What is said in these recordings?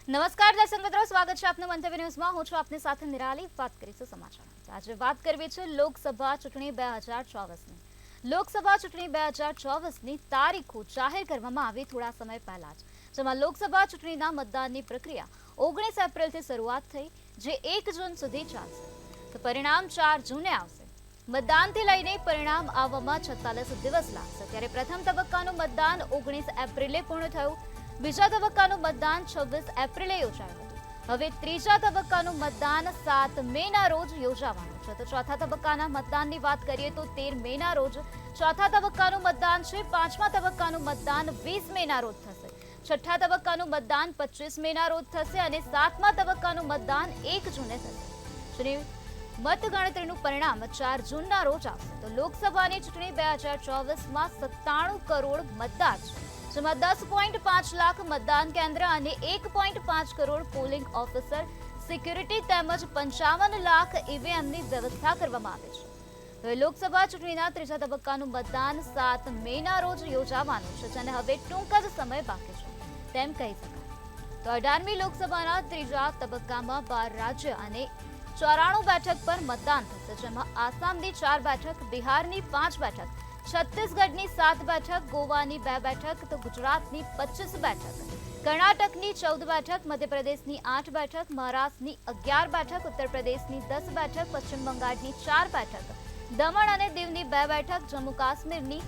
નમસ્કાર દર્શક મિત્રો, સ્વાગત છે આપનું મંતવ્ય ન્યૂઝમાં. હું છું આપની સાથે નિરાલી. વાત કરીશું સમાચાર. આજે વાત કરવી છે લોકસભા ચૂંટણી 2024ની. લોકસભા ચૂંટણી 2024ની તારીખો જાહેર કરવામાં આવી થોડા સમય પહેલા જ, જેમાં લોકસભા ચૂંટણીના મતદાનની પ્રક્રિયા 19 એપ્રિલથી શરૂઆત થઈ, જે 1 જૂન સુધી ચાલશે. તો પરિણામ 4 જૂને આવશે. મતદાનથી લઈને પરિણામ આવવામાં 46 દિવસ લાગશે. ત્યારે પ્રથમ તબક્કાનું મતદાન 19 એપ્રિલે પૂર્ણ થયું. બીજા તબક્કાનું મતદાન 26 એપ્રિલે યોજાયું હતું. હવે ત્રીજા તબક્કાનું મતદાન 7 મેના રોજ યોજાવાનું છે. તો ચોથા તબક્કાના મતદાનની વાત કરીએ તો 13 મેના રોજ ચોથા તબક્કાનું મતદાન છે. પાંચમા તબક્કાનું મતદાન 20 મેના રોજ થશે. છઠ્ઠા તબક્કાનું મતદાન 25 મેના રોજ થશે અને સાતમા તબક્કાનું મતદાન 1 જૂને થશે. મતગણતરીનું પરિણામ 4 જૂનના રોજ આવશે. તો લોકસભાની ચૂંટણી 2024માં 97 કરોડ મતદાર છે, જેમાં 10.5 લાખ મતદાન કેન્દ્ર અને 1.5 કરોડ પોલિંગ ઓફિસર, સિક્યુરિટી તેમજ 55 લાખ ઈવીએમની વ્યવસ્થા કરવામાં આવી છે. હવે લોકસભા ચૂંટણીના ત્રીજા તબક્કાનું મતદાન 7 મેના રોજ યોજાવાનું છે, જેને હવે ટૂંક જ સમય બાકી છે તેમ કહી શકાય. તો 18મી લોકસભાના ત્રીજા તબક્કામાં 12 રાજ્ય અને 94 બેઠક પર મતદાન થશે, જેમાં આસામની 4 બેઠક, બિહારની 5 બેઠક, છત્તીસગઢની 7 બેઠક, ગોવાની 2 બેઠક, તો ગુજરાતની 25 બેઠક, કર્ણાટકની 14 બેઠક, મધ્યપ્રદેશની 8 બેઠક, મહારાષ્ટ્રની 11 બેઠક, ઉત્તર પ્રદેશની 10 બેઠક, પશ્ચિમ બંગાળની 4 બેઠક, દમણ અને દીવની 2 બેઠક, જમ્મુ કાશ્મીરની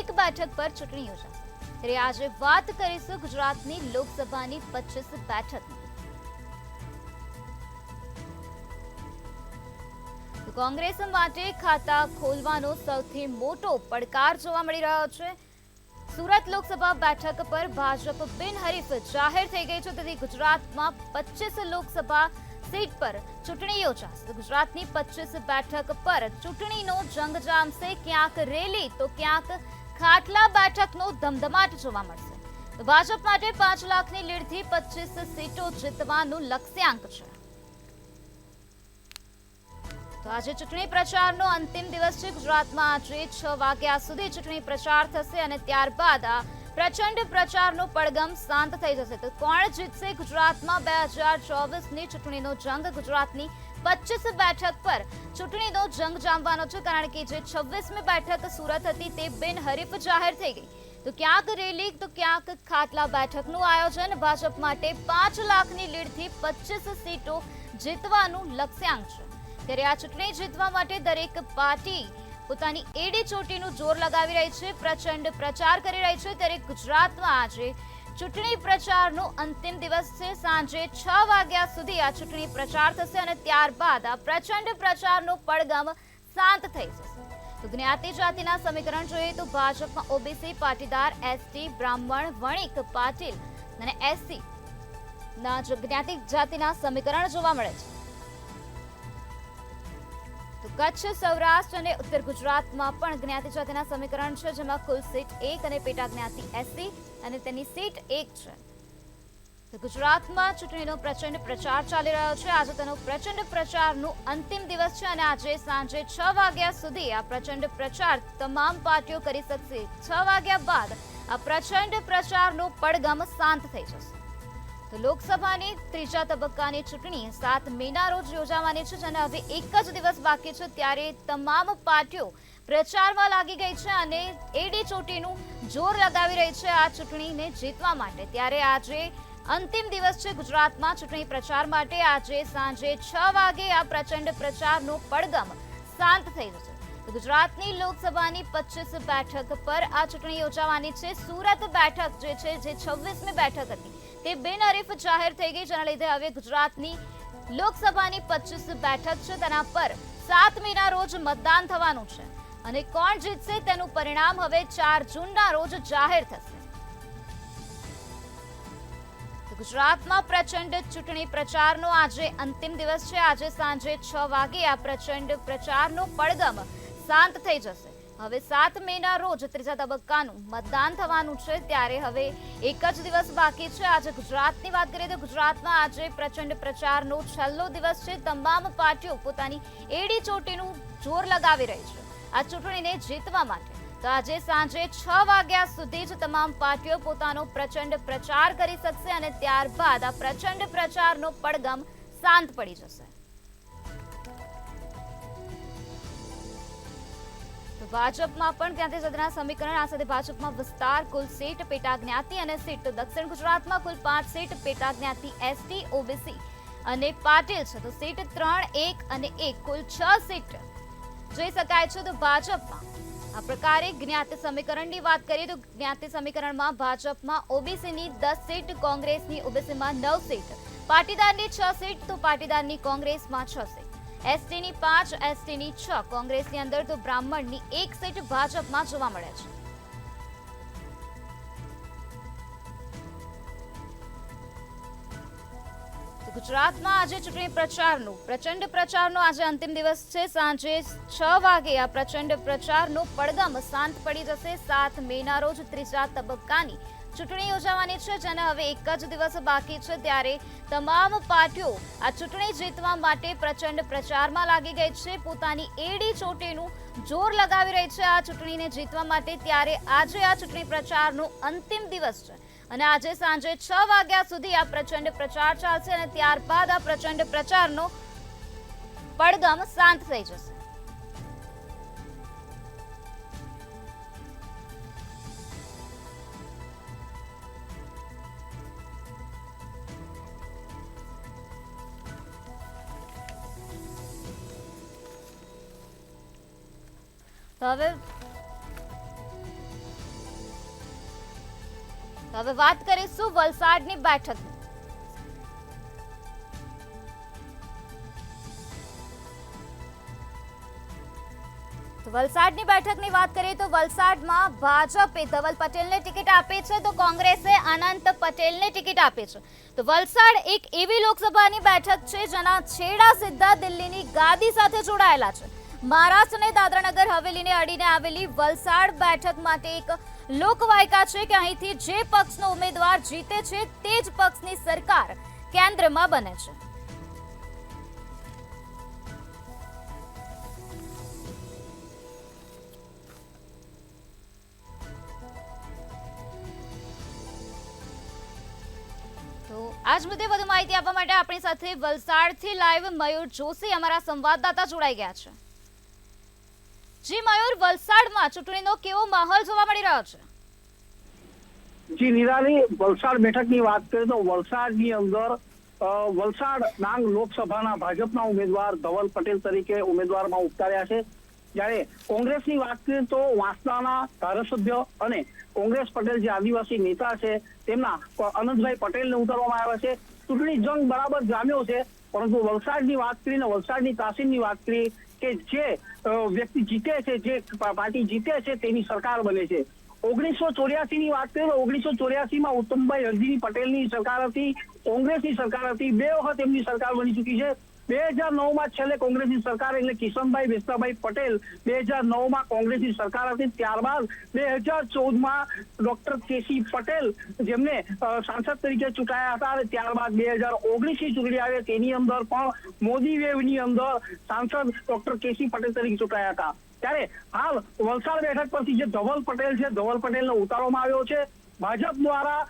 1 બેઠક પર ચૂંટણી યોજાશે. ત્યારે આજે વાત કરીશું ગુજરાતની લોકસભાની 25 બેઠકની. કોંગ્રેસ માટે ખાતા ખોલવાનો સૌથી મોટો પડકાર જોવા મળી રહ્યો છે. સુરત લોકસભા બેઠક પર ભાજપ બિનહરીફ જાહેર થઈ ગઈ છે. તેથી ગુજરાતમાં 25 લોકસભા સીટ પર ચૂંટણી યોજાશે. ગુજરાતની 25 બેઠક પર ચૂંટણીનો જંગ જામશે. ક્યાંક રેલી તો ક્યાંક ખાટલા બેઠકનો ધમધમાટ જોવા મળશે. ભાજપ માટે 5 લાખની લીડથી 25 સીટો જીતવાનું લક્ષ્યાંક છે. તો આજે ચૂંટણી પ્રચારનો અંતિમ દિવસ છે. ગુજરાતમાં આજે 6 વાગ્યા સુધી ચૂંટણી પ્રચાર થશે અને ત્યારબાદ આ પ્રચંડ પ્રચારનો પડઘમ શાંત થઈ જશે. તો કોણ જીતશે ગુજરાતમાં 2024ની ચૂંટણીનો જંગ? ગુજરાતની 25 બેઠક પર ચૂંટણીનો જંગ જામવાનો છે, કારણ કે જે 26મી બેઠક સુરત હતી તે બિનહરીફ જાહેર થઈ ગઈ. તો ક્યાંક રેલી તો ક્યાંક ખાટલા બેઠકનું આયોજન. ભાજપ માટે 5 લાખની લીડથી 25 સીટો જીતવાનું લક્ષ્યાંક છે. ત્યારે આ ચૂંટણી જીતવા માટે દરેક પાર્ટી પોતાની એડી ચોટીનું જોર લગાવી રહી છે, પ્રચંડ પ્રચાર કરી રહી છે. ત્યારે ગુજરાતમાં આજે ચૂંટણી પ્રચારનો અંતિમ દિવસ છે. સાંજે 6 વાગ્યા સુધી આ ચૂંટણી પ્રચાર થશે અને ત્યારબાદ આ પ્રચંડ પ્રચારનો પડઘમ શાંત થઈ જશે. તો જ્ઞાતિ જાતિના સમીકરણ જોઈએ તો ભાજપમાં ઓબીસી, પાટીદાર, એસટી, બ્રાહ્મણ, વણિક, પાટીલ અને એસસી ના જ્ઞાતિ જાતિના સમીકરણ જોવા મળે છે. તો કચ્છ, સૌરાષ્ટ્ર અને ઉત્તર ગુજરાતમાં પણ જ્ઞાતિ જાતિના સમીકરણ છે, જેમાં કુલ સીટ 1 અને પેટા જ્ઞાતિ એસસી અને તેની સીટ 1 છે. તો ગુજરાતમાં ચૂંટણીનો પ્રચંડ પ્રચાર ચાલી રહ્યો છે. આજે તેનો પ્રચંડ પ્રચારનો અંતિમ દિવસ છે અને આજે સાંજે 6 વાગ્યા સુધી આ પ્રચંડ પ્રચાર તમામ પાર્ટીઓ કરી શકશે. 6 વાગ્યા બાદ આ પ્રચંડ પ્રચારનો પડઘમ શાંત થઈ જશે. તો લોકસભાની ત્રીજા તબક્કાની ચૂંટણી 7 મેના રોજ યોજાવાની છે, જેને હવે 1 જ દિવસ બાકી છે. ત્યારે તમામ પાર્ટીઓ પ્રચારમાં લાગી ગઈ છે અને એડી ચોટીનું જોર લગાવી રહી છે આ ચૂંટણીને જીતવા માટે. ત્યારે આજે અંતિમ દિવસ છે ગુજરાતમાં ચૂંટણી પ્રચાર માટે. આજે સાંજે 6 વાગે આ પ્રચંડ પ્રચારનો પડઘમ શાંત થઈ જશે. ગુજરાતની લોકસભાની 25 બેઠક પર આ ચૂંટણી યોજાવાની છે. સુરત બેઠક જે છે, જે 26મી બેઠક હતી, તે બિનહરીફ જાહેર થઈ ગઈ, જેના લીધે હવે ગુજરાતની લોકસભાની 25 બેઠક છે તેના પર 7 મેના રોજ મતદાન થવાનું છે અને કોણ જીતશે તેનું પરિણામ હવે 4 જૂનના રોજ જાહેર થશે. ગુજરાતમાં પ્રચંડ ચૂંટણી પ્રચારનો આજે અંતિમ દિવસ છે. આજે સાંજે 6 વાગે આ પ્રચંડ પ્રચારનો પડઘમ શાંત થઈ જશે. હવે 7 મેના રોજ ત્રીજા તબક્કાનું મતદાન થવાનું છે. ત્યારે હવે 1 જ દિવસ બાકી છે. આજે ગુજરાતની વાત કરીએ તો ગુજરાતમાં આજે પ્રચંડ પ્રચારનો છેલ્લો દિવસ છે. તમામ પાર્ટીઓ પોતાની એડી ચોટીનું જોર લગાવી રહી છે આ ચૂંટણીને જીતવા માટે. તો આજે સાંજે 6 વાગ્યા સુધી જ તમામ પાર્ટીઓ પોતાનો પ્રચંડ પ્રચાર કરી શકશે અને ત્યારબાદ આ પ્રચંડ પ્રચારનો પડઘમ શાંત પડી જશે. ભાજપમાં પણ જ્ઞાતિ સદના સમીકરણ, આ સાથે ભાજપમાં વિસ્તાર, કુલ સીટ પેટા જ્ઞાતિ અને સીટ. તો દક્ષિણ ગુજરાતમાં કુલ 5 સીટ પેટા જ્ઞાતિ એસટી, ઓબીસી અને પાટીલ છે. તો સીટ 3, 1 અને 1 કુલ 6 સીટ જોઈ શકાય છે. તો ભાજપમાં આ પ્રકારે જ્ઞાતિ સમીકરણની વાત કરીએ તો જ્ઞાતિ સમીકરણમાં ભાજપમાં ઓબીસીની 10 સીટ, કોંગ્રેસની ઓબીસીમાં 9 સીટ, પાટીદારની 6 સીટ, તો પાટીદારની કોંગ્રેસમાં 6 સીટ, એસટીની 5, એસટીની 6, કોંગ્રેસની અંદર તો બ્રાહ્મણની 1 સીટ ભાજપમાં જોવા મળે છે. ગુજરાતમાં આજે ચૂંટણી પ્રચારનો પ્રચંડ પ્રચારનો આજે અંતિમ દિવસ છે. સાંજે 6 વાગે આ પ્રચંડ પ્રચારનો પડઘમ શાંત પડી જશે. 7 મેના રોજ ત્રીજા તબક્કાની ચૂંટણી યોજાવાની છે, જેને હવે એક જ દિવસ બાકી છે. ત્યારે તમામ પાર્ટીઓ આ ચૂંટણી જીતવા માટે પ્રચંડ પ્રચારમાં લાગી ગઈ છે. પોતાની એડી ચોટીનું જોર લગાવી રહી છે આ ચૂંટણીને જીતવા માટે. ત્યારે આજે આ ચૂંટણી પ્રચારનો અંતિમ દિવસ છે અને આજે સાંજે 6 વાગ્યા સુધી આ પ્રચંડ પ્રચાર ચાલશે અને ત્યારબાદ આ પ્રચંડ પ્રચારનો પડઘમ શાંત થઈ જશે. હવે વાત કરીશું વલસાડની બેઠકની. વલસાડની બેઠકની વાત કરીએ તો વલસાડમાં ભાજપે ધવલ પટેલને ટિકિટ આપી છે, તો કોંગ્રેસે અનંત પટેલને ટિકિટ આપી છે. તો વલસાડ એક એવી લોકસભાની બેઠક છે જેના છેડા સીધા દિલ્હીની ગાદી સાથે જોડાયેલા છે. મહારાષ્ટ્ર અને દાદરાનગર હવેલીને અડીને આવેલી વલસાડ બેઠક માટે એક લોકવાયકા છે કે અહીંથી જે પક્ષનો ઉમેદવાર જીતે છે તે જ પક્ષની સરકાર કેન્દ્રમાં બને છે. તો આજ મુદ્દે વધુ માહિતી આપવા માટે આપણી સાથે વલસાડથી લાઈવ મયુર જોશી અમારા સંવાદદાતા જોડાઈ ગયા છે. જી મયુર, વલસાડમાં ચૂંટણીનો કેવો માહોલ જોવા મળી રહ્યો છે? જી નિરાલી, વલસાડ બેઠકની વાત કરીએ તો વલસાડની અંદર વલસાડ ડાંગ લોકસભાના ભાજપના ઉમેદવાર ધવલ પટેલ તરીકે ઉમેદવારમાં ઉતાર્યા છે. જ્યારે કોંગ્રેસની વાત કરીએ તો વાંસદાના ધારાસભ્ય અને કોંગ્રેસ પટેલ જે આદિવાસી નેતા છે તેમના અનંતભાઈ પટેલને ઉતારવામાં આવ્યા છે. ચૂંટણી જંગ બરાબર જામ્યો છે, પરંતુ વલસાડની વાત કરીને વલસાડની તાસીરની વાત કરી કે જે વ્યક્તિ જીતે છે, જે પાર્ટી જીતે છે તેની સરકાર બને છે. 1984 ની વાત કરીએ તો 1984માં ઉત્તમભાઈ હરજીની પટેલની સરકાર હતી, કોંગ્રેસની સરકાર હતી. 2 વખત એમની સરકાર બની ચૂકી છે. 2009માં છેલ્લે કોંગ્રેસની સરકાર એટલે કિશનભાઈ વેસ્તાભાઈ પટેલ 2009માં કોંગ્રેસની સરકાર હતી. ત્યારબાદ 2014માં ડોક્ટર કેસી પટેલ જેમને સાંસદ તરીકે ચૂંટાયા હતા અને ત્યારબાદ 2019ની ચૂંટણી આવે તેની અંદર પણ મોદી વેવની અંદર સાંસદ ડોક્ટર કેસી પટેલ તરીકે ચૂંટાયા હતા. ત્યારે હાલ વલસાડ બેઠક પરથી જે ધવલ પટેલ છે, ધવલ પટેલને ઉતારવામાં આવ્યો છે. ભાજપ દ્વારા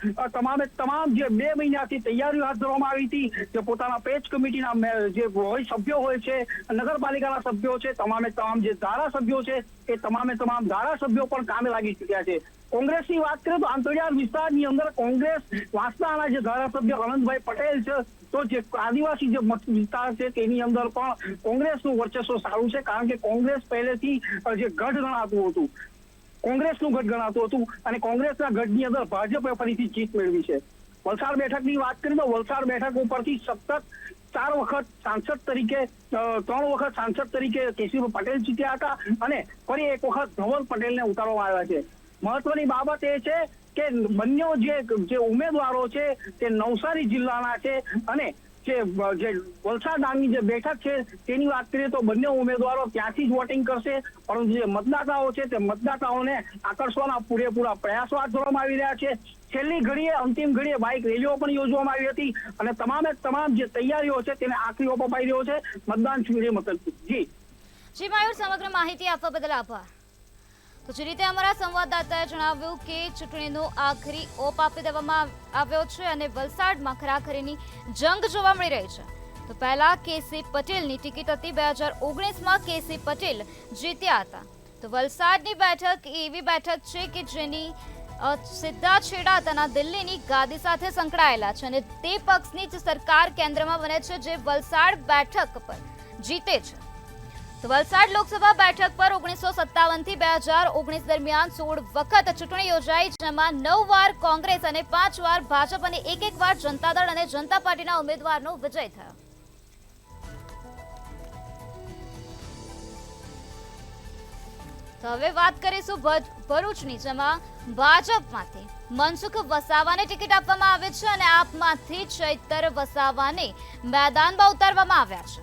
તમામ જે 2 મહિનાથી તૈયારીઓ હાથ ધરવામાં આવી હતી, જે પોતાના પેજ કમિટીના જે હોય સભ્યો હોય છે, નગરપાલિકાના સભ્યો છે, તમામ જે ધારાસભ્યો છે એ તમામ ધારાસભ્યો પણ કામે લાગી ચૂક્યા છે. કોંગ્રેસની વાત કરીએ તો આંતરિયાળ વિસ્તારની અંદર કોંગ્રેસ વાંસદાના જે ધારાસભ્ય અનંતભાઈ પટેલ છે, તો જે આદિવાસી જે મત વિસ્તાર છે તેની અંદર પણ કોંગ્રેસનું વર્ચસ્વ સારું છે, કારણ કે કોંગ્રેસ પહેલેથી જે ગઢ ગણાતું હતું, કોંગ્રેસનું ગઢ ગણાતું હતું અને કોંગ્રેસના ગઢની અંદર ભાજપે ફરીથી જીત મેળવી છે. વલસાડ બેઠકની વાત કરીએ તો વલસાડ બેઠક ઉપરથી સતત 4 વખત સાંસદ તરીકે 3 વખત સાંસદ તરીકે કેશુભાઈ પટેલ જીત્યા હતા અને ફરી એક વખત ધવલ પટેલને ઉતારવામાં આવ્યા છે. મહત્વની બાબત એ છે કે બંને જે ઉમેદવારો છે તે નવસારી જિલ્લાના છે અને જે વલસાડ ડાંગની જે બેઠક છે તેની વાત કરીએ તો બંને ઉમેદવારો ત્યાંથી જ વોટિંગ કરશે, પરંતુ જે મતદાતાઓ છે તે મતદાતાઓને આકર્ષવાના પૂરેપૂરા પ્રયાસો હાથ ધરવામાં આવી રહ્યા છે. છેલ્લી ઘડીએ અંતિમ ઘડીએ બાઇક રેલીઓ પણ યોજવામાં આવી હતી અને તમામ જે તૈયારીઓ છે તેને આખરી ઓપ અપાઈ રહ્યો છે મતદાન સુધી મતદાન. જી મયુર, સમગ્ર માહિતી આપવા બદલ આભાર. તો જે રીતે અમારા સંવાદદાતાએ જણાવ્યું કે ચૂંટણીનો આખરી ઓપ આપી દેવામાં આવ્યો છે અને વલસાડમાં ખરાખરીની જંગ જોવા મળી રહી છે. તો પહેલા કેસી પટેલની ટિકિટ હતી. 2019માં કેસી પટેલ જીત્યા હતા. તો વલસાડની બેઠક એવી બેઠક છે કે જેની સીધા છેડા તેના દિલ્હીની ગાદી સાથે સંકળાયેલા છે અને તે પક્ષની જ સરકાર કેન્દ્રમાં બને છે જે વલસાડ બેઠક પર જીતે છે. તો વલસાડ લોકસભા બેઠક પર 1957 થી 2019 દરમિયાન 16 વખત ચૂંટણી યોજાઈ, જેમાં 9 વાર કોંગ્રેસ અને 5 વાર ભાજપ અને એક વાર જનતા દળ અને જનતા પાર્ટીના ઉમેદવારનો વિજય થયો. તો હવે વાત કરીશું ભરૂચની, જેમાં ભાજપમાંથી મનસુખ વસાવાને ટિકિટ આપવામાં આવે છે અને આપમાંથી ચૈતર વસાવાને મેદાનમાં ઉતારવામાં આવ્યા છે.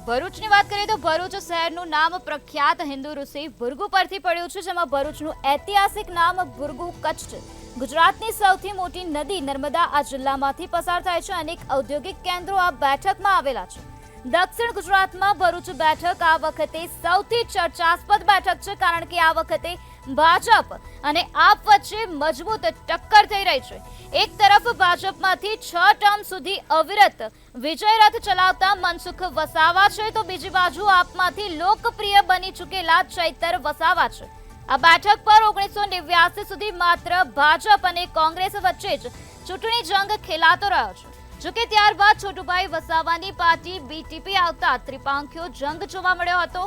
ભરૂચની વાત કરીએ તો ભરૂચ શહેરનું નામ પ્રખ્યાત હિન્દુ ઋષિ ભૃગુ પરથી પડ્યું છે, જેમાં ભરૂચનું ઐતિહાસિક નામ ભૃગુ કચ્છ છે. ગુજરાતની સૌથી મોટી નદી નર્મદા આ જિલ્લામાંથી પસાર થાય છે. અનેક ઔદ્યોગિક કેન્દ્રો આ બેઠકમાં આવેલા છે. દક્ષિણ ગુજરાતમાં ભરૂચ બેઠક આ વખતે સૌથી ચર્ચાસ્પદ બેઠક છે, કારણ કે આ વખતે ભાજપ અને આપ વચ્ચે મજબૂત ટક્કર થઈ રહી છે. એક તરફ ભાજપમાંથી 6 ટર્મ સુધી અવિરત વિજય રથ ચલાવતા મનસુખ વસાવા છે, તો બીજી બાજુ આપમાંથી લોકપ્રિય બની ચૂકેલા ચૈતર વસાવા છે. આ બેઠક પર 1989 સુધી માત્ર ભાજપ અને કોંગ્રેસ વચ્ચે જ ચૂંટણી જંગ ખેલાતો રહ્યો છે. જોકે ત્યારબાદ છોટુભાઈ વસાવાની પાર્ટી બીટીપી આવતા ત્રિપાંખ્યો જંગ જોવા મળ્યો હતો.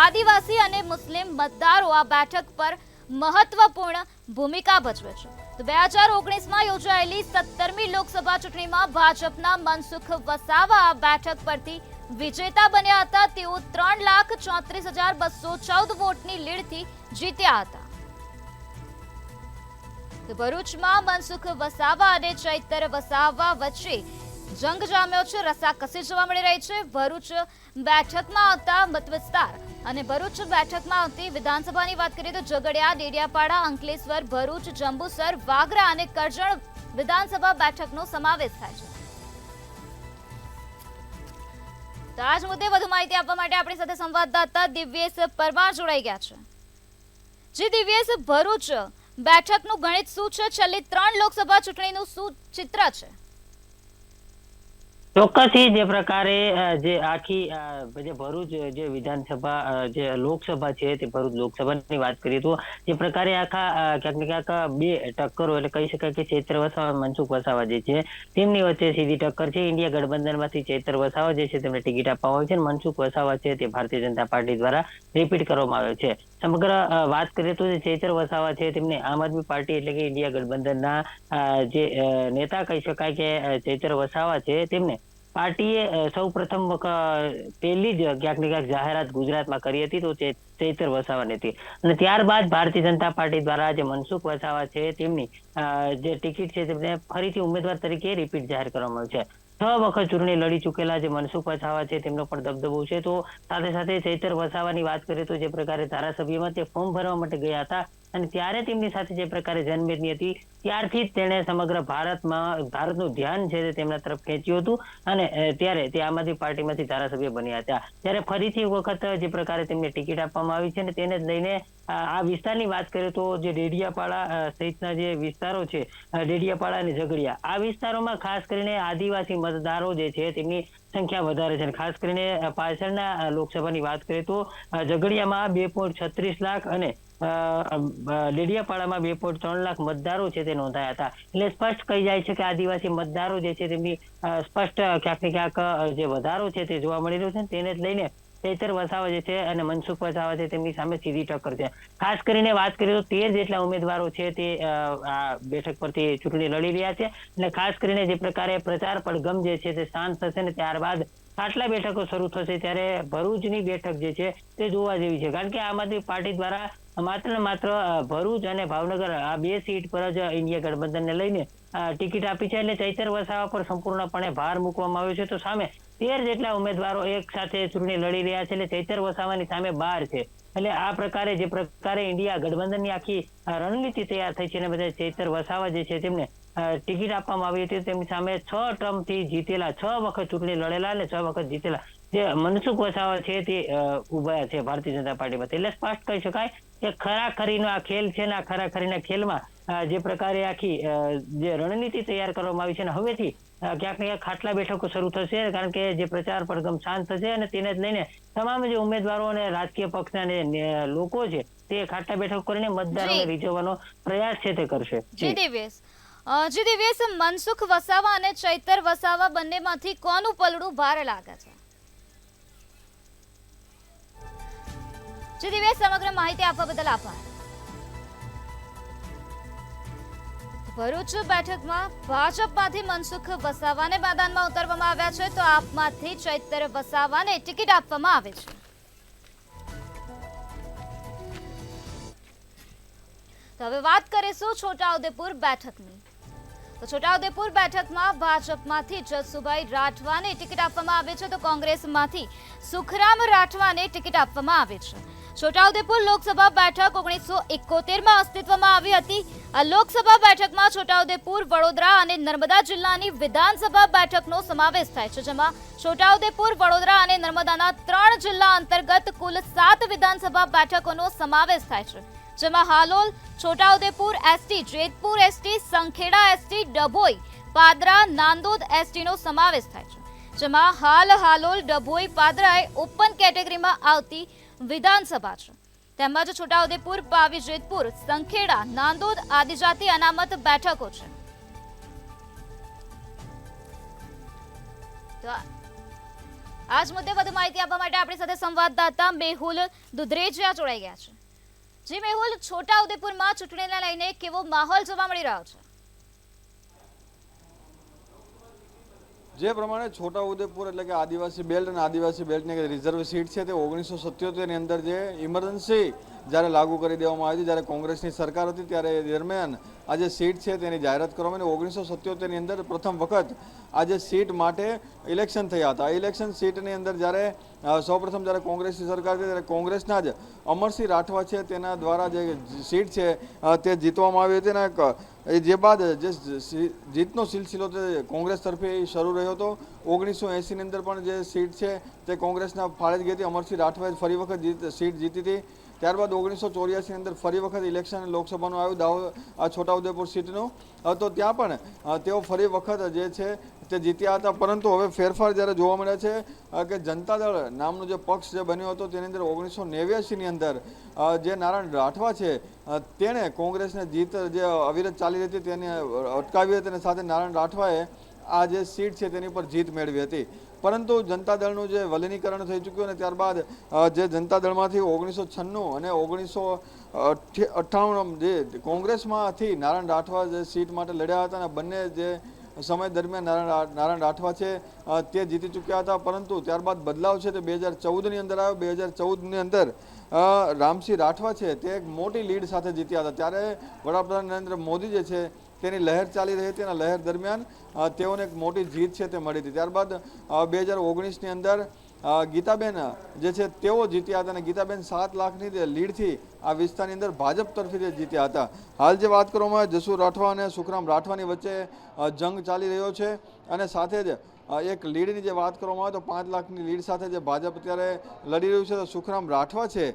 આદિવાસી અને મુસ્લિમ મતદારો આ બેઠક પર મહત્વપૂર્ણ ભૂમિકા ભજવે છે. તો 2019માં યોજાયેલી 17મી લોકસભા ચૂંટણીમાં ભાજપના મનસુખ વસાવા આ બેઠક પરથી વિજેતા બન્યા હતા. તેઓ 3,34,214 વોટની લીડથી જીત્યા હતા. તો ભરૂચમાં મનસુખ વસાવા અને ચૈતર વસાવા વચ્ચે જંગ જામ્યો છે. રસાકસી જોવા મળી રહી છે. ભરૂચ બેઠકમાં આવતા મતવિસ્તાર અને ભરૂચ બેઠકમાં આવતી વિધાનસભાની વાત કરીએ તો ઝઘડિયા, ડેડિયાપાડા, અંકલેશ્વર, ભરૂચ, જંબુસર, વાગરા અને કરજણ વિધાનસભા બેઠકનો સમાવેશ થાય છે. તો આ જ મુદ્દે વધુ માહિતી આપવા માટે આપણી સાથે સંવાદદાતા દિવ્યેશ પરમાર જોડાઈ ગયા છે. જી દિવ્યેશ, ભરૂચ બેઠકનું ગણિત શું છે? છેલ્લી 3 લોકસભા ચૂંટણીનું શું ચિત્ર છે? ચોક્કસથી જે પ્રકારે જે આખી જે ભરૂચ જે વિધાનસભા જે લોકસભા છે તે ભરૂચ લોકસભાની વાત કરીએ તો જે પ્રકારે આખા ક્યાંક ને ક્યાંક બે ટક્કરો એટલે કહી શકાય કે ચૈતર વસાવા મનસુખ વસાવા જે છે તેમની વચ્ચે સીધી ટક્કર છે. ઇન્ડિયા ગઠબંધનમાંથી ચૈતર વસાવા જે છે તેમને ટિકિટ આપવામાં આવી છે અને મનસુખ વસાવા છે તે ભારતીય જનતા પાર્ટી દ્વારા રિપીટ કરવામાં આવ્યો છે. સમગ્ર વાત કરીએ તો જે ચૈતર વસાવા છે તેમને આમ આદમી પાર્ટી એટલે કે ઇન્ડિયા ગઠબંધનના જે નેતા કહી શકાય કે ચૈતર વસાવા છે તેમને પાર્ટીએ સૌ પ્રથમ પહેલી જ ક્યાંક ને ક્યાંક જાહેરાત ગુજરાતમાં કરી હતી તો ચૈતર વસાવાની હતી અને ત્યારબાદ ભારતીય જનતા પાર્ટી દ્વારા જે મનસુખ વસાવા છે તેમની જે ટિકિટ છે તેમને ફરીથી ઉમેદવાર તરીકે રિપીટ જાહેર કરવામાં આવી છે. 6 વખત ચૂંટણી લડી ચૂકેલા જે મનસુખ વસાવા છે તેમનો પણ દબદબો છે. તો સાથે સાથે ચૈતર વસાવાની વાત કરીએ તો જે પ્રકારે ધારાસભ્યમાં તે ફોર્મ ભરવા માટે ગયા હતા અને ત્યારે તેમની સાથે જે પ્રકારે જનમેદની હતી ત્યારથી જ તેણે સમગ્ર ભારતનું ધ્યાન છે તે તેમના તરફ ખેંચ્યું હતું અને ત્યારે તે આમ આદમી પાર્ટીમાંથી ધારાસભ્ય બન્યા હતા. ત્યારે ફરીથી એક વખત જે પ્રકારે તેમને ટિકિટ આપવામાં આવી છે અને તેને જ લઈને આ વિસ્તારની વાત કરીએ તો જે ડેડિયાપાડા સહિતના જે વિસ્તારો છે, ડેડિયાપાડા અને ઝઘડિયા, આ વિસ્તારોમાં ખાસ કરીને આદિવાસી મતદારો જે છે તેમની સંખ્યા વધારે છે. ખાસ કરીને પાછળના લોકસભાની વાત કરીએ તો ઝઘડિયામાં 2.36 લાખ અને ડેડિયાપાડામાં 2.3 લાખ મતદારો છે તે નોંધાયા હતા. એટલે સ્પષ્ટ કહી જાય છે કે આદિવાસી મતદારો જે છે તેમની સ્પષ્ટ ક્યાંક ને ક્યાંક જે વધારો છે તે જોવા મળી રહ્યો છે. તેને જ લઈને ચૈતર વસાવા જે છે અને મનસુખ વસાવા છે તેમની સામે સીધી ટક્કર છે. ખાસ કરીને વાત કરીએ તો 13 જેટલા ઉમેદવારો છે તે આ બેઠક પરથી ચૂંટણી લડી રહ્યા છે અને ખાસ કરીને જે પ્રકારે પ્રચાર પડઘમ જે છે તે શાંત થશે ને ત્યારબાદ આટલા બેઠકો શરૂ થશે ત્યારે ભરૂચની બેઠક જે છે તે જોવા જેવી છે. કારણ કે આમ આદમી પાર્ટી દ્વારા માત્ર ને માત્ર ભરૂચ અને ભાવનગર આ 2 સીટ પર જ ઇન્ડિયા ગઠબંધનને લઈને ટિકિટ આપી છે. એટલે ચૈતર વસાવા પર સંપૂર્ણપણે ભાર મૂકવામાં આવ્યો છે. તો સામે 13 જેટલા ઉમેદવારો એક સાથે ચૂંટણી લડી રહ્યા છે એટલે ચૈતર વસાવાની સામે 12 છે. એટલે આ પ્રકારે જે પ્રકારે ઇન્ડિયા ગઠબંધનની આખી રણનીતિ તૈયાર થઈ છે અને બધા ચૈતર વસાવા જે છે તેમને ટિકિટ આપવામાં આવી હતી. તેમની સામે 6 ટર્મથી જીતેલા, 6 વખત ચૂંટણી લડેલા અને 6 વખત જીતેલા જે મનસુખ વસાવા છે તે ઉભા છે ભારતીય જનતા પાર્ટીમાંથી. એટલે સ્પષ્ટ કહી શકાય કે ખરાખરીનો આ ખેલ છે ને આ ખરાખરીના ખેલમાં જે પ્રકારે આખી જે રણનીતિ તૈયાર કરવામાં આવી છે ને હવેથી ક્યાંક ને ક્યાંક ખાટલા બેઠકો શરૂ થશે, કારણ કે જે પ્રચાર પડઘમ શાંત થશે અને તેને જ લઈને તમામ જે ઉમેદવારો અને રાજકીય પક્ષના લોકો છે તે ખાટલા બેઠકો કરીને મતદારોને રીઝવવાનો પ્રયાસ છે તે કરશે. જી દિવ્યેશ, મનસુખ વસાવા અને ચૈતર વસાવા બંનેમાંથી કોનું પલડું ભારે લાગે છે? જી દિવ્યેશ, સમગ્ર માહિતી આપવા બદલ આભાર. ભરૂચ બેઠકમાં ભાજપમાંથી મનસુખ વસાવાને મેદાનમાં ઉતારવામાં આવ્યા છે, તો આપમાંથી ચૈતર વસાવાને ટિકિટ આપવામાં આવે છે. તો હવે વાત કરીશું છોટાઉદેપુર બેઠકની. તો છોટાઉદેપુર બેઠકમાં ભાજપમાંથી જસુભાઈ રાઠવાને ટિકિટ આપવામાં આવે છે, તો કોંગ્રેસમાંથી સુખરામ રાઠવાને ટિકિટ આપવામાં આવે છે. છોટાઉદેપુર લોકસભા બેઠક 1971માં અસ્તિત્વમાં આવી હતી. આ લોકસભા બેઠકમાં છોટાઉદેપુર, વડોદરા અને નર્મદા જિલ્લાની વિધાનસભા બેઠકનો સમાવેશ થાય છે, જેમાં છોટાઉદેપુર, વડોદરા અને નર્મદાના 3 જિલ્લા અંતર્ગત કુલ 7 વિધાનસભા બેઠકોનો સમાવેશ થાય છે, જેમાં Halol, Chhota Udepur ST, Jetpur ST, Sankheda ST, Dabhoi, Padra, Nandod એસટીનો સમાવેશ થાય છે, જેમાં હાલોલ, ડભોઈ, પાદરા એ ઓપન કેટેગરીમાં આવતી વિધાનસભા છે. તેમજ છોટાઉદેપુર, પાવી, જેતપુર, સંખેડા, નાંદોદ આદિજાતિ અનામત બેઠકો છે. તો આજ મુદ્દે વધુ માહિતી આપવા માટે આપણી સાથે સંવાદદાતા મેહુલ દુધરેજિયા જોડાઈ ગયા છે. જી મેહુલ, છોટાઉદેપુરમાં ચૂંટણીને લઈને કેવો માહોલ જોવા મળી રહ્યો છે? જે પ્રમાણે છોટાઉદેપુર એટલે કે આદિવાસી બેલ્ટ અને આદિવાસી બેલ્ટની રિઝર્વ સીટ છે તે 1977ની અંદર જે ઇમરજન્સી જ્યારે લાગુ કરી દેવામાં આવી હતી, જ્યારે કોંગ્રેસની સરકાર હતી ત્યારે એ દરમિયાન આ જે સીટ છે તેની જાહેરાત કરવામાં આવી. 1977ની અંદર પ્રથમ વખત આ જે સીટ માટે ઇલેક્શન થયા હતા. ઇલેક્શન સીટની અંદર જ્યારે સૌપ્રથમ જ્યારે કોંગ્રેસની સરકાર છે ત્યારે કોંગ્રેસના જ અમરસિંહ રાઠવા છે તેના દ્વારા જે સીટ છે તે જીતવામાં આવી હતી. અને જે બાદ જે જીતનો સિલસિલો તે કોંગ્રેસ તરફે શરૂ રહ્યો હતો. 1980ની અંદર પણ જે સીટ છે તે કોંગ્રેસના ફાળે જ ગઈ હતી. અમરસિંહ રાઠવાએ ફરી વખત સીટ જીતી હતી. ત્યારબાદ 1984ની અંદર ફરી વખત ઇલેક્શન લોકસભાનું આવ્યું આ છોટાઉદેપુર સીટનું, તો ત્યાં પણ તેઓ ફરી વખત જે છે તે જીત્યા હતા. પરંતુ હવે ફેરફાર જ્યારે જોવા મળ્યા છે કે જનતા દળ નામનો જે પક્ષ જે બન્યો હતો તેની અંદર 1989ની અંદર જે નારાયણ રાઠવા છે તેણે કોંગ્રેસને જીત જે અવિરત ચાલી રહી હતી તેને અટકાવી હતી અને સાથે નારાયણ રાઠવાએ આ જે સીટ છે તેની પર જીત મેળવી હતી. પરંતુ જનતા દળનું જે વલીનીકરણ થઈ ચૂક્યું અને ત્યારબાદ જે જનતા દળમાંથી 1996 અને 1998 જે કોંગ્રેસમાંથી નારાયણ રાઠવા જે સીટ માટે લડ્યા હતા અને બંને જે સમય દરમિયાન નારાયણ રાઠવા છે તે જીતી ચૂક્યા હતા. પરંતુ ત્યારબાદ બદલાવ છે તે 2014ની અંદર આવ્યો. 2014ની અંદર રામસિંહ રાઠવા છે તે એક મોટી લીડ સાથે જીત્યા હતા. ત્યારે વડાપ્રધાન નરેન્દ્ર મોદી જે છે તેની લહેર ચાલી રહી હતી અને લહેર દરમિયાન તેઓને એક મોટી જીત છે તે મળી હતી. ત્યારબાદ 2019ની અંદર ગીતાબેન જે છે તેઓ જીત્યા હતા અને ગીતાબેન 7 લાખની લીડથી આ વિસ્તારની અંદર ભાજપ તરફથી જીત્યા હતા. હાલ જે વાત કરવામાં આવે જસુ રાઠવા અને સુખરામ રાઠવાની વચ્ચે જંગ ચાલી રહ્યો છે અને સાથે જ એક લીડની જે વાત કરવામાં આવે તો 5 લાખની લીડ સાથે જે ભાજપ અત્યારે લડી રહ્યું છે, તો સુખરામ રાઠવા છે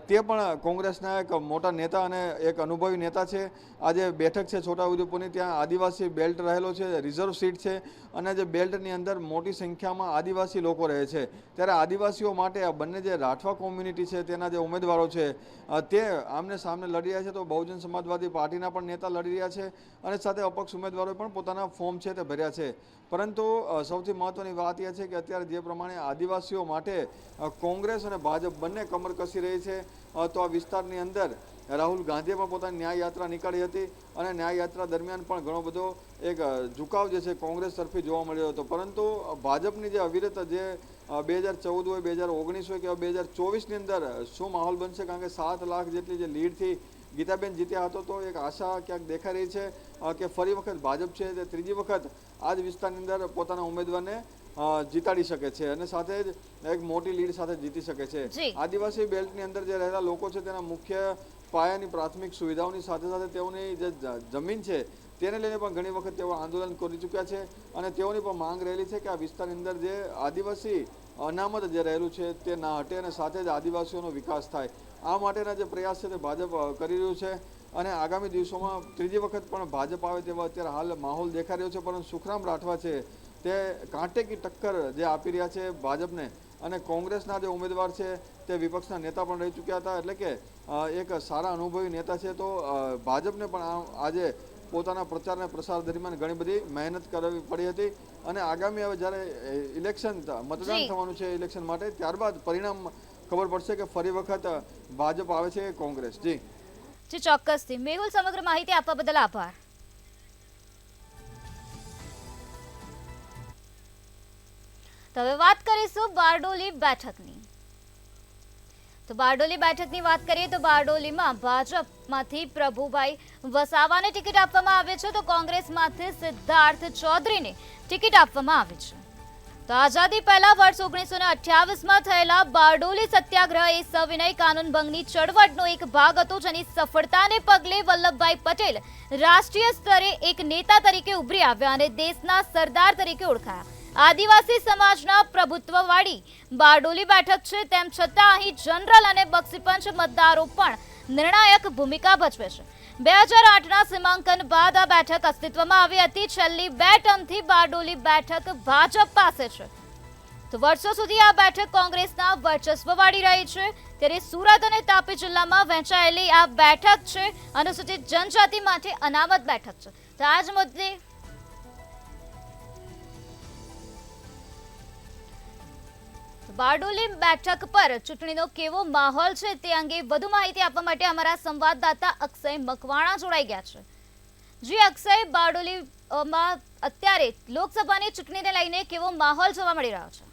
તે પણ કોંગ્રેસના એક મોટા નેતા અને એક અનુભવી નેતા છે. આ જે બેઠક છે છોટાઉદેપુરની ત્યાં આદિવાસી બેલ્ટ રહેલો છે, રિઝર્વ સીટ છે અને જે બેલ્ટની અંદર મોટી સંખ્યામાં આદિવાસી લોકો રહે છે. ત્યારે આદિવાસીઓ માટે આ બંને જે રાઠવા કોમ્યુનિટી છે તેના જે ઉમેદવારો છે તે આમને સામને લડી રહ્યા છે. તો બહુજન સમાજવાદી પાર્ટીના પણ નેતા લડી રહ્યા છે અને સાથે અપક્ષ ઉમેદવારોએ પણ પોતાના ફોર્મ છે તે ભર્યા છે. પરંતુ સૌથી મહત્વની વાત એ છે કે અત્યારે જે પ્રમાણે આદિવાસીઓ માટે કોંગ્રેસ અને ભાજપ બંને કમર કસી રહી છે, તો આ વિસ્તારની અંદર રાહુલ ગાંધીએ પણ પોતાની ન્યાય યાત્રા નીકાળી હતી અને ન્યાય યાત્રા દરમિયાન પણ ઘણો બધો એક ઝુકાવ જે છે કોંગ્રેસ તરફી જોવા મળ્યો હતો. પરંતુ ભાજપની જે અવિરત જે 2014 હોય, 2019 હોય કે 2024ની અંદર શું માહોલ બનશે, કારણ કે 7 લાખ જેટલી જે લીડથી ગીતાબેન જીત્યા હતો, તો એક આશા ક્યાંક દેખાઈ રહી છે કે ફરી વખત ભાજપ છે તે ત્રીજી વખત આ જ વિસ્તારની અંદર પોતાના ઉમેદવારને જીતાડી શકે છે અને સાથે જ એક મોટી લીડ સાથે જીતી શકે છે. આદિવાસી બેલ્ટની અંદર જે રહેલા લોકો છે તેના મુખ્ય પાયાની પ્રાથમિક સુવિધાઓની સાથે સાથે તેઓની જે જમીન છે તેને લઈને પણ ઘણી વખત તેઓ આંદોલન કરી ચૂક્યા છે અને તેઓની પણ માંગ રહેલી છે કે આ વિસ્તારની અંદર જે આદિવાસી અનામત જે રહેલું છે તે ના હટે અને સાથે જ આદિવાસીઓનો વિકાસ થાય આ માટેના જે પ્રયાસ છે તે ભાજપ કરી રહ્યું છે અને આગામી દિવસોમાં ત્રીજી વખત પણ ભાજપ આવે તેવા અત્યારે હાલ માહોલ દેખાઈ રહ્યો છે. પરંતુ સુખરામ રાઠવા છે તે કાંટે કી ટક્કર જે આપી રહ્યા છે ભાજપને અને કોંગ્રેસના જે ઉમેદવાર છે તે વિપક્ષના નેતા પણ રહી ચૂક્યા હતા એટલે કે એક સારા અનુભવી નેતા છે. તો ભાજપને પણ આજે પોતાના પ્રચાર અને પ્રસાર દરમિયાન ઘણી બધી મહેનત કરવી પડી હતી અને આગામી હવે જ્યારે ઇલેક્શન મતદાન થવાનું છે ઇલેક્શન માટે ત્યારબાદ પરિણામ ખબર પડશે કે ફરી વખત ભાજપ આવે છે કે કોંગ્રેસ. જી ચોક્કસથી મેહુલ, સમગ્ર માહિતી આપવા બદલ આભાર. તો હવે વાત કરીશું બારડોલી બેઠકની. તો બારડોલી બેઠકની વાત કરીએ તો બારડોલીમાં ભાજપમાંથી પ્રભુભાઈ વસાવાને ટિકિટ આપવામાં આવે છે તો કોંગ્રેસમાંથી સિદ્ધાર્થ ચૌધરીને ટિકિટ આપવામાં આવી છે. તો આઝાદી પહેલા વર્ષ 1928માં થયેલા બારડોલી સત્યાગ્રહ એ સવિનય કાનૂન ભંગની ચળવળનો એક ભાગ હતો, જેની સફળતાને પગલે વલ્લભભાઈ પટેલ રાષ્ટ્રીય સ્તરે એક નેતા તરીકે ઉભરી આવ્યા અને દેશના સરદાર તરીકે ઓળખાયા. આદિવાસી સમાજના પ્રભુત્વવાળી બારડોલી બેઠક છે, તેમ છતાં અહીં જનરલ અને બક્ષીપંચ મતદારો પણ નિર્ણાયક ભૂમિકા ભજવે છે. 2008ના સીમાંકન બાદ આ બેઠક અસ્તિત્વમાં આવી હતી. છેલ્લી 2 ટર્મથી બારડોલી બેઠક ભાજપ પાસે છે. તો વર્ષો સુધી આ બેઠક કોંગ્રેસના વર્ચસ્વવાળી રહી છે. ત્યારે સુરત અને તાપી જિલ્લામાં વહેંચાયેલી આ બેઠક છે અનુસૂચિત જનજાતિ માટે અનામત બેઠક છે. તો આ જ મુદ્દે બારડોલી બેઠક પર ચૂંટણીનો કેવો માહોલ છે તે અંગે વધુ માહિતી આપવા માટે અમારા સંવાદદાતા અક્ષય મકવાણા જોડાઈ ગયા છે. જી અક્ષય, બારડોલીમાં અત્યારે લોકસભાની ચૂંટણીને લઈને કેવો માહોલ જોવા મળી રહ્યો છે?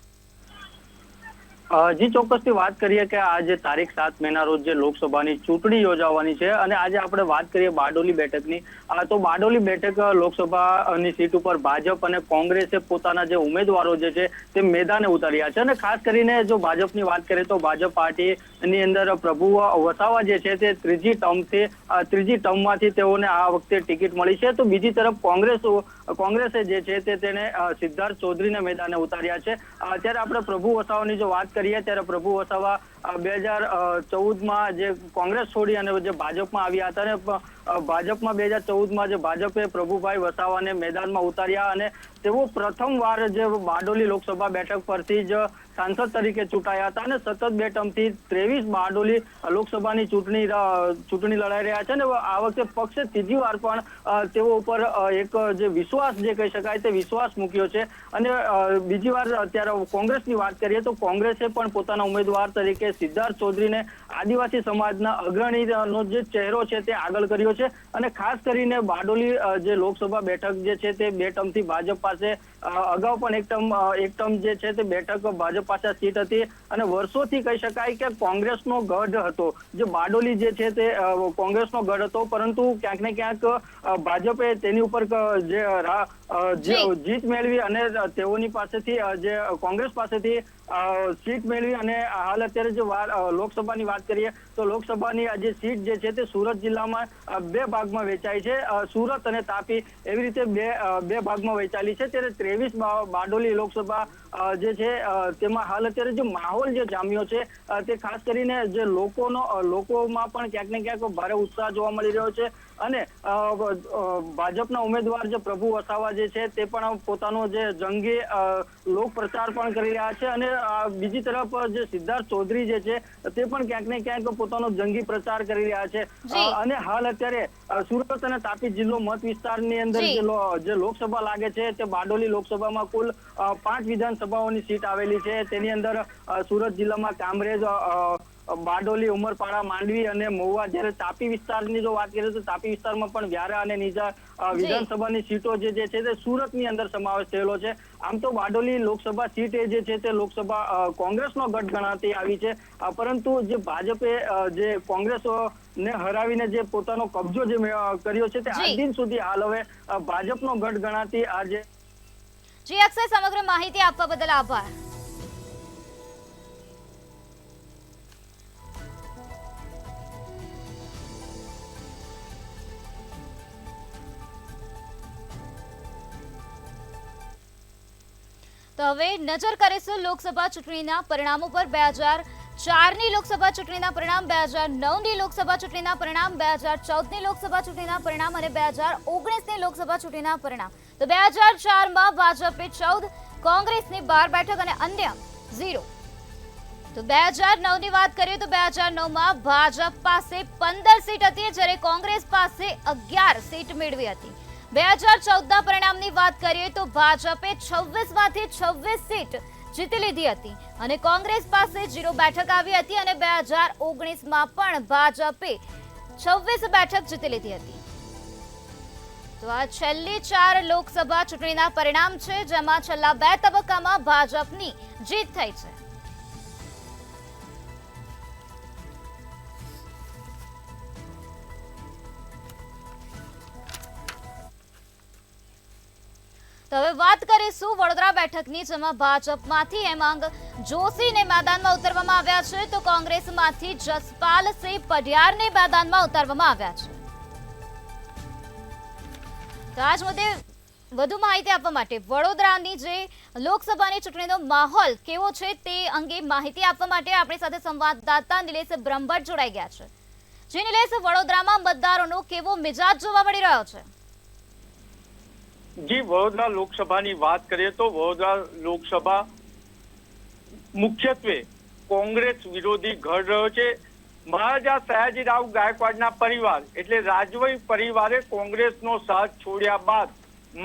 જી ચોક્કસથી વાત કરીએ કે આજે તારીખ 7 મેના રોજ જે લોકસભાની ચૂંટણી યોજાવાની છે અને આજે આપણે વાત કરીએ બારડોલી બેઠકની, તો બારડોલી બેઠક લોકસભાની સીટ ઉપર ભાજપ અને કોંગ્રેસે પોતાના જે ઉમેદવારો જે છે તે મેદાને ઉતાર્યા છે અને ખાસ કરીને જો ભાજપની વાત કરીએ તો ભાજપ પાર્ટીની અંદર પ્રભુ વસાવા જે છે તે ત્રીજી ટર્મમાંથી તેઓને આ વખતે ટિકિટ મળી છે. તો બીજી તરફ કોંગ્રેસે જે છે તે તેને સિદ્ધાર્થ ચૌધરીને મેદાને ઉતાર્યા છે. ત્યારે આપણે પ્રભુ વસાવાની જો વાત કરીએ ત્યારે પ્રભુ વસાવા 2014માં જે કોંગ્રેસ છોડી અને જે ભાજપમાં આવ્યા હતા અને ભાજપમાં 2014માં જે ભાજપે પ્રભુભાઈ વસાવાને મેદાનમાં ઉતાર્યા અને તેઓ પ્રથમવાર જે બારડોલી લોકસભા બેઠક પરથી જ સાંસદ તરીકે ચૂંટાયા હતા અને સતત 2 ટર્મથી 23 બારડોલી લોકસભાની ચૂંટણી લડાઈ રહ્યા છે અને આ વખતે પક્ષે ત્રીજી વાર પણ તેઓ ઉપર એક જે વિશ્વાસ જે કહી શકાય તે વિશ્વાસ મૂક્યો છે. અને બીજી વાર અત્યારે કોંગ્રેસની વાત કરીએ તો કોંગ્રેસે પણ પોતાના ઉમેદવાર તરીકે સિદ્ધાર્થ ચૌધરીને આદિવાસી સમાજના અગ્રણીનો જે ચહેરો છે તે આગળ કર્યો છે અને ખાસ કરીને બારડોલી જે લોકસભા બેઠક જે છે તે 2 ટર્મથી ભાજપ પાસે અગાઉ પણ એક ટર્મ જે છે તે બેઠક ભાજપ પાસે સીટ હતી અને વર્ષોથી કહી શકાય કે કોંગ્રેસનો ગઢ હતો. જે બારડોલી જે છે તે કોંગ્રેસનો ગઢ હતો, પરંતુ ક્યાંક ને ક્યાંક ભાજપે તેની ઉપર જે જીત મેળવી અને તેઓની પાસેથી જે કોંગ્રેસ પાસેથી સીટ મેળવી અને હાલ અત્યારે જો લોકસભાની વાત કરીએ તો લોકસભાની જે સીટ જે છે તે સુરત જિલ્લામાં 2 ભાગમાં વહેંચાઈ છે. સુરત અને તાપી એવી રીતે બે ભાગમાં વહેંચાયેલી છે. ત્યારે 23 બારડોલી લોકસભા જે છે તેમાં હાલ અત્યારે જે માહોલ જે જામ્યો છે તે ખાસ કરીને જે લોકોમાં પણ ક્યાંક ને ક્યાંક ભારે ઉત્સાહ જોવા મળી રહ્યો છે અને ભાજપના ઉમેદવાર જે પ્રભુ વસાવા જે છે તે પણ પોતાનો જે જંગી લોક પ્રચાર પણ કરી રહ્યા છે અને બીજી તરફ જે સિદ્ધાર્થ ચૌધરી જે છે તે પણ ક્યાંક ને ક્યાંક પોતાનો જંગી પ્રચાર કરી રહ્યા છે. અને હાલ અત્યારે સુરત અને તાપી જિલ્લો મત વિસ્તારની અંદર જે લોકસભા લાગે છે તે બારડોલી લોકસભામાં કુલ 5 વિધાનસભાઓની સીટ આવેલી છે. તેની અંદર સુરત જિલ્લામાં કામરેજ, બારડોલી, ઉમરપાડા, માંડવી અને મહુવા. જ્યારે તાપી વિસ્તારની જો વાત કરીએ તો તાપી વિસ્તારમાં પણ વ્યારા અને નીજા વિધાનસભાની સીટો જે છે તે સુરતની અંદર સમાવેશ થયેલો છે. આમ તો બારડોલી લોકસભા સીટ જે છે તે લોકસભા કોંગ્રેસનો ગઢ ગણાતી આવી છે, પરંતુ જે ભાજપે જે કોંગ્રેસને હરાવીને જે પોતાનો કબજો જે કર્યો છે તે આજ દિન સુધી હાલ હવે ભાજપનો ગઢ ગણાતી આજે. જી અક્ષય, સમગ્ર માહિતી આપવા બદલ આભાર. તો હવે નજર કરીશું લોકસભા ચૂંટણીના પરિણામો પર 2004ની લોકસભા ચૂંટણીના પરિણામ, 2009ની લોકસભા ચૂંટણીના પરિણામ, 2014ની લોકસભા ચૂંટણીના પરિણામ અને 2019ની લોકસભા ચૂંટણીના પરિણામ. તો 2004માં ભાજપે 14, કોંગ્રેસની 12 બેઠક અને અન્ય 0. તો 2009ની વાત કરીએ તો 2009માં ભાજપ પાસે 15 સીટ હતી જ્યારે કોંગ્રેસ પાસે 11 સીટ મેળવી હતી. 2014ના પરિણામની વાત કરીએ તો ભાજપે 26માંથી 26 સીટ જીતી લીધી હતી અને કોંગ્રેસ પાસે 0 બેઠક આવી હતી અને 2019માં પણ ભાજપે 26 બેઠક જીતી લીધી હતી. તો આ છેલ્લી 4 લોકસભા ચૂંટણીના પરિણામ છે જેમાં છેલ્લા 2 તબક્કામાં ભાજપની જીત થઈ છે. તો હવે વાત કરીશું વડોદરા બેઠકની જેમાં ભાજપમાંથી હેમાંગ જોશીને મેદાનમાં ઉતારવામાં આવ્યા છે તો કોંગ્રેસમાંથી જસપાલસિંહ પઢિયારને મેદાનમાં ઉતારવામાં આવ્યા છે. તો આજ મુદ્દે વધુ માહિતી આપવા માટે વડોદરાની જે લોકસભાની ચૂંટણીનો માહોલ કેવો છે તે અંગે માહિતી આપવા માટે આપણી સાથે સંવાદદાતા નિલેશ બ્રહ્મભટ્ટ જોડાઈ ગયા છે. જે નિલેશ, વડોદરામાં મતદારોનો કેવો મિજાજ જોવા મળી રહ્યો છે? જી, વડોદરા લોકસભાની વાત કરીએ તો વડોદરા લોકસભા મુખ્યત્વે કોંગ્રેસ વિરોધી ઘડ રહ્યો છે. મહારાજા સયાજીરાવ ગાયકવાડના પરિવાર એટલે રાજવી પરિવારે કોંગ્રેસનો સાથ છોડ્યા બાદ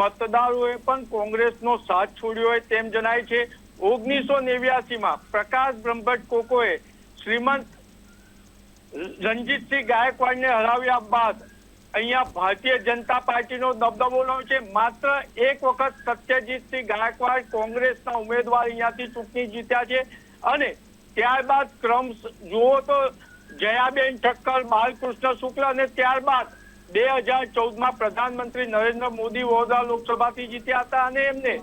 મતદારોએ પણ કોંગ્રેસનો સાથ છોડ્યો હોય તેમ જણાય છે. 1989માં પ્રકાશ બ્રહ્મભટ્ટ કોકોએ શ્રીમંત રણજીતસિંહ ગાયકવાડને હરાવ્યા બાદ અહીંયા ભારતીય જનતા પાર્ટીનો દબદબો રહ્યો છે. માત્ર એક વખત સત્યજીતસિંહ ગાયકવાડ કોંગ્રેસના ઉમેદવાર અહીંયાથી ચૂંટણી જીત્યા છે અને ત્યારબાદ ક્રમ જુઓ તો જયાબેન ઠક્કર, બાલકૃષ્ણ શુક્લ અને ત્યારબાદ 2014માં પ્રધાનમંત્રી નરેન્દ્ર મોદી વડોદરા લોકસભાથી જીત્યા હતા અને એમને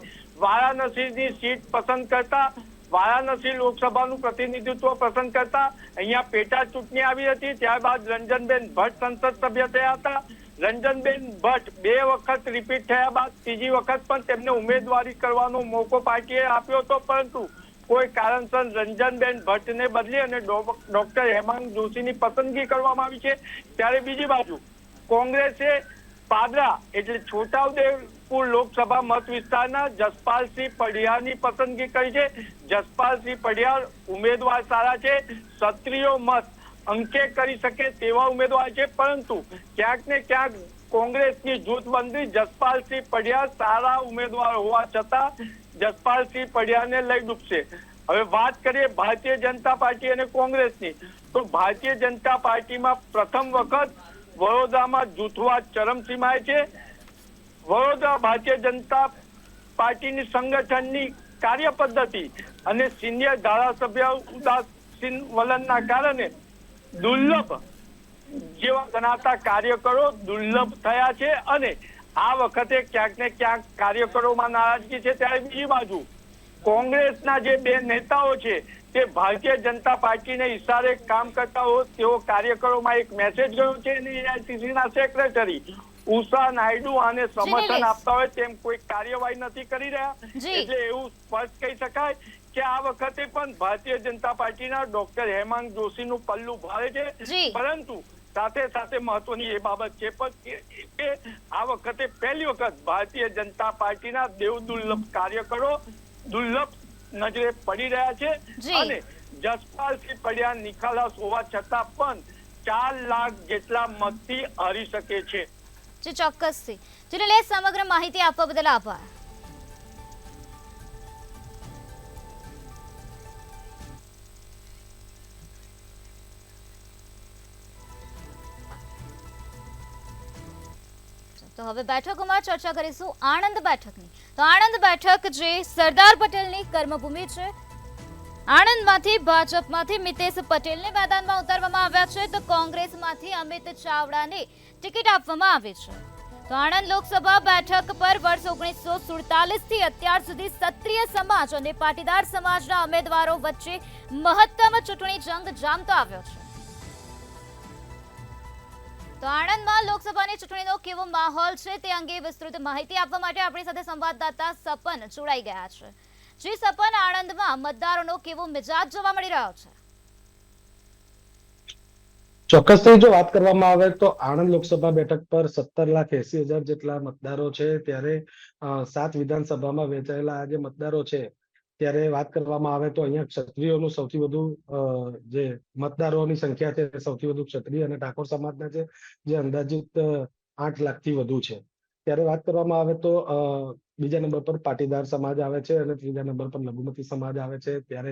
વારાણસીની સીટ પસંદ કરતા, વારાણસી લોકસભાનું પ્રતિનિધિત્વ પસંદ કરતા અહીંયા પેટા ચૂંટણી આવી હતી. ત્યારબાદ રંજનબેન ભટ્ટ સંસદ સભ્ય થયા હતા. રંજનબેન ભટ્ટ 2 વખત રિપીટ થયા બાદ ત્રીજી વખત પણ તેમને ઉમેદવારી કરવાનો મોકો પાર્ટીએ આપ્યો હતો પરંતુ કોઈ કારણસર રંજનબેન ભટ્ટને બદલી અને ડોક્ટર હેમાંગ જોશીની પસંદગી કરવામાં આવી છે. ત્યારે બીજી બાજુ કોંગ્રેસે પાદરા એટલે છોટાઉદેપુર લોકસભા મત વિસ્તારના જસપાલસિંહ પઢિયારની પસંદગી કરી છે. જસપાલસિંહ પઢિયાર ઉમેદવાર સારા છે, ક્ષત્રિયો મત અંકે કરી શકે તેવા ઉમેદવાર છે પરંતુ ક્યાંક ને ક્યાંક કોંગ્રેસની જૂથબંધી જસપાલસિંહ પઢિયાર સારા ઉમેદવાર હોવા છતાં જસપાલસિંહ પઢિયારને લઈ ડૂબશે. હવે વાત કરીએ ભારતીય જનતા પાર્ટી અને કોંગ્રેસની તો ભારતીય જનતા પાર્ટીમાં પ્રથમ વખત વડોદરામાં જૂથવાદ ચરમસીમાએ છે. વડોદરા ભારતીય જનતા પાર્ટીની સંગઠનની કાર્ય પદ્ધતિ અને સિનિયર ધારાસભ્ય ઉદાસીન વલણના કારણે દુર્લભ જેવા ગણાતા કાર્યકરો દુર્લભ થયા છે અને આ વખતે ક્યાંક ને ક્યાંક કાર્યકરોમાં નારાજગી છે. ત્યારે બીજી બાજુ કોંગ્રેસના જે 2 નેતાઓ છે તે ભારતીય જનતા પાર્ટીને ઇશારે કામ કરતા હોય તેવો કાર્યકરોમાં એક મેસેજ ગયો છે અને એઆઈસીસીના સેક્રેટરી ઉષા નાયડુ આને સમર્થન આપતા હોય તેમ કોઈ કાર્યવાહી નથી કરી રહ્યા. એટલે એવું સ્પષ્ટ કહી શકાય કે આ વખતે પણ ભારતીય જનતા પાર્ટીના ડોક્ટર હેમાંગ જોશીનું પલ્લું ભારે છે પરંતુ સાથે સાથે મહત્વની એ બાબત છે કે આ વખતે પહેલી વખત ભારતીય જનતા પાર્ટીના દેવદુર્લભ કાર્યકરો દુર્લભ નજરે પડી રહ્યા છે અને જસપાલસિંહ પઢિયાર નિખાલસ હોવા છતાં પણ 4 લાખ જેટલા મતથી હારી શકે છે. જી, ચોક્કસથી. જેને સમગ્ર માહિતી આપવા બદલ આભાર. તો હવે બેઠકોમાં ચર્ચા કરીશું આણંદ બેઠકની. તો આણંદ બેઠક જે સરદાર પટેલની કર્મભૂમિ છે. આણંદમાંથી ભાજપમાંથી મિતેશ પટેલને મેદાનમાં ઉતારવામાં આવ્યા છે તો કોંગ્રેસમાંથી અમિત ચાવડાને ટિકિટ આપવામાં આવી છે. તો આણંદ લોકસભા બેઠક પર વર્ષ 1947 થી અત્યાર સુધી ક્ષત્રિય સમાજ અને પાટીદાર સમાજના ઉમેદવારો વચ્ચે મહત્તમ ચૂંટણી જંગ જામતો આવ્યો છે. તો આણંદમાં લોકસભાની ચૂંટણીનો કેવો માહોલ છે તે અંગે વિસ્તૃત માહિતી આપવા માટે આપણી સાથે સંવાદદાતા સપન જોડાઈ ગયા છે. જી સપન, આણંદમાં મતદારોનો કેવો મિજાજ જોવા મળી રહ્યો છે? ચોક્કસથી જો વાત કરવામાં આવે તો આણંદ લોકસભા બેઠક પર 17,80,000 જેટલા મતદારો છે, ત્યારે 7 વિધાનસભામાં વહેંચાયેલા આ જે મતદારો છે, ત્યારે વાત કરવામાં આવે તો અહીંયા ક્ષત્રિયોનું સૌથી વધુ જે મતદારોની સંખ્યા છે સૌથી વધુ ક્ષત્રિય અને ઠાકોર સમાજના છે, જે અંદાજિત 8 લાખથી વધુ છે. ત્યારે વાત કરવામાં આવે તો બીજા નંબર પર પાટીદાર સમાજ આવે છે અને ત્રીજા નંબર પર લઘુમતી સમાજ આવે છે. ત્યારે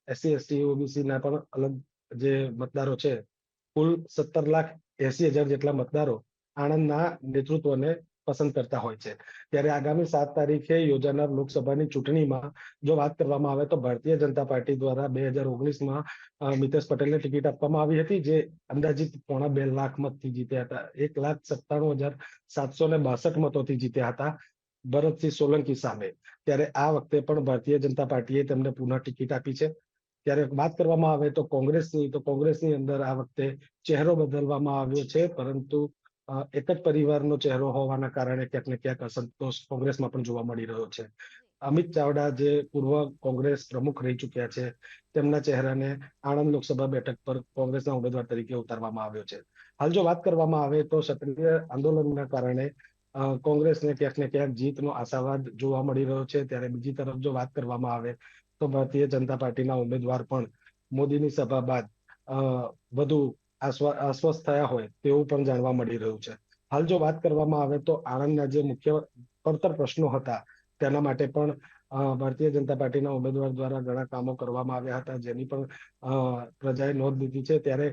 SC ST OBC ના પણ અલગ જે મતદારો છે, કુલ 17,80,000 જેટલા મતદારો આણંદના નેતૃત્વને પસંદ કરતા હોય છે. ત્યારે આગામી 7 તારીખે યોજાનાર લોકસભાની ચૂંટણીમાં જો વાત કરવામાં આવે તો ભારતીય જનતા પાર્ટી દ્વારા 2019માં મિતેશ પટેલને ટિકિટ આપવામાં આવી હતી, જે અંદાજિત 2.5 લાખ મતથી જીત્યા હતા. 1,97,762 મતોથી જીત્યા હતા ભરતસિંહ સોલંકી સામે. ત્યારે આ વખતે પણ ભારતીય જનતા પાર્ટીએ તેમને પુનઃ ટિકિટ આપી છે. ત્યારે વાત કરવામાં આવે તો કોંગ્રેસની અંદર આ વખતે ચહેરો બદલવામાં આવ્યો છે, પરંતુ એક જ પરિવારનો ચહેરો હોવાના કારણે ક્યાંક ને ક્યાંક અસંતોષ કોંગ્રેસમાં પણ જોવા મળી રહ્યો છે. અમિત ચાવડા જે પૂર્વ કોંગ્રેસ પ્રમુખ રહી ચૂક્યા છે, તેમના ચહેરાને આણંદ લોકસભા બેઠક પર કોંગ્રેસના ઉમેદવાર તરીકે ઉતારવામાં આવ્યો છે. હાલ જો વાત કરવામાં આવે તો ક્ષત્રિય આંદોલનના કારણે કોંગ્રેસને ક્યાંક ને ક્યાંક જીતનો આશાવાદ જોવા મળી રહ્યો છે. ત્યારે બીજી તરફ જો વાત કરવામાં આવે તો ભારતીય જનતા પાર્ટીના ઉમેદવાર પણ મોદીની સભા બાદ વધુ આશ્વસ્ત થયા હોય તેવું પણ જાણવા મળી રહ્યું છે. હાલ જો વાત કરવામાં આવે તો આણંદના જે મુખ્ય પડતર પ્રશ્નો હતા તેના માટે પણ ભારતીય જનતા પાર્ટીના ઉમેદવાર દ્વારા ઘણા કામો કરવામાં આવ્યા હતા, જેની પણ પ્રજાએ નોંધ લીધી છે. ત્યારે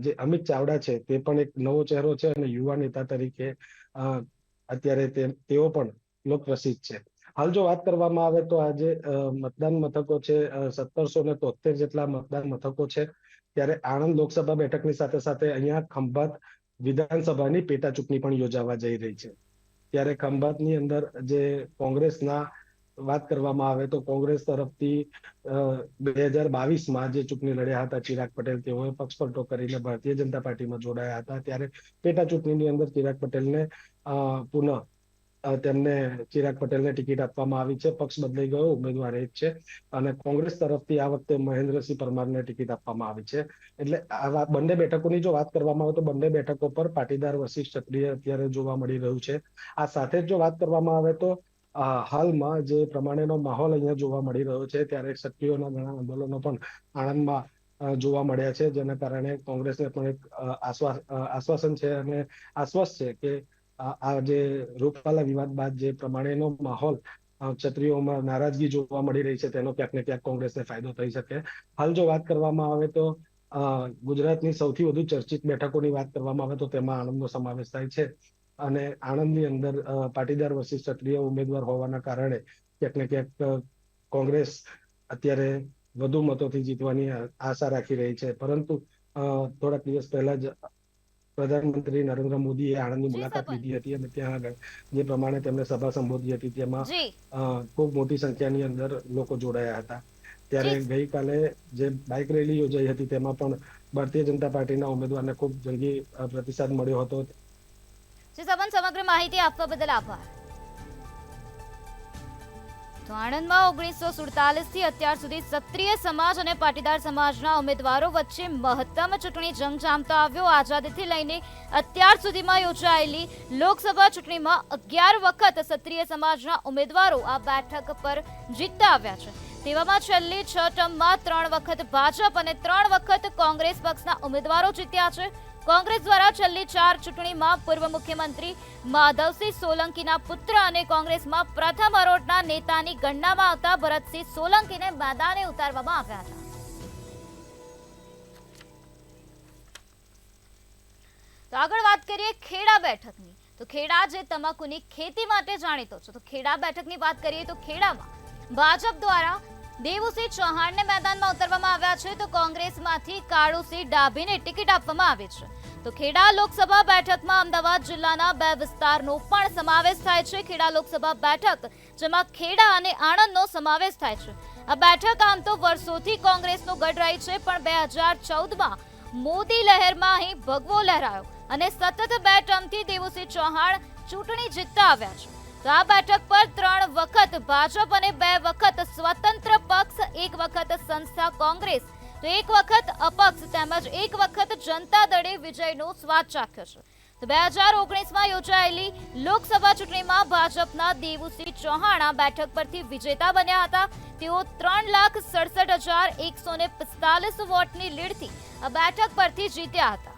જે અમિત ચાવડા છે તે પણ એક નવો ચહેરો છે અને યુવા નેતા તરીકે અત્યારે તેઓ પણ લોકપ્રસિદ્ધ છે. હાલ જો વાત કરવામાં આવે તો આજે મતદાન મથકો છે 1773 જેટલા મતદાન મથકો છે. ત્યારે આણંદ લોકસભા બેઠકની સાથે સાથે અહીંયા ખંભાત વિધાનસભાની પેટા ચૂંટણી પણ યોજાવા જઈ રહી છે. ત્યારે ખંભાતની અંદર જે કોંગ્રેસના વાત કરવામાં આવે તો કોંગ્રેસ તરફથી 2022માં જે ચૂંટણી લડ્યા હતા ચિરાગ પટેલ, તેઓએ પક્ષ પલટો કરીને ભારતીય જનતા પાર્ટીમાં જોડાયા હતા. ત્યારે પેટા ચૂંટણીની અંદર ચિરાગ પટેલને પુનઃ તેમને ચિરાગ પટેલને ટિકિટ આપવામાં આવી છે. પક્ષ બદલાઈ ગયો, ઉમેદવાર એક છે અને કોંગ્રેસ તરફથી આ વખતે મહેન્દ્રસિંહ પરમારને ટિકિટ આપવામાં આવી છે. એટલે આ બંને બેઠકોની જો વાત કરવામાં આવે તો બંને બેઠકો પર પાટીદાર વર્સિસ ક્ષત્રિય અત્યારે જોવા મળી રહ્યું છે. આ સાથે જ જો વાત કરવામાં આવે તો હાલમાં જે પ્રમાણેનો માહોલ અહીંયા જોવા મળી રહ્યો છે, ત્યારે ક્ષત્રિયોના ઘણા આંદોલનો પણ આણંદમાં જોવા મળ્યા છે, જેના કારણે કોંગ્રેસને પણ એક આશ્વાસન છે અને આશ્વસ્ત છે કે આ જે રોકપાલા વિવાદ બાદ જે પ્રમાણેનો માહોલ ક્ષત્રિયોમાં નારાજગી જોવા મળી રહી છે, તેનો ક્યાંક ને ક્યાંક કોંગ્રેસને ફાયદો થઈ શકે. હાલ જો વાત કરવામાં આવે તો ગુજરાતની સૌથી વધુ ચર્ચિત બેઠકોની વાત કરવામાં આવે તો તેમાં આણંદનો સમાવેશ થાય છે અને આણંદની અંદર પાટીદાર વર્સિસ ક્ષત્રિય ઉમેદવાર હોવાના કારણે ક્યાંક ને ક્યાંક કોંગ્રેસ અત્યારે વધુ મતોથી જીતવાની આશા રાખી રહી છે. પરંતુ થોડાક દિવસ પહેલા જ પ્રધાનમંત્રી નરેન્દ્ર મોદીએ આણંદની મુલાકાત લીધી હતી અને ત્યાં આગળ જે પ્રમાણે તેમણે સભા સંબોધી હતી તેમાં ખૂબ મોટી સંખ્યાની અંદર લોકો જોડાયા હતા. ત્યારે ગઈકાલે જે બાઇક રેલી યોજાઈ હતી તેમાં પણ ભારતીય જનતા પાર્ટીના ઉમેદવારને ખૂબ જંગી પ્રતિસાદ મળ્યો હતો. સમગ્ર માહિતી આપવા બદલ આભાર. તો આણંદમાં 1947 થી અત્યાર સુધી ક્ષત્રિય સમાજ અને પાટીદાર સમાજના ઉમેદવારો વચ્ચે મહત્તમ ચૂંટણી જંગ જામતો આવ્યો. આઝાદીથી લઈને અત્યાર સુધીમાં યોજાયેલી લોકસભા ચૂંટણીમાં 11 વખત ક્ષત્રિય સમાજના ઉમેદવારો આ બેઠક પર જીતતા આવ્યા છે. તેવામાં છેલ્લી 6 ટર્મમાં 3 વખત ભાજપ અને 3 વખત કોંગ્રેસ પક્ષના ઉમેદવારો જીત્યા છે. કોંગ્રેસ દ્વારા છેલ્લી 4 ચૂંટણીમાં પૂર્વ મુખ્યમંત્રી માધવસિંહ સોલંકીના પુત્ર અને કોંગ્રેસમાં પ્રથમ હરોળના નેતાની ગણનામાં આવતા ભરતસિંહ સોલંકીને મેદાને ઉતારવામાં આવ્યા હતા. તો આગળ વાત કરીએ ખેડા બેઠકની. તો ખેડા જે તમાકુની ખેતી માટે જાણીતો છે, તો ખેડા બેઠકની વાત કરીએ તો ખેડામાં ભાજપ દ્વારા દેવુસિંહ ચૌહાણને મેદાનમાં ઉતારવામાં આવ્યા છે, તો કોંગ્રેસમાંથી કાળુસિંહ ડાભીને ટિકિટ આપવામાં આવી છે. તો ખેડા લોકસભા બેઠકમાં અમદાવાદ જિલ્લાના 2 વિસ્તારનો પણ સમાવેશ થાય છે. ખેડા લોકસભા બેઠક જેમાં ખેડા અને આણંદનો સમાવેશ થાય છે. આ બેઠક આમ તો વર્ષોથી કોંગ્રેસનો ગઢ રહી છે, પણ 2014માં મોદી લહેરમાં અહીં ભગવો લહેરાયો અને સતત 2 ટર્મથી દેવુસિંહ ચૌહાણ ચૂંટણી જીતતા આવ્યા છે. તો આ બેઠક પર 3 વખત ભાજપ અને 2 વખત સ્વતંત્ર પક્ષ, 1 વખત સંસ્થા કોંગ્રેસ, તો 1 વખત અપક્ષ તેમજ 1 વખત જનતા દળે વિજયનો સ્વાદ ચાખ્યો છે. તો 2019માં યોજાયેલી લોકસભા ચૂંટણીમાં ભાજપના દેવુસિંહ ચૌહાણ આ બેઠક પરથી વિજેતા બન્યા હતા. તેઓ 3,67,145 વોટની લીડથી આ બેઠક પરથી જીત્યા હતા.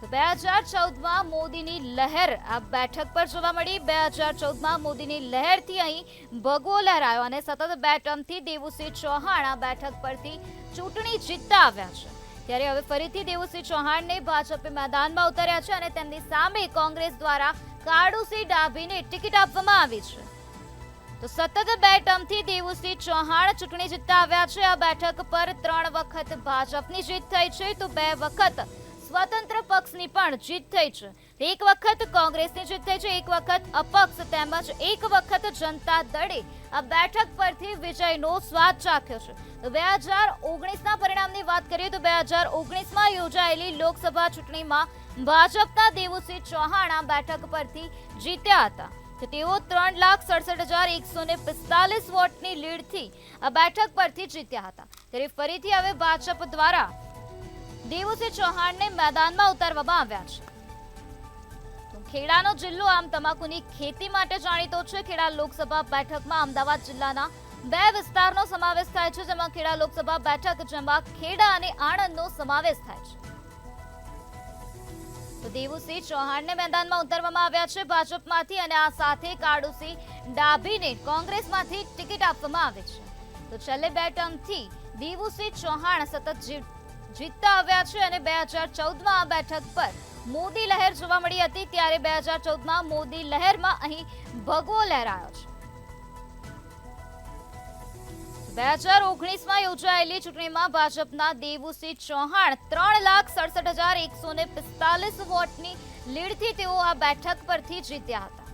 તો 2014માં મોદીની લહેર આ બેઠક પર જોવા મળી. 2014માં મોદીની લહેરથી અહીં ભગવો લહેરાયો અને સતત 2 ટર્મથી દેવુસિંહ ચૌહાણ આ બેઠક પરથી ચૂંટણી જીતતા આવ્યા છે. ત્યારે હવે ફરીથી દેવુસિંહ ચૌહાણને ભાજપે મેદાનમાં ઉતાર્યા છે અને તેમની સામે કોંગ્રેસ દ્વારા કાળુસિંહ ડાભીને ટિકિટ આપવામાં આવી છે. તો સતત 2 ટર્મથી દેવુસિંહ ચૌહાણ ચૂંટણી જીતતા આવ્યા છે. આ બેઠક પર 3 વખત ભાજપની જીત થઈ છે, તો 2 વખત સ્વતંત્ર પક્ષની પણ જીત થઈ છે. 1 વખત કોંગ્રેસની જીત થઈ છે, 1 વખત અપક્ષ તેમજ 1 વખત જનતા દળે આ બેઠક પરથી વિજયનો સ્વાદ ચાખ્યો છે. તો 2019ના પરિણામની વાત કરીએ તો 2019માં યોજાયેલી લોકસભા ચૂંટણીમાં ભાજપના દેવુસિંહ ચૌહાણ આ બેઠક પરથી જીત્યા હતા. તો તેઓ 3,67,145 વોટની લીડથી આ બેઠક પરથી જીત્યા હતા. ત્યારે ફરીથી હવે ભાજપ દ્વારા દેવુસિંહ ચૌહાણને મેદાનમાં ઉતારવામાં આવ્યા છે. ખેડાનો જિલ્લો આમ તમાકુની ખેતી માટે જાણીતો છે. ખેડા લોકસભા બેઠકમાં અમદાવાદ જિલ્લાના 2 વિસ્તારનો સમાવેશ થાય છે, જેમાં ખેડા લોકસભા બેઠક, જેમાં ખેડા અને આણંદનો સમાવેશ થાય છે. તો દેવુસિંહ ચૌહાણને મેદાનમાં ઉતારવામાં આવ્યા છે ભાજપમાંથી અને આ સાથે કાળુસિંહ ડાભીને કોંગ્રેસમાંથી ટિકિટ આપવામાં આવી છે. તો છેલ્લે 2 ટર્મથી દેવુસિંહ ચૌહાણ સતત જીતતા આવ્યા છે અને 2014માં આ બેઠક પર મોદી લહેર જોવા મળી હતી. ત્યારે 2014માં મોદી લહેરમાં અહીં ભગવો લહેરાયો છે. 2019માં યોજાયેલી ચૂંટણીમાં ભાજપના દેવુસિંહ ચૌહાણ 3,67,145 વોટની લીડથી તેઓ આ બેઠક પરથી જીત્યા હતા.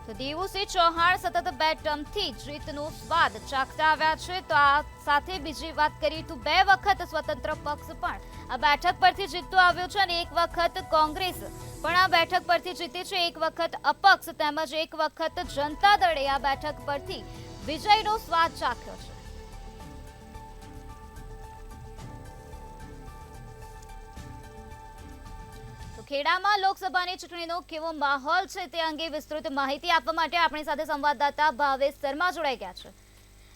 તો દેવુસિંહ ચૌહાણ સતત 2 ટર્મથી જીતનો સ્વાદ ચાખતા આવ્યા છે. તો આ સાથે બીજી વાત કરીએ તો 2 વખત સ્વતંત્ર પક્ષ પણ આ બેઠક પરથી જીતતો આવ્યો છે અને 1 વખત કોંગ્રેસ પણ આ બેઠક પરથી જીતી છે. 1 વખત અપક્ષ તેમજ 1 વખત જનતા દળે આ બેઠક પરથી વિજયનો સ્વાદ ચાખ્યો છે. ખેડામાં લોકસભાની ચૂંટણીનો કેવો માહોલ છે તે અંગે વિસ્તૃત માહિતી આપવા માટે આપણી સાથે સંવાદદાતા ભાવેશ શર્મા જોડાઈ ગયા છે.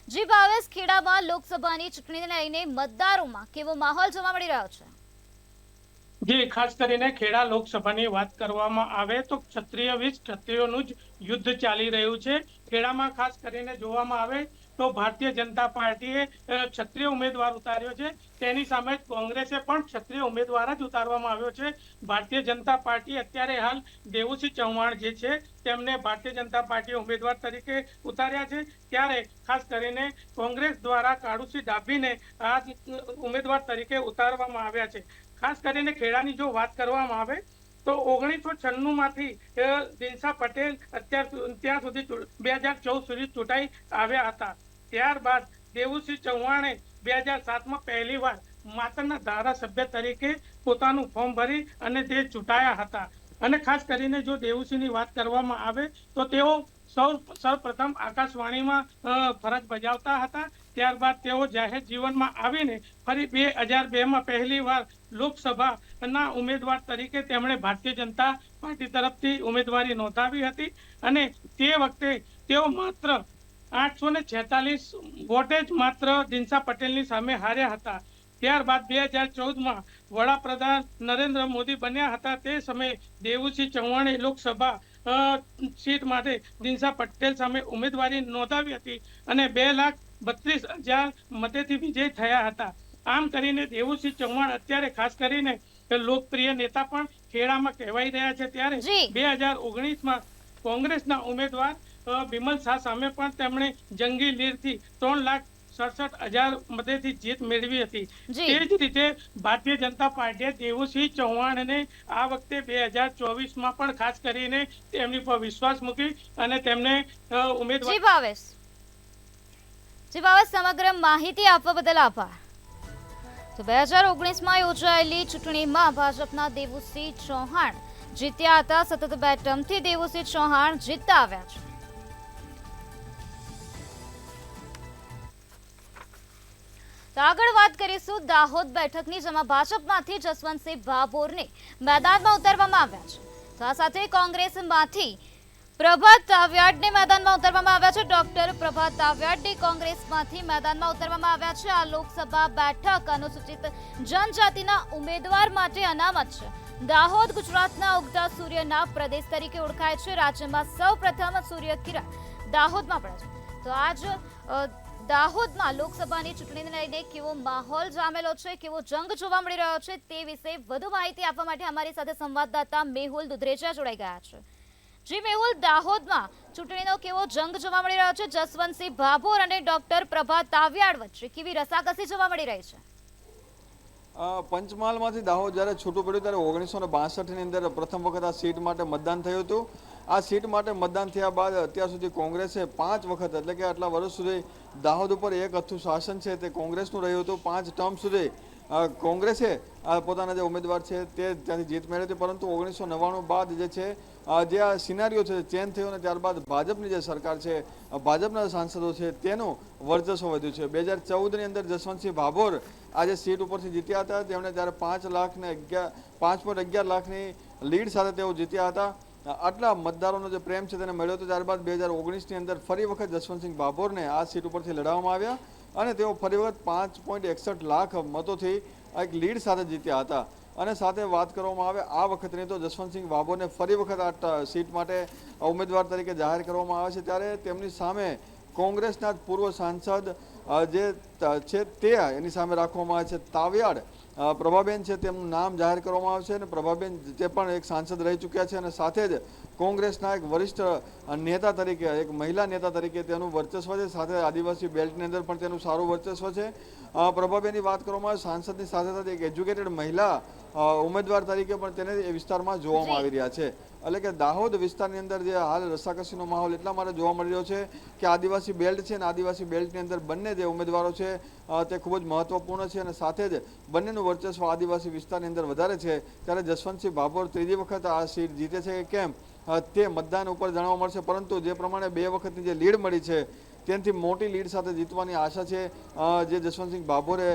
જી ભાવેશ, ખેડામાં લોકસભાની ચૂંટણીને લઈને મતદારોમાં કેવો માહોલ જોવા મળી રહ્યો છે? જી, ખાસ કરીને ખેડા લોકસભાની વાત કરવામાં આવે તો ક્ષત્રિય વીસ ક્ષત્રિયોનું જ યુદ્ધ ચાલી રહ્યું છે. ખેડામાં ખાસ કરીને જોવામાં આવે તો ભારતીય જનતા પાર્ટીએ ક્ષત્રિય ઉમેદવાર ઉતાર્યો છે. તેની સામે કોંગ્રેસે પણ ક્ષત્રિય ઉમેદવાર જ ઉતારવામાં આવ્યો છે. ભારતીય જનતા પાર્ટી અત્યારે હાલ દેવુસિંહ ચૌહાણ જે છે તેમને ભારતીય જનતા પાર્ટી ઉમેદવાર તરીકે ઉતાર્યા છે. ત્યારે ખાસ કરીને કોંગ્રેસ દ્વારા કાળુસિંહ ડાભીને આ ઉમેદવાર તરીકે ઉતારવામાં આવ્યા છે. ખાસ કરીને ખેડાની જો વાત કરવામાં આવે તો 1996માંથી દિનસા પટેલ ત્યાં સુધી 2014 સુધી ચૂંટાઈ આવ્યા હતા. ત્યારબાદ દેવુસિંહ ચૌહાણે 2007માં પહેલી વાર માતરના ધારાસભ્ય તરીકે પોતાનું ફોર્મ ભરી અને તે ચૂંટાયા હતા. અને ખાસ કરીને જો દેવુસિંહની વાત કરવામાં આવે તો તેઓ સૌપ્રથમ આકાશવાણીમાં ફરજ બજાવતા હતા. ત્યારબાદ તેઓ જાહેર જીવનમાં આવીને ફરી 2002માં પહેલી વાર લોકસભાના ઉમેદવાર તરીકે તેમણે ભારતીય જનતા પાર્ટી તરફથી ઉમેદવારી નોંધાવી હતી અને તે વખતે તેઓ માત્ર 846 વોટે જ માત્ર દિનસા પટેલની સામે હાર્યા હતા. ત્યારબાદ 2014માં વડાપ્રધાન નરેન્દ્ર મોદી બન્યા હતા. તે સમયે દેવુસિંહ ચૌહાણે લોકસભા સીટ માટે દિનસા પટેલ સામે ઉમેદવારી નોંધાવી હતી અને 2,32,000 મતેથી વિજય થયા હતા. આમ કરીને દેવુસિંહ ચૌહાણ અત્યારે ખાસ કરીને લોકપ્રિય નેતા પણ ખેડામાં કહેવાઈ રહ્યા છે. ત્યારે 2019માં કોંગ્રેસના ઉમેદવાર બિમલ શાહ સામે પણ તેમણે જંગી લીડથી 3,67,000 મતેથી જીત મેળવી હતી. તે જ રીતે ભારતીય જનતા પાર્ટીએ દેવુસિંહ ચૌહાણને આ વખતે 2024માં પણ ખાસ કરીને તેમની પર વિશ્વાસ મૂકી અને તેમને ઉમેદવાર. જી ભાવેશ, સમગ્ર માહિતી આપવા બદલ આભાર. તો 2019માં યોજાયેલી ચૂંટણીમાં ભાજપના દેવુસિંહ ચૌહાણ જીત્યા હતા. સતત 2 ટર્મથી દેવુસિંહ ચૌહાણ જીતતા આવ્યા છે. તો આગળ વાત કરીશું દાહોદ બેઠકની, જેમાં ભાજપમાંથી જસવંતસિંહ ભાભોરને મેદાનમાં ઉતારવામાં આવ્યા છે. તો આ સાથે કોંગ્રેસમાંથી પ્રભાત તાવિયાડને મેદાનમાં ઉતારવામાં આવ્યા છે. ડોક્ટર પ્રભાત તાવિયાડને કોંગ્રેસમાંથી મેદાનમાં ઉતારવામાં આવ્યા છે. આ લોકસભા બેઠક અનુસૂચિત જનજાતિના ઉમેદવાર માટે અનામત છે. દાહોદ ગુજરાતના ઉગતા સૂર્યના પ્રદેશ તરીકે ઓળખાય છે. રાજ્યમાં સૌપ્રથમ સૂર્ય કિરણ દાહોદમાં પડે છે. તો આજ દાહોદમાં લોકસભાની ચૂંટણીને લઈને કેવો માહોલ જામેલો છે, કેવો જંગ જોવા મળી રહ્યો છે, તે વિશે વધુ માહિતી આપવા માટે અમારી સાથે સંવાદદાતા મેહુલ દુધરેજા જોડાઈ ગયા છે. જી મેહુલ, દાહોદમાં ચૂંટણીનો કેવો જંગ જોવા મળી રહ્યો છે? જસવંતસિંહ ભાભોર અને ડોક્ટર પ્રભાત તાવિયાડ વચ્ચે કેવી રસાકસી જોવા મળી રહી છે? પંચમહાલમાંથી દાહોદ જ્યારે છૂટું પડ્યું ત્યારે 1962ની અંદર પ્રથમ વખત આ સીટ માટે મતદાન થયું હતું. આ સીટ માટે મતદાન થયા બાદ અત્યાર સુધી કોંગ્રેસે 5 વખત, એટલે કે આટલા વર્ષ સુધી દાહોદ ઉપર એક હથ્થું શાસન છે તે કોંગ્રેસનું રહ્યું હતું. 5 ટર્મ સુધી કોંગ્રેસે પોતાના જે ઉમેદવાર છે તે ત્યાંથી જીત મેળવી હતી. પરંતુ 1999 બાદ જે છે જે આ સિનારીઓ છે ચેન્જ થયો અને ત્યારબાદ ભાજપની જે સરકાર છે, ભાજપના સાંસદો છે તેનું વર્ચસ્વ વધ્યું છે. 2014ની અંદર જસવંતસિંહ ભાભોર આજે સીટ ઉપરથી જીત્યા હતા. તેમણે ત્યારે 5.11 લાખની લીડ સાથે તેઓ જીત્યા હતા. આટલા મતદારોનો જે પ્રેમ છે તેને મળ્યો હતો. ત્યારબાદ 2019ની અંદર ફરી વખત જસવંતસિંહ ભાભોરને આ સીટ ઉપરથી લડાવવામાં આવ્યા અને તેઓ ફરી વખત 5.61 લાખ મતોથી એક લીડ સાથે જીત્યા હતા. અને સાથે વાત કરવામાં આવે આ વખતની તો જસવંતસિંહ ભાભોરને ફરી વખત આ સીટ માટે ઉમેદવાર તરીકે જાહેર કરવામાં આવે છે. ત્યારે તેમની સામે કોંગ્રેસના જ પૂર્વ સાંસદ જે છે તે એની સામે રાખવામાં આવે છે. તાવિયાડ પ્રભાબેન છે તેમનું નામ જાહેર કરવામાં આવે છે અને પ્રભાબેન તે પણ એક સાંસદ રહી ચૂક્યા છે અને સાથે જ કોંગ્રેસના એક વરિષ્ઠ નેતા તરીકે, એક મહિલા નેતા તરીકે તેનું વર્ચસ્વ છે. સાથે આદિવાસી બેલ્ટની અંદર પણ તેનું સારું વર્ચસ્વ છે. પ્રભાબેનની વાત કરવામાં આવે સાંસદની સાથે સાથે એક એજ્યુકેટેડ મહિલા ઉમેદવાર તરીકે પણ તેને એ વિસ્તારમાં જોવામાં આવી રહ્યા છે. એટલે કે દાહોદ વિસ્તારની અંદર જે હાલ રસાકસીનો માહોલ એટલા માટે જોવા મળી રહ્યો છે કે આદિવાસી બેલ્ટ છે અને આદિવાસી બેલ્ટની અંદર બંને જે ઉમેદવારો છે તે ખૂબ જ મહત્વપૂર્ણ છે અને સાથે જ બંનેનું વર્ચસ્વ આદિવાસી વિસ્તારની અંદર વધારે છે. ત્યારે જસવંતસિંહ ભાભોર ત્રીજી વખત આ સીટ જીતે છે કે કેમ તે મતદાન ઉપર જાણવા મળશે. પરંતુ જે પ્રમાણે 2 વખતની જે લીડ મળી છે તેનાથી મોટી લીડ સાથે જીતવાની આશા છે જે જસવંતસિંહ ભાભોરે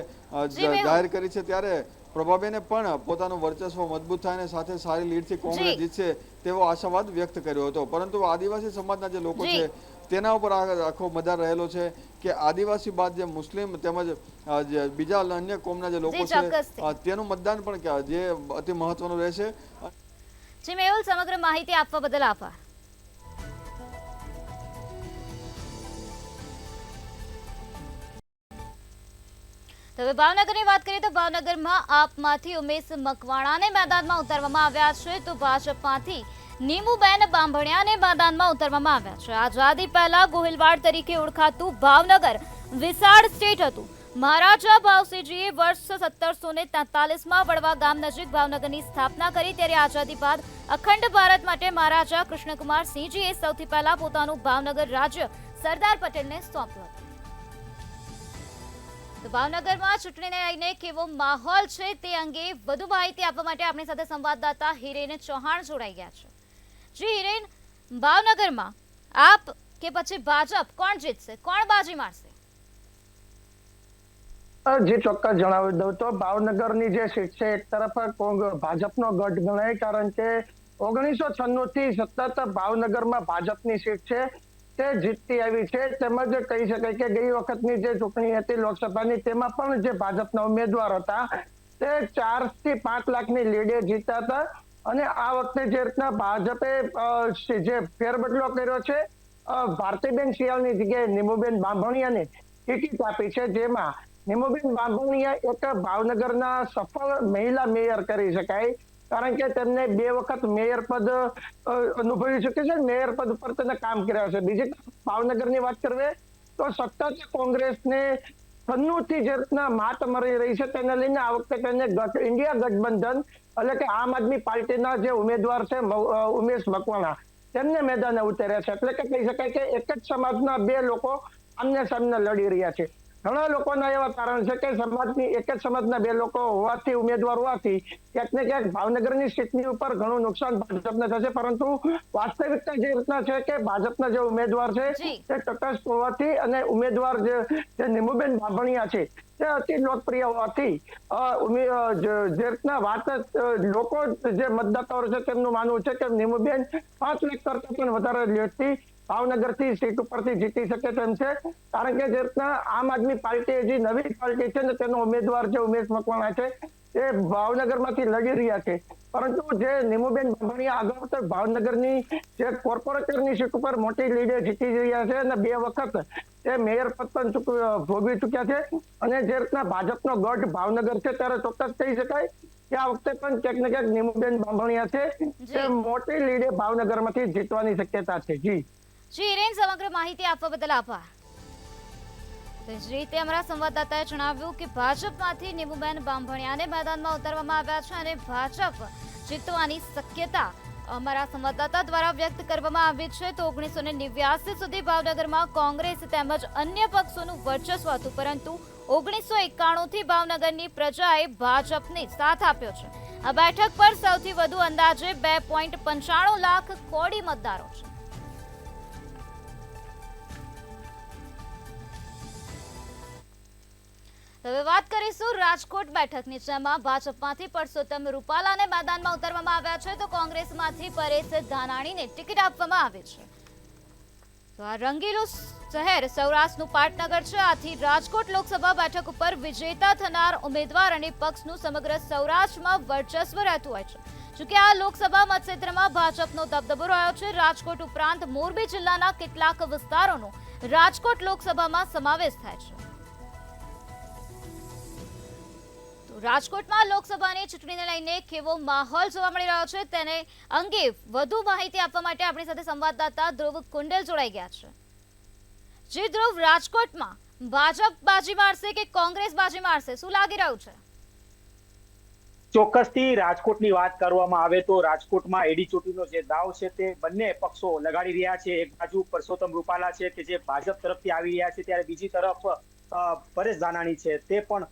જાહેર કરી છે. ત્યારે પ્રભાબેને પણ પોતાનું વર્ચસ્વ મજબૂત થાય અને સાથે સારી લીડથી કોંગ્રેસ જીતશે તેવો આશાવાદ વ્યક્ત કર્યો હતો. પરંતુ આદિવાસી સમાજના જે લોકો છે તેના ઉપર આખો મદાર રહેલો છે કે આદિવાસી બાદ જે મુસ્લિમ તેમજ બીજા અન્ય કોમના જે લોકો છે તેનું મતદાન પણ જે અતિ મહત્વનું રહેશે. જી મેહુલ, સમગ્ર માહિતી આપવા બદલ આભાર. હવે ભાવનગરની વાત કરીએ તો ભાવનગરમાં આપમાંથી ઉમેશ મકવાણાને મેદાનમાં ઉતારવામાં આવ્યા છે. તો ભાજપમાંથી નીમુબેન બાંભણિયાને મેદાનમાં ઉતારવામાં આવ્યા છે. આઝાદી પહેલા ગોહિલવાડ તરીકે ઓળખાતું ભાવનગર વિશાળ સ્ટેટ હતું. મહારાજા ભાવસિંહજીએ વર્ષ 1743માં વડવા ગામ નજીક ભાવનગરની સ્થાપના કરી. ત્યારે આઝાદી બાદ અખંડ ભારત માટે મહારાજા કૃષ્ણકુમાર સિંહજીએ સૌથી પહેલા પોતાનું ભાવનગર રાજ્ય સરદાર પટેલને સોંપ્યું હતું. તો ભાવનગરમાં ચૂંટણીને લઈને કેવો માહોલ છે તે અંગે વધુ માહિતી આપવા માટે આપણી સાથે સંવાદદાતા હિરેન ચૌહાણ જોડાઈ ગયા છે. જી હિરેન, ભાવનગરમાં આપ કે પછી ભાજપ કોણ જીતશે, કોણ બાજી મારશે? જે ચોક્કસ જણાવી દઉં તો ભાવનગરની જે સીટ છે એક તરફ ભાજપનો ગઢ ગણાય, કારણ કે 1996 થી સતત ભાવનગરમાં ભાજપની સીટ છે તે જીતતી આવી છે. તેમજ કહી શકાય કે ગઈ વખતની જે ચૂંટણી હતી લોકસભાની તેમાં પણ જે ભાજપના ઉમેદવાર હતા તે 4 થી 5 લાખની લીડે જીત્યા હતા. અને આ વખતે જે રીતના ભાજપે જે ફેરબદલો કર્યો છે, ભારતીબેન શિયાળની જગ્યાએ નીમુબેન બાંભણિયાને ટિકિટ આપી છે, જેમાં નીમુબેન બાંભણિયા એક ભાવનગરના સફળ મહિલા મેયર કરી શકાય, કારણ કે તેમને 2 વખત મેયર પદ અનુભવી ચૂકી છે. મેયર પદ ઉપર તેને કામ કર્યા છે. બીજી ભાવનગરની વાત કરીએ તો સતત કોંગ્રેસને 96 થી જે રીતના માત મળી રહી છે તેને લઈને આ વખતે તેને ઇન્ડિયા ગઠબંધન એટલે કે આમ આદમી પાર્ટીના જે ઉમેદવાર છે ઉમેશ મકવાણા તેમને મેદાને ઉતાર્યા છે. એટલે કે કહી શકાય કે એક જ સમાજના 2 લોકો આમને સામને લડી રહ્યા છે. ઘણા લોકોના એવા કારણ છે કે સમાજની એક જ સમાજના બે લોકો હોવાથી ઉમેદવાર હોવાથી ક્યાંક ને ક્યાંક ભાવનગરની સીટની ઉપર ઘણું નુકસાન ભાજપને થશે, પરંતુ વાસ્તવિકતા જે રીતના છે કે ભાજપના જે ઉમેદવાર છે જી. તે તટસ્થ હોવાથી અને ઉમેદવાર જે નીમુબેન બાંભણિયા છે તે અતિ લોકપ્રિય હોવાથી જે રીતના વાત લોકો જે મતદાતાઓ છે તેમનું માનવું છે કે નીમુબેન 5 લાખ કરતા પણ વધારે લીડથી ભાવનગરથી સીટ ઉપરથી જીતી શકે તેમ છે, કારણ કે જે રીતના આમ આદમી પાર્ટી જે નવી પાર્ટી છે ને તેનો ઉમેદવાર જે ઉમેશ મકવાણા છે તે ભાવનગરમાંથી લડી રહ્યા છે, પરંતુ જે નીમુબેન બાંભણિયા અગાઉ તો ભાવનગરની જે કોર્પોરેટરની સીટ ઉપર મોટી લીડે જીતી રહ્યા છે અને 2 વખત તે મેયર પદ પણ ભોગવી ચુક્યા છે, અને જે રીતના ભાજપનો ગઢ ભાવનગર છે ત્યારે ચોક્કસ કહી શકાય કે આ વખતે પણ ક્યાંક ને ક્યાંક નીમુબેન બાંભણિયા છે તે મોટી લીડે ભાવનગરમાંથી જીતવાની શક્યતા છે. જી હિરેન, સમગ્ર માહિતી આપવા બદલ આભાર. તો જ રીતે અમારા સંવાદદાતાએ જણાવ્યું કે ભાજપમાંથી નીમુબેન બાંભણિયાને મેદાનમાં ઉતારવામાં આવ્યા છે અને ભાજપ જીતવાની શક્યતા અમારા સંવાદદાતા દ્વારા વ્યક્ત કરવામાં આવી છે. તો 1989 સુધી ભાવનગરમાં કોંગ્રેસ તેમજ અન્ય પક્ષોનું વર્ચસ્વ હતું, પરંતુ 1991 થી ભાવનગરની પ્રજાએ ભાજપને સાથ આપ્યો છે. આ બેઠક પર સૌથી વધુ અંદાજે 2.95 લાખ કોડી મતદારો છે. હવે વાત કરીશું રાજકોટ બેઠકની, જેમાં ભાજપમાંથી પરસોત્તમ રૂપાલાને મેદાનમાં ઉતારવામાં આવ્યા છે, તો કોંગ્રેસમાંથી પરેશ ધાનાણીને ટિકિટ આપવામાં આવી છે. તો આ રંગીલું શહેર સૌરાષ્ટ્રનું પાટનગર છે, આથી રાજકોટ લોકસભા બેઠક ઉપર વિજેતા થનાર ઉમેદવાર અને પક્ષનું સમગ્ર સૌરાષ્ટ્રમાં વર્ચસ્વ રહેતું હોય છે. જોકે આ લોકસભા મતક્ષેત્રમાં ભાજપનો દબદબો રહ્યો છે. રાજકોટ ઉપરાંત મોરબી જિલ્લાના કેટલાક વિસ્તારોનો રાજકોટ લોકસભામાં સમાવેશ થાય છે. રાજકોટમાં લોકસભાની ચૂંટણીને લઈને કેવો માહોલ જોવા મળી રહ્યો છે તેને અંગે વધુ માહિતી આપવા માટે આપણી સાથે સંવાદદાતા ધ્રુવ કુંડલ જોડાઈ ગયા છે. જી ધ્રુવ, રાજકોટમાં ભાજપ બાજી મારશે કે કોંગ્રેસ બાજી મારશે, શું લાગી રહ્યું છે? ચોક્કસથી રાજકોટની વાત કરવામાં આવે તો રાજકોટમાં એડી ચોટીનો જે દાવ છે તે બંને પક્ષો લગાડી રહ્યા છે. એક બાજુ પરસોત્તમ રૂપાલા છે કે જે ભાજપ તરફથી આવી રહ્યા છે, ત્યારે બીજી તરફ પરેશ ધાનાણી છે તે પણ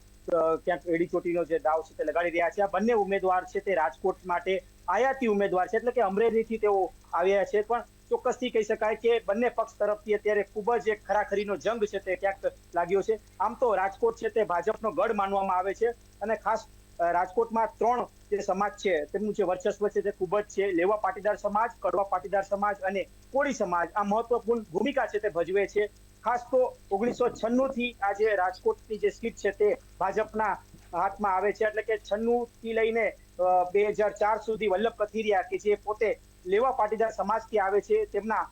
ક્યાંક એડી ચોટીનો જે દાવ છે તે લગાડી રહ્યા છે. આ બંને ઉમેદવાર છે તે રાજકોટ માટે આયાતી ઉમેદવાર છે, એટલે કે અમરેલીથી તેઓ આવ્યા છે, પણ ચોક્કસથી કહી શકાય કે બંને પક્ષ તરફથી અત્યારે ખૂબ જ એક ખરાખરીનો જંગ છે તે ક્યાંક લાગ્યો છે. આમ તો રાજકોટ છે તે ભાજપનો ગઢ માનવામાં આવે છે, અને ખાસ રાજકોટમાં 3 જે સમાજ છે તેમનું જે વર્ચસ્વ છે તે ખૂબ જ છે. લેવા પાટીદાર સમાજ, કડવા પાટીદાર સમાજ અને કોળી સમાજ આ મહત્વપૂર્ણ ભૂમિકા છે તે ભજવે છે. ખાસ તો 1996 થી આ જે રાજકોટની જે સીટ છે તે ભાજપના હાથમાં આવે છે, એટલે કે 96 થી લઈને 2004 સુધી વલ્લભ કથિરિયા કે જે પોતે લેવા પાટીદાર સમાજથી આવે છે, તેમના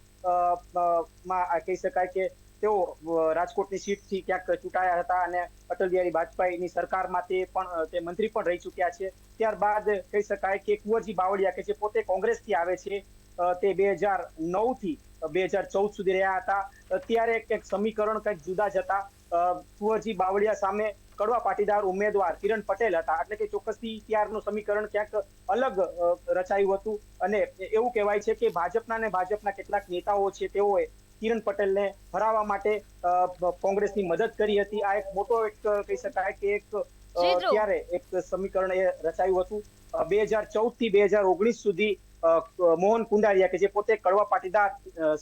કહી શકાય કે તેઓ રાજકોટની સીટથી ક્યાંક ચૂંટાયા હતા અને અટલ બિહારી વાજપેયીની સરકારમાં તે મંત્રી પણ રહી ચૂક્યા છે. ત્યારબાદ કહી શકાય કે કુંવરજી બાવળિયા કે જે પોતે કોંગ્રેસથી આવે છે, તે 2009 થી 2014 સુધી રહ્યા હતા. ત્યારે કંઈક સમીકરણ કંઈક જુદા જ હતા. કુંવરજી બાવળિયા સામે કડવા પાટીદાર ઉમેદવાર કિરણ પટેલ હતા, એટલે કે ચોક્કસથી ત્યારનું સમીકરણ ક્યાંક અલગ રચાયું હતું, અને એવું કહેવાય છે કે ભાજપના કેટલાક નેતાઓ છે તેઓએ કિરણ પટેલને હરાવવા માટે કોંગ્રેસની મદદ કરી હતી. આ એક મોટો એક કહી શકાય કે એક ત્યારે એક સમીકરણ એ રચાયું હતું. 2014 થી 2019 સુધી મોહન કુંડારિયા કે જે પોતે કડવા પાટીદાર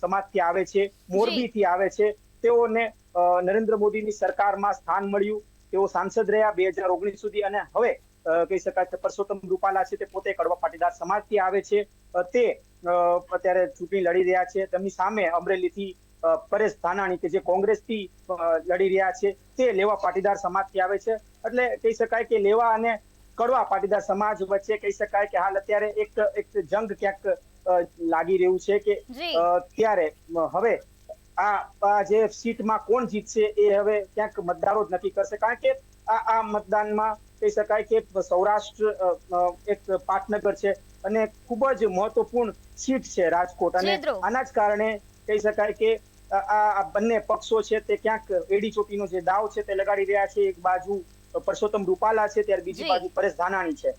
સમાજથી આવે છે, મોરબીથી આવે છે, તેઓને નરેન્દ્ર મોદીની સરકારમાં સ્થાન મળ્યું. તેઓ સાંસદ રહ્યા 2019 સુધી, અને હવે કહી શકાય કે પરસોત્તમ રૂપાલા છે તે પોતે કડવા પાટીદાર સમાજથી આવે છે, તે અત્યારે ચૂંટણી લડી રહ્યા છે. તેમની સામે અમરેલીથી પરેશ ધાનાણી કે જે કોંગ્રેસથી લડી રહ્યા છે, તે લેવા પાટીદાર સમાજથી આવે છે. એટલે કહી શકાય કે લેવા અને કડવા પાટીદાર સમાજ વચ્ચે કહી શકાય કે હાલ અત્યારે એક જંગ ક્યાંક લાગી રહ્યું છે કે ત્યારે હવે આ જે સીટમાં કોણ જીતશે એ હવે ક્યાંક મતદારો જ નક્કી કરશે, કારણ કે આ મતદાનમાં કહી શકાય કે સૌરાષ્ટ્ર એક પાટનગર છે અને ખૂબ જ મહત્વપૂર્ણ સીટ છે રાજકોટ, અને આના જ કારણે કહી શકાય કે આ બંને પક્ષો છે તે ક્યાંક એડી ચોટીનો જે દાવ છે તે લગાડી રહ્યા છે. એક બાજુ પરસોત્તમ રૂપાલા છે, ત્યારે બીજી બાજુ પરેશ ધાનાણી છે.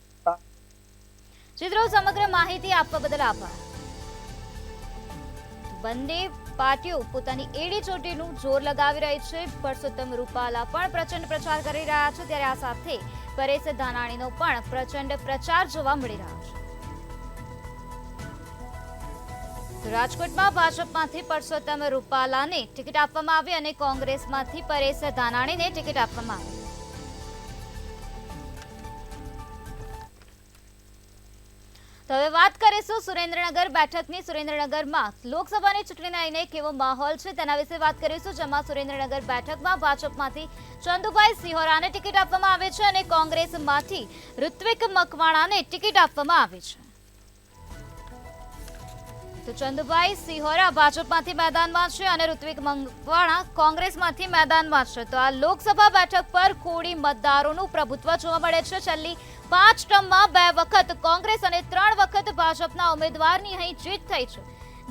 ચિત્રો સમગ્ર માહિતી આપવા બદલ આભાર. બંને પાર્ટીઓ પોતાની એડી ચોટીનું જોર લગાવી રહી છે. પરસોત્તમ રૂપાલા પણ પ્રચંડ પ્રચાર કરી રહ્યા છે, ત્યારે આ સાથે પરેશ ધાનાણીનો પણ પ્રચંડ પ્રચાર જોવા મળી રહ્યો છે. રાજકોટમાં ભાજપમાંથી પરસોત્તમ રૂપાલાને ટિકિટ આપવામાં આવી અને કોંગ્રેસમાંથી પરેશ ધાનાણીને ટિકિટ આપવામાં આવી. તો હવે વાત કરીશું સુરેન્દ્રનગર બેઠકની. સુરેન્દ્રનગરમાં લોકસભાની ચૂંટણીને લઈને કેવો માહોલ છે તેના વિશે વાત કરીશું, જેમાં સુરેન્દ્રનગર બેઠકમાં ભાજપમાંથી ચંદુભાઈ સિહોરાને ટિકિટ આપવામાં આવે છે અને કોંગ્રેસમાંથી ઋત્વિક મકવાણાને ટિકિટ આપવામાં આવી છે. તો ચંદુભાઈ સિહોરા ભાજપમાંથી મેદાનમાં છે અને ઋત્વિક મકવાણા કોંગ્રેસમાંથી મેદાનમાં છે. તો આ લોકસભા બેઠક પર કોળી મતદારોનું પ્રભુત્વ જોવા મળે છે. છેલ્લી 5 ટર્મમાં 2 વખત કોંગ્રેસ અને 3 વખત ભાજપના ઉમેદવારની અહીં જીત થઈ છે.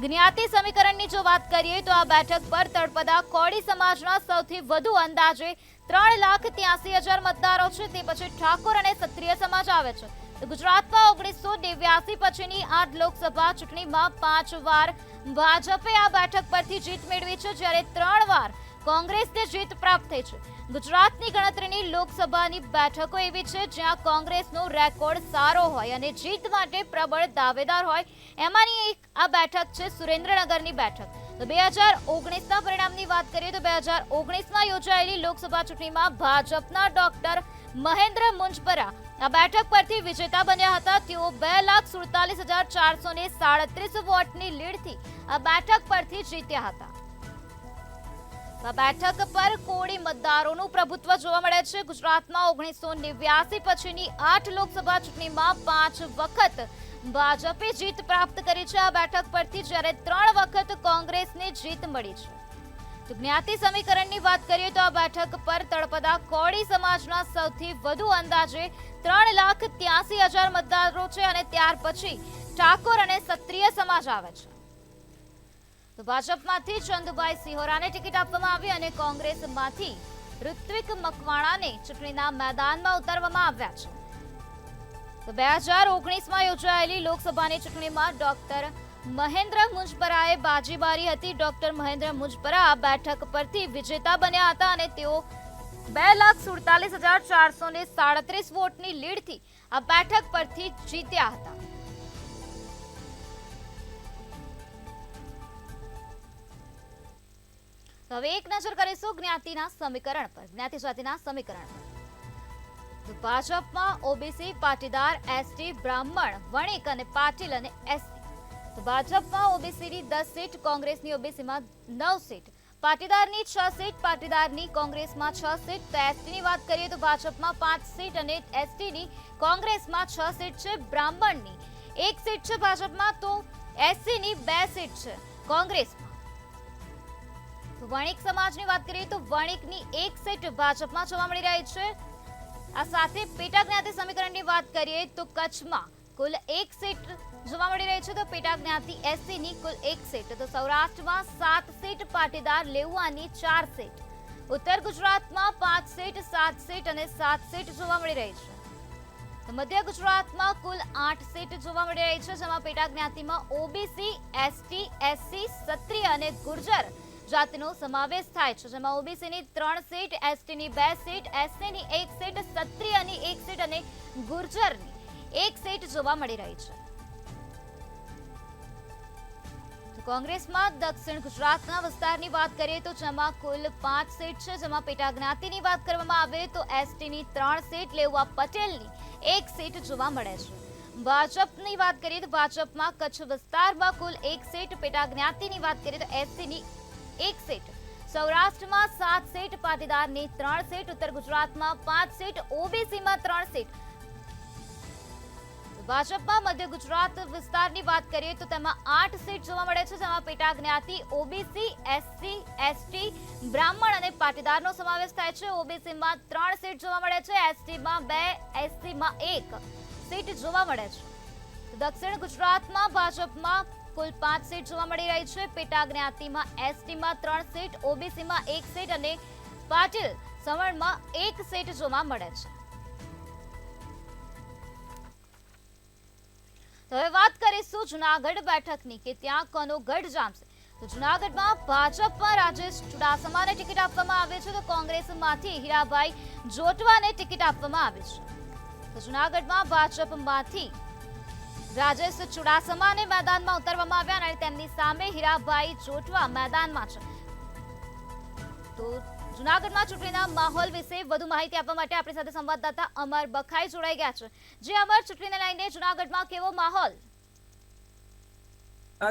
જ્ઞાતિ સમીકરણની જો વાત કરીએ તો આ બેઠક પર તળપદા કોળી સમાજના સૌથી વધુ અંદાજે 3,83,000 મતદારો છે. તે પછી ઠાકોર અને ક્ષત્રિય સમાજ આવે છે. ગુજરાતમાં 1989 પછીની 8 લોકસભા ચૂંટણીમાં 5 વાર ભાજપે આ બેઠક પરથી જીત મેળવી છે, જ્યારે 3 વાર કોંગ્રેસને જીત પ્રાપ્ત થઈ છે. ગુજરાતની ગણતરીની લોકસભાની બેઠકો એવી છે જ્યાં કોંગ્રેસનો રેકોર્ડ સારો હોય અને જીત માટે પ્રબળ દાવેદાર હોય. એમાંની એક આ બેઠક છે સુરેન્દ્રનગરની બેઠક. તો 2019ના પરિણામની વાત કરીએ તો 2019માં યોજાયેલી લોકસભા ચૂંટણીમાં ભાજપના ડોક્ટર મહેન્દ્ર મુંજપરા આ બેઠક પરથી વિજેતા બન્યા હતા. તેઓ 2,47,437 વોટની લીડથી આ બેઠક પરથી જીત્યા હતા. આ બેઠક પર કોળી મતદારોનું પ્રભુત્વ જોવા મળે છે. ગુજરાતમાં 1989 પછીની 8 લોકસભા ચૂંટણીમાં 5 વખત ભાજપે જીત પ્રાપ્ત કરી છે આ બેઠક પરથી, જ્યારે 3 વખત કોંગ્રેસને જીત મળી છે. તો જ્ઞાતિ સમીકરણની વાત કરીએ તો આ બેઠક પર તળપદા કોળી સમાજના સૌથી વધુ અંદાજે 3,83,000 મતદારો છે અને ત્યાર પછી ઠાકોર અને ક્ષત્રિય સમાજ આવે છે. તો ભાજપમાંથી ચંદુભાઈ સિહોરાને ટિકિટ આપવામાં આવી અને કોંગ્રેસમાંથી ઋત્વિક મકવાણાને ચૂંટણીના મેદાનમાં ઉતારવામાં આવ્યા છે. તો 2019માં યોજાયેલી લોકસભાની ચૂંટણીમાં ડોક્ટર મહેન્દ્ર મુંજપરાએ બાજી મારી હતી. ડોક્ટર મહેન્દ્ર મુંજપરા આ બેઠક પરથી વિજેતા બન્યા હતા અને તેઓ 2,47,437 વોટની લીડથી આ બેઠક પરથી જીત્યા હતા. હવે એક નજર કરીશું જ્ઞાતિના સમીકરણ પર, જ્ઞાતિ જાતિના સમીકરણ પર. તો ભાજપમાં ઓબીસી, પાટીદાર, એસટી, બ્રાહ્મણ, વણિક અને પાટીલ અને એસટી. તો ભાજપમાં ઓબીસીની 10 સીટ, કોંગ્રેસની ઓબીસીમાં 9 સીટ, પાટીદારની 6 સીટ, પાટીદારની કોંગ્રેસમાં 6 સીટ. તો એસટીની વાત કરીએ તો ભાજપમાં 5 સીટ અને એસટીની કોંગ્રેસમાં 6 સીટ છે. બ્રાહ્મણની 1 સીટ છે ભાજપમાં, તો એસસીની 2 સીટ છે કોંગ્રેસમાં. વણિક સમાજની વાત કરીએ તો વણિકની 1 સીટ ભાજપમાં જોવા મળી રહી છે. આ સાથે પેટા જ્ઞાતિ સમીકરણની વાત કરીએ તો કચ્છમાં કુલ 1 સીટ જોવા મળી રહી છે. તો પેટા જ્ઞાતિ એસસીની કુલ 1 સીટ. તો સૌરાષ્ટ્રમાં 7 સીટ, પાટીદાર લેઉવાની 4 સીટ. ઉત્તર ગુજરાતમાં 5 સીટ, 7 સીટ અને 7 સીટ જોવા મળી રહી છે. તો મધ્ય ગુજરાતમાં કુલ 8 સીટ જોવા મળી રહી છે, જેમાં પેટા જ્ઞાતિમાં ઓબીસી, એસટી, એસસી, ક્ષત્રિય અને ગુર્જર જાતિનો સમાવેશ થાય છે, જેમાં ઓબીસીની 3 સીટ, એસટીની 2 સીટ, એસસીની 1 સીટ, ક્ષત્રિયની 1 સીટ અને ગુર્જરની 1 સીટ જોવા મળી રહી છે. કોંગ્રેસમાં દક્ષિણ ગુજરાતના વિસ્તારની વાત કરીએ તો જેમાં કુલ 5 સીટ છે, જેમાં પેટા જ્ઞાતિની વાત કરવામાં આવે તો એસટીની 3 સીટ, લેઉવા પટેલની 1 સીટ જોવા મળે છે. ભાજપની વાત કરીએ તો ભાજપમાં કચ્છ વિસ્તારમાં કુલ 1 સીટ, પેટા જ્ઞાતિની વાત કરીએ તો એસટીની 1 સીટ, સૌરાષ્ટ્રમાં 7 સીટ, પાટીદારની 3 સીટ, ઉત્તર ગુજરાતમાં 5 સીટ, ઓબીસીમાં 3 સીટ. ભાજપમાં મધ્ય ગુજરાત વિસ્તારની વાત કરીએ તો તેમાં 8 સીટ જોવા મળે છે, જેમાં પેટા જ્ઞાતિ ઓબીસી, એસસી, એસટી, બ્રાહ્મણ અને પાટીદારનો સમાવેશ થાય છે. ઓબીસીમાં 3 સીટ જોવા મળે છે, એસટીમાં 2, એસસીમાં 1 સીટ જોવા મળે છે. દક્ષિણ ગુજરાતમાં ભાજપમાં કુલ 5 સીટ જોવા મળી રહી છે. પેટા જ્ઞાતિમાં એસટીમાં 3 સીટ, ઓબીસીમાં 1 સીટ અને પાટીલ સવર્ણમાં 1 સીટ જોવા મળે છે. હવે વાત કરીશું જૂનાગઢ બેઠકની કે ત્યાં કોનો ગઢ જામશે. તો જૂનાગઢમાં ભાજપમાં રાજેશ ચુડાસમાને ટિકિટ આપવામાં આવે છે તો કોંગ્રેસમાંથી હીરાભાઈ જોટવાને ટિકિટ આપવામાં આવે છે. તો જૂનાગઢમાં ભાજપમાંથી રાજેશ ચુડાસમાને મેદાનમાં ઉતારવામાં આવ્યા અને તેમની સામે હીરાભાઈ જોટવા મેદાનમાં છે. તો જૂનાગઢમાં ચૂંટણીના માહોલ વિશે વધુ માહિતી આપવા માટે આપણી સાથે સંવાદદાતા અમર બખાઈ જોડાઈ ગયા છે. જે અમર, ચૂંટણીને લઈને જૂનાગઢમાં કેવો માહોલ?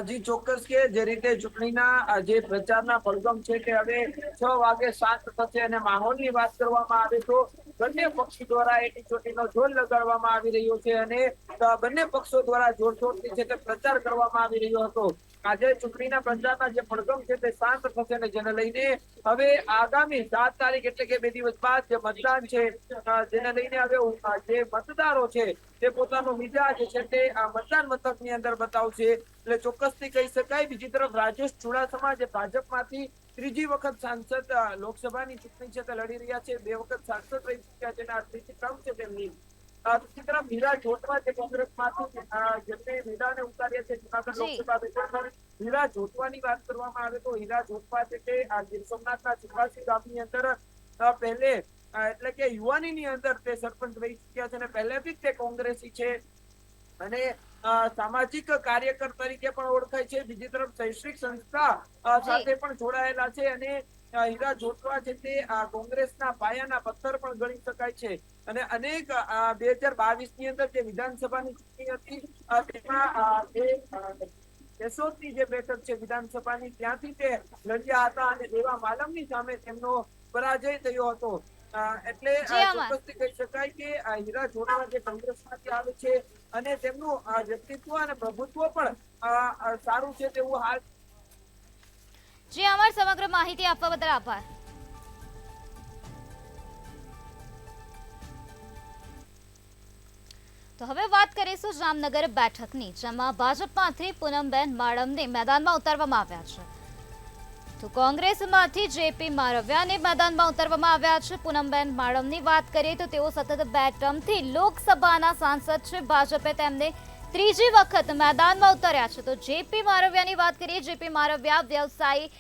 જી ચોક્કસ કે જે રીતે ચૂંટણીના જે પ્રચારના પડઘમ છે કે હવે 6 વાગે શાંત થશે અને માહોલની વાત કરવામાં આવે તો બંને પક્ષો દ્વારા એટીચોટીનો જોર લગાડવામાં આવી રહ્યો છે અને બંને પક્ષો દ્વારા જોરશોરથી છે તે પ્રચાર કરવામાં આવી રહ્યો હતો. આજે ચૂંટણીના પ્રચારના જે પડઘમ છે તે શાંત થશે અને જેને લઈને હવે આગામી 7 તારીખ એટલે કે 2 દિવસ બાદ જે મતદાન છે જેને લઈને હવે જે મતદારો છે તે પોતાનો મિજાજ છે તે મતદાન મથકની અંદર બતાવશે. એટલે ચોક્કસથી કહી શકાય. બીજી તરફ રાજેશ ચુડાસમા જે ભાજપમાંથી ત્રીજી વખત સાંસદ લોકસભાની ચૂંટણી છે તે લડી રહ્યા છે, 2 વખત સાંસદ રહી ચૂક્યા છે અને આ ત્રીજી ટર્મ છે તેમની. બીજી તરફ હીરા જોટવા જે કોંગ્રેસમાંથી જેમને મેદાને ઉતાર્યા છે જૂનાગઢ લોકસભા બેઠક, હીરા જોટવાની વાત કરવામાં આવે તો હીરા જોટવા છે તે ગીર સોમનાથના ચુકાસી ગામની અંદર પહેલે એટલે કે યુવાનીની અંદર તે સરપંચ રહી ચૂક્યા છે અને પહેલેથી જ તે કોંગ્રેસી છે અને સામાજિક કાર્યકર તરીકે પણ ઓળખાય છે. બીજી તરફ શૈક્ષણિક સંસ્થા સાથે પણ જોડાયેલા છે અને હીરા જોટવા છે તે કોંગ્રેસના પાયાના પથ્થર પણ ગણી શકાય છે અને અનેક 2022 ની અંદર જે વિધાનસભાની ચૂંટણી હતી તેમાં કેશોદની જે બેઠક છે વિધાનસભાની ત્યાંથી તે લડ્યા હતા અને દેવા માલમની સામે તેમનો પરાજય થયો હતો. એટલે ચોક્કસથી કહી શકાય કે હીરા જોટવા જે કોંગ્રેસમાંથી આવે છે અને તેમનું વ્યક્તિત્વ અને પ્રભુત્વ પણ સારું છે તેવું હાલ. જી અમર, સમગ્ર માહિતી આપવા બદલ આભાર. તો હવે વાત કરીશું જામનગર બેઠકની, જેમાં ભાજપમાંથી પૂનમબેન માડમને મેદાનમાં ઉતારવામાં આવ્યા છે. તો કોંગ્રેસમાંથી જેપી મારવિયાને મેદાનમાં ઉતારવામાં આવ્યા છે. પૂનમબેન માડમની વાત કરીએ તો તેઓ સતત 2 ટર્મથી લોકસભાના સાંસદ છે. ભાજપે તેમને ત્રીજી વખત મેદાનમાં ઉતાર્યા છે. તો જેપી મારવિયાની વાત કરીએ, જેપી મારવિયા વ્યવસાયી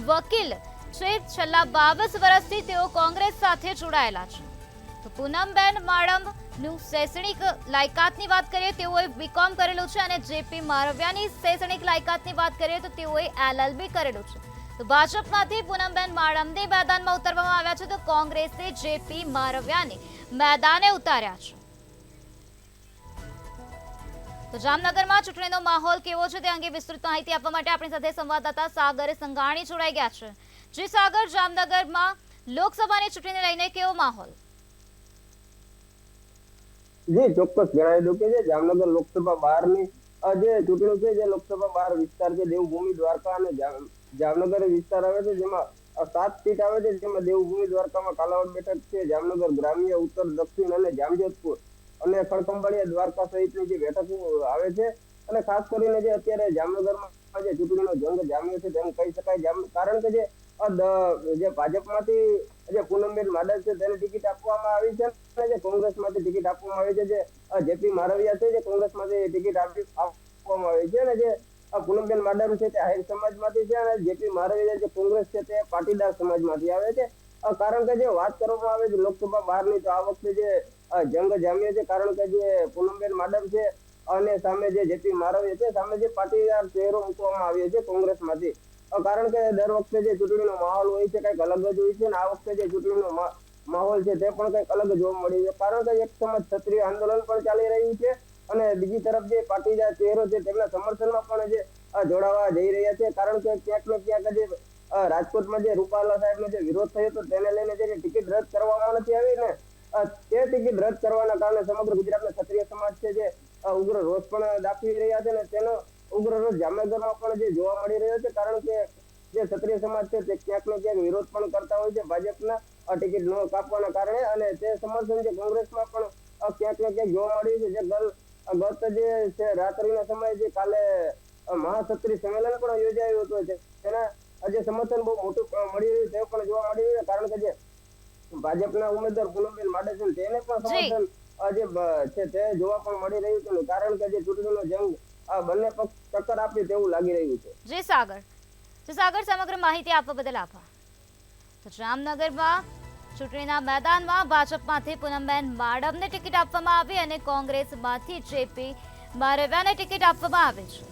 વકીલ છે. છેલ્લા 22 વર્ષથી તેઓ કોંગ્રેસ સાથે જોડાયેલા છે. તો પૂનમબેન માડમનું શૈક્ષણિક લાયકાતની વાત કરીએ, તેઓએ બીકોમ કરેલું છે અને જેપી મારવિયાની શૈક્ષણિક લાયકાતની વાત કરીએ તો તેઓએ LLB કરેલું છે. તો ભાજપમાંથી પૂનમબેન માડમને મેદાનમાં ઉતારવામાં આવ્યા છે તો કોંગ્રેસે જેપી મારવિયાને મેદાને ઉતાર્યા છે. તો જામનગરમાં ચૂંટણીનો માહોલ કેવો છે તે અંગે વિસ્તૃત માહિતી આપવા માટે આપણી સાથે સંવાદદાતા સાગર સંઘાણી જોડાઈ ગયા છે. જી સાગર, જામનગરમાં લોકસભાની ચૂંટણીને લઈને કેવો માહોલ? જી ચોક્કસ જણાવી દઉં કે જે જામનગર લોકસભા બહારની જે ચૂંટણી છે, જે લોકસભા બહાર વિસ્તાર છે દેવભૂમિ દ્વારકા અને જામનગર વિસ્તાર આવે છે, જેમાં 7 સીટ આવે છે. જેમાં દેવભૂમિ દ્વારકામાં કાલાવડ બેઠક છે, જામનગર ગ્રામ્ય, ઉત્તર, દક્ષિણ અને જામજોધપુર અને ખડખંભાળિયા દ્વારકા સહિતની જે બેઠકો આવે છે. અને ખાસ કરીને જે અત્યારે જામનગરમાં જે ચૂંટણીનો જંગ જામ્યો છે તેમ કહી શકાય. કારણ કે જે ભાજપમાંથી જે પૂનમબેન માડમ છે તેને ટિકિટ આપવામાં આવી છે અને જે કોંગ્રેસમાંથી ટિકિટ આપવામાં આવી છે, જે જેપી મારવિયા છે જે કોંગ્રેસમાંથી ટિકિટ આપવામાં આવી છે અને જે પૂનમબેન માડમ છે તે આહિર સમાજમાંથી છે અને જેપી મારવિયા જે કોંગ્રેસ છે તે પાટીદાર સમાજમાંથી આવે છે. કારણ કે જે વાત કરવામાં આવે છે લોકસભા બહારની, તો આ વખતે જે જંગ જામ્યો છે કારણ કે જે પૂનમબેન માડમ છે અને સામે જે જેપી મારવિયા છે સામે જે પાટીદાર ચહેરો મૂકવામાં આવ્યો છે કોંગ્રેસમાંથી. કારણ કે દર વખતે જે ચૂંટણીનો માહોલ હોય છે કંઈક અલગ જ હોય છે અને આ વખતે જે ચૂંટણીનો માહોલ છે તે પણ કંઈક અલગ જોવા મળ્યું છે. કારણ કે એક સમજ ક્ષત્રિય આંદોલન પણ ચાલી રહ્યું છે અને બીજી તરફ જે પાટીદાર ચહેરો છે તેમના સમર્થનમાં પણ જે જોડાવા જઈ રહ્યા છે. કારણ કે ક્યાંક ને ક્યાંક જે રાજકોટમાં જે રૂપાલા સાહેબનો જે વિરોધ થયો હતો તેને લઈને જે ટિકિટ રદ કરવામાં નથી આવી ને તે ટિકિટ રદ કરવાના કારણે સમગ્ર ગુજરાતના ક્ષત્રિય સમાજ છે જે ઉગ્ર રોષ પણ દાખવી રહ્યા છે અને તેનો ઉગ્ર રોષ જામનગરમાં પણ જે જોવા મળી રહ્યો છે. કારણ કે જે ક્ષત્રિય સમાજ છે તે ક્યાંક ને ક્યાંક વિરોધ પણ કરતા હોય છે ભાજપના ટિકિટ ન કાપવાના કારણે અને તે સમર્થન જે કોંગ્રેસમાં પણ ક્યાંક ને ક્યાંક જોવા મળ્યું છે. જે ગત જે છે રાત્રિના સમયે જે કાલે મહાક્ષત્રિય સંમેલન પણ યોજાયું હતું તેના આજે સમર્થન બહુ મોટું મળી રહ્યું તે પણ જોવા મળી રહ્યું છે. કારણ કે જે ભાજપના ઉમેદવાર પૂનમબેન માડમ છે તેને પણ સમર્થન જે છે તે જોવા પણ મળી રહ્યું છે. કારણ કે જે ચૂંટણીનો જંગ બંને પક્ષ ટક્કર આપી તેવું લાગી રહ્યું છે. જી સાગર, તો સાગર, સમગ્ર માહિતી આપવા બદલ આભાર. તો જામનગરમાં ચૂંટણીના મેદાનમાં ભાજપમાંથી પૂનમબેન માડમને ટિકિટ આપવામાં આવી અને કોંગ્રેસમાંથી જેપી મારવિયાને ટિકિટ આપવામાં આવી છે.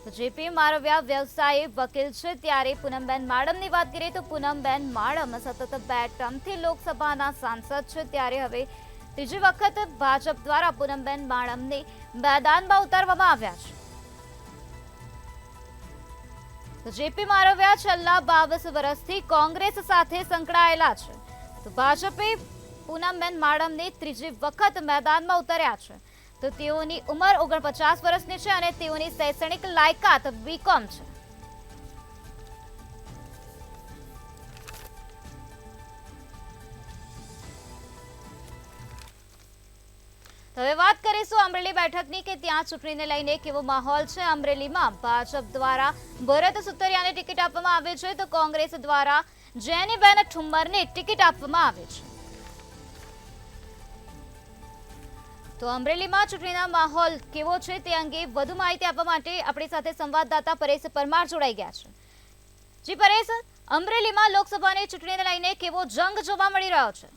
તો જેપી મારવિયા વ્યવસાયી વકીલ છે, ત્યારે પૂનમબેન માડમની વાત કરીએ તો પૂનમબેન માડમ સતત 2 ટર્મથી લોકસભાના સાંસદ છે, ત્યારે હવે ત્રીજી વખત ભાજપ દ્વારા પૂનમબેન માડમને મેદાનમાં ઉતારવામાં આવ્યા છે. તો જેપી મારવિયા છેલ્લા 22 વર્ષથી કોંગ્રેસ સાથે સંકળાયેલા છે. તો ભાજપે પૂનમબેન માડમને ત્રીજી વખત મેદાનમાં ઉતાર્યા છે. તો તેઓની ઉંમર 49 વર્ષની છે અને તેઓની શૈક્ષણિક લાયકાત બીકોમ છે. હવે વાત કરીશું અમરેલી બેઠકની કે ત્યાં ચૂંટણીને લઈને કેવો માહોલ છે. અમરેલીમાં ભાજપ દ્વારા ભરત સુતરિયાને ટિકિટ આપવામાં આવી છે, તો કોંગ્રેસ દ્વારા જેનીબેન ઠુમ્મરને ટિકિટ આપવામાં આવી છે. તો અમરેલીમાં ચૂંટણીના માહોલ કેવો છે તે અંગે વધુ માહિતી આપવા માટે આપણી સાથે સંવાદદાતા પરેશ પરમાર જોડાઈ ગયા છે. જી પરેશ, અમરેલીમાં લોકસભાની ચૂંટણીને લઈને કેવો જંગ જોવા મળી રહ્યો છે?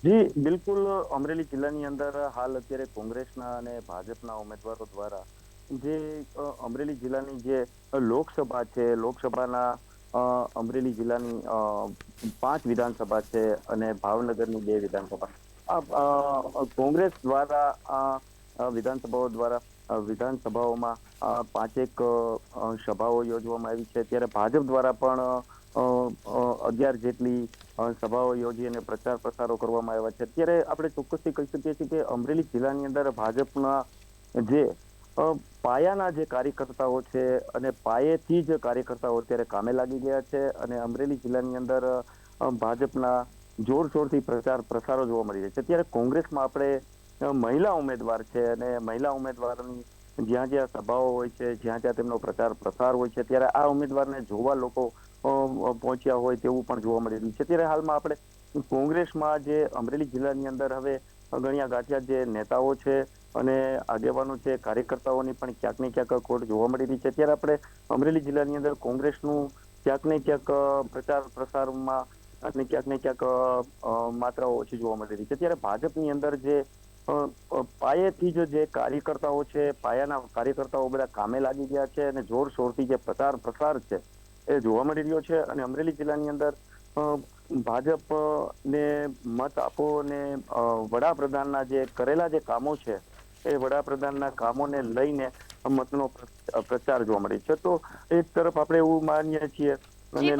જી બિલકુલ, અમરેલી જિલ્લાની અંદર હાલ અત્યારે કોંગ્રેસના અને ભાજપના ઉમેદવારો દ્વારા જે અમરેલી જિલ્લાની જે લોકસભા છે, લોકસભાના અમરેલી જિલ્લાની 5 વિધાનસભા છે અને ભાવનગરની 2 વિધાનસભા, કોંગ્રેસ દ્વારા વિધાનસભાઓમાં 5 સભાઓ યોજવામાં આવી છે, ત્યારે ભાજપ દ્વારા પણ 11 જેટલી સભાઓ યોજી અને પ્રચાર પ્રસારો કરવામાં આવ્યા છે. ત્યારે આપણે ચોક્કસથી કહી શકીએ છીએ કે અમરેલી જિલ્લાની અંદર ભાજપના જે પાયાના જે કાર્યકર્તાઓ છે અને પાયેથી જ કાર્યકર્તાઓ અત્યારે કામે લાગી ગયા છે અને અમરેલી જિલ્લાની અંદર ભાજપના જોરશોરથી પ્રચાર પ્રસારો જોવા મળી રહ્યા છે. ત્યારે કોંગ્રેસમાં આપણે મહિલા ઉમેદવાર છે અને મહિલા ઉમેદવારની જ્યાં જ્યાં સભાઓ હોય છે, જ્યાં જ્યાં તેમનો પ્રચાર પ્રસાર હોય છે, ત્યારે આ ઉમેદવારને જોવા લોકો પહોંચ્યા હોય તેવું પણ જોવા મળી રહ્યું છે. ત્યારે હાલમાં આપણે કોંગ્રેસમાં જે અમરેલી જિલ્લાની અંદર હવે ગણ્યા ગાંઠ્યા જે નેતાઓ છે અને આગેવાનો છે, કાર્યકર્તાઓની પણ ક્યાંક ને ક્યાંક ખોટ જોવા મળી રહી છે. ત્યારે આપણે અમરેલી જિલ્લાની અંદર કોંગ્રેસનું ક્યાંક ને ક્યાંક પ્રચાર પ્રસારમાં અને ક્યાંક ને ક્યાંક માત્રાઓ ઓછી જોવા મળી રહી છે. ત્યારે ભાજપની અંદર જે પાયેથી જે કાર્યકર્તાઓ છે, પાયાના કાર્યકર્તાઓ બધા કામે લાગી ગયા છે અને જોરશોરથી જે પ્રચાર પ્રસાર છે એ જોવા મળી રહ્યો છે. અને અમરેલી જિલ્લાની અંદર ભાજપને મત આપો અને વડાપ્રધાનના જે કરેલા જે કામો છે એ વડાપ્રધાનના કામોને લઈને મતનો પ્રચાર જોવા મળે છે. તો એક તરફ આપણે એવું માનીએ છીએ અને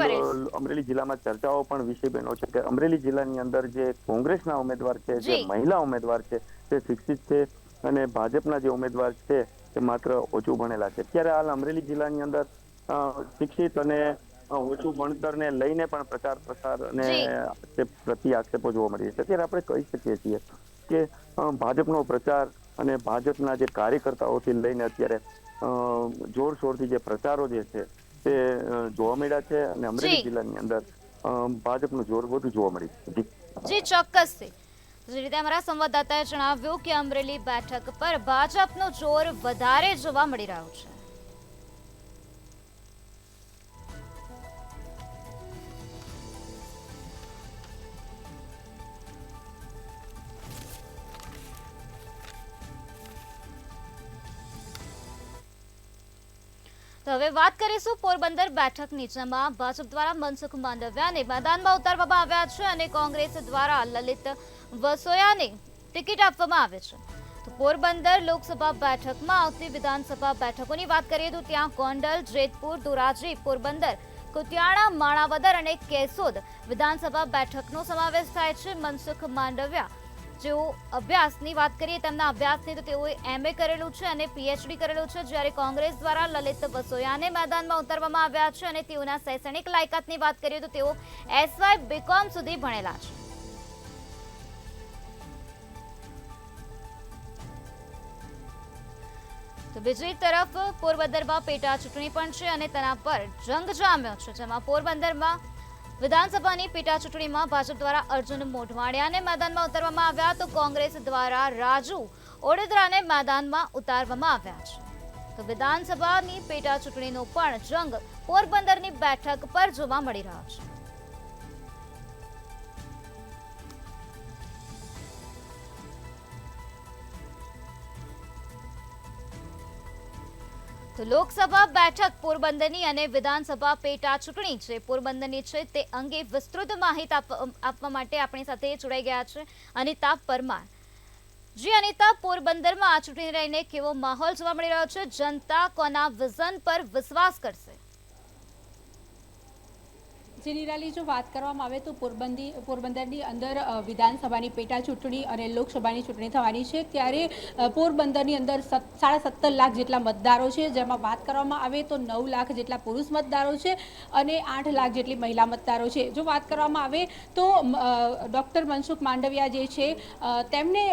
અમરેલી જિલ્લામાં ચર્ચાઓ પણ વિષય બન્યો છે કે અમરેલી જિલ્લાની અંદર જે કોંગ્રેસના ઉમેદવાર છે, જે મહિલા ઉમેદવાર છે, તે શિક્ષિત છે અને ભાજપના જે ઉમેદવાર છે તે માત્ર ઓછું ભણેલા છે. ત્યારે હાલ અમરેલી જિલ્લાની અંદર શિક્ષિત અને ઓછું ભણતરને લઈને પણ પ્રચાર પ્રસાર અને પ્રતિ આક્ષેપો જોવા મળી છે. ત્યારે આપણે કહી શકીએ છીએ કે ભાજપનો પ્રચાર અને ભાજપના જે કાર્યકર્તાઓથી લઈને અત્યારે જોરશોરથી જે પ્રચારો જે છે તે જોવા મળ્યા છે અને અમરેલી જિલ્લાની અંદર ભાજપનું જોર વધુ જોવા મળ્યું છે. જી ચોક્કસથી. જે રીતે અમારા સંવાદદાતાએ જણાવ્યું કે અમરેલી બેઠક પર ભાજપનું જોર વધારે જોવા મળી રહ્યું છે. તો હવે વાત કરીશું પોરબંદર બેઠકની, જેમાં ભાજપ દ્વારા મનસુખ માંડવિયાને મેદાનમાં ઉતારવામાં આવ્યા છે અને કોંગ્રેસ દ્વારા લલિત વસોયાને ટિકિટ આપવામાં આવે છે. તો પોરબંદર લોકસભા બેઠકમાં આવતી વિધાનસભા બેઠકોની વાત કરીએ તો ત્યાં ગોંડલ, જેતપુર, ધોરાજી, પોરબંદર, કુતિયાણા, માણાવદર અને કેશોદ વિધાનસભા બેઠકનો સમાવેશ થાય છે. મનસુખ માંડવિયા જેઓ અભ્યાસની વાત કરીએ તેમના અભ્યાસની તો તેઓએ MA કરેલું છે અને PhD કરેલું છે, જ્યારે કોંગ્રેસ દ્વારા લલિત વસોયાને મેદાનમાં ઉતારવામાં આવ્યા છે અને તેઓના શૈક્ષણિક લાયકાતની વાત કરીએ તો તેઓ SY BCom સુધી ભણેલા છે. તો બીજી તરફ પોરબંદરમાં પેટા ચૂંટણી પણ છે અને તેના પર જંગ જામ્યો છે, જેમાં પોરબંદરમાં વિધાનસભાની પેટા ચૂંટણીમાં ભાજપ દ્વારા અર્જુન મોઢવાડિયાને મેદાનમાં ઉતારવામાં આવ્યા, તો કોંગ્રેસ દ્વારા રાજુ ઓડેદરાને મેદાનમાં ઉતારવામાં આવ્યા છે. તો વિધાનસભાની પેટા ચૂંટણીનો પણ જંગ પોરબંદરની બેઠક પર જોવા મળી રહ્યો છે. તો લોકસભા બેઠક પોરબંદરની અને વિધાનસભા પેટા ચૂંટણી છે પોરબંદરની છે તે અંગે વિસ્તૃત માહિતી આપવા માટે આપણી સાથે જોડાઈ ગયા છે અનિતા પરમાર. જી અનિતા, પોરબંદરમાં આ ચૂંટણીને લઈને કેવો માહોલ જોવા મળી રહ્યો છે? જનતા કોના વિઝન પર વિશ્વાસ કરશે? જે નિરાલી, જો વાત કરવામાં આવે તો પોરબંદરની અંદર વિધાનસભાની પેટા ચૂંટણી અને લોકસભાની ચૂંટણી થવાની છે. ત્યારે પોરબંદરની અંદર 17.5 લાખ જેટલા મતદારો છે, જેમાં વાત કરવામાં આવે તો 9 લાખ જેટલા પુરુષ મતદારો છે અને 8 લાખ જેટલી મહિલા મતદારો છે. જો વાત કરવામાં આવે તો ડૉક્ટર મનસુખ માંડવિયા જે છે તેમને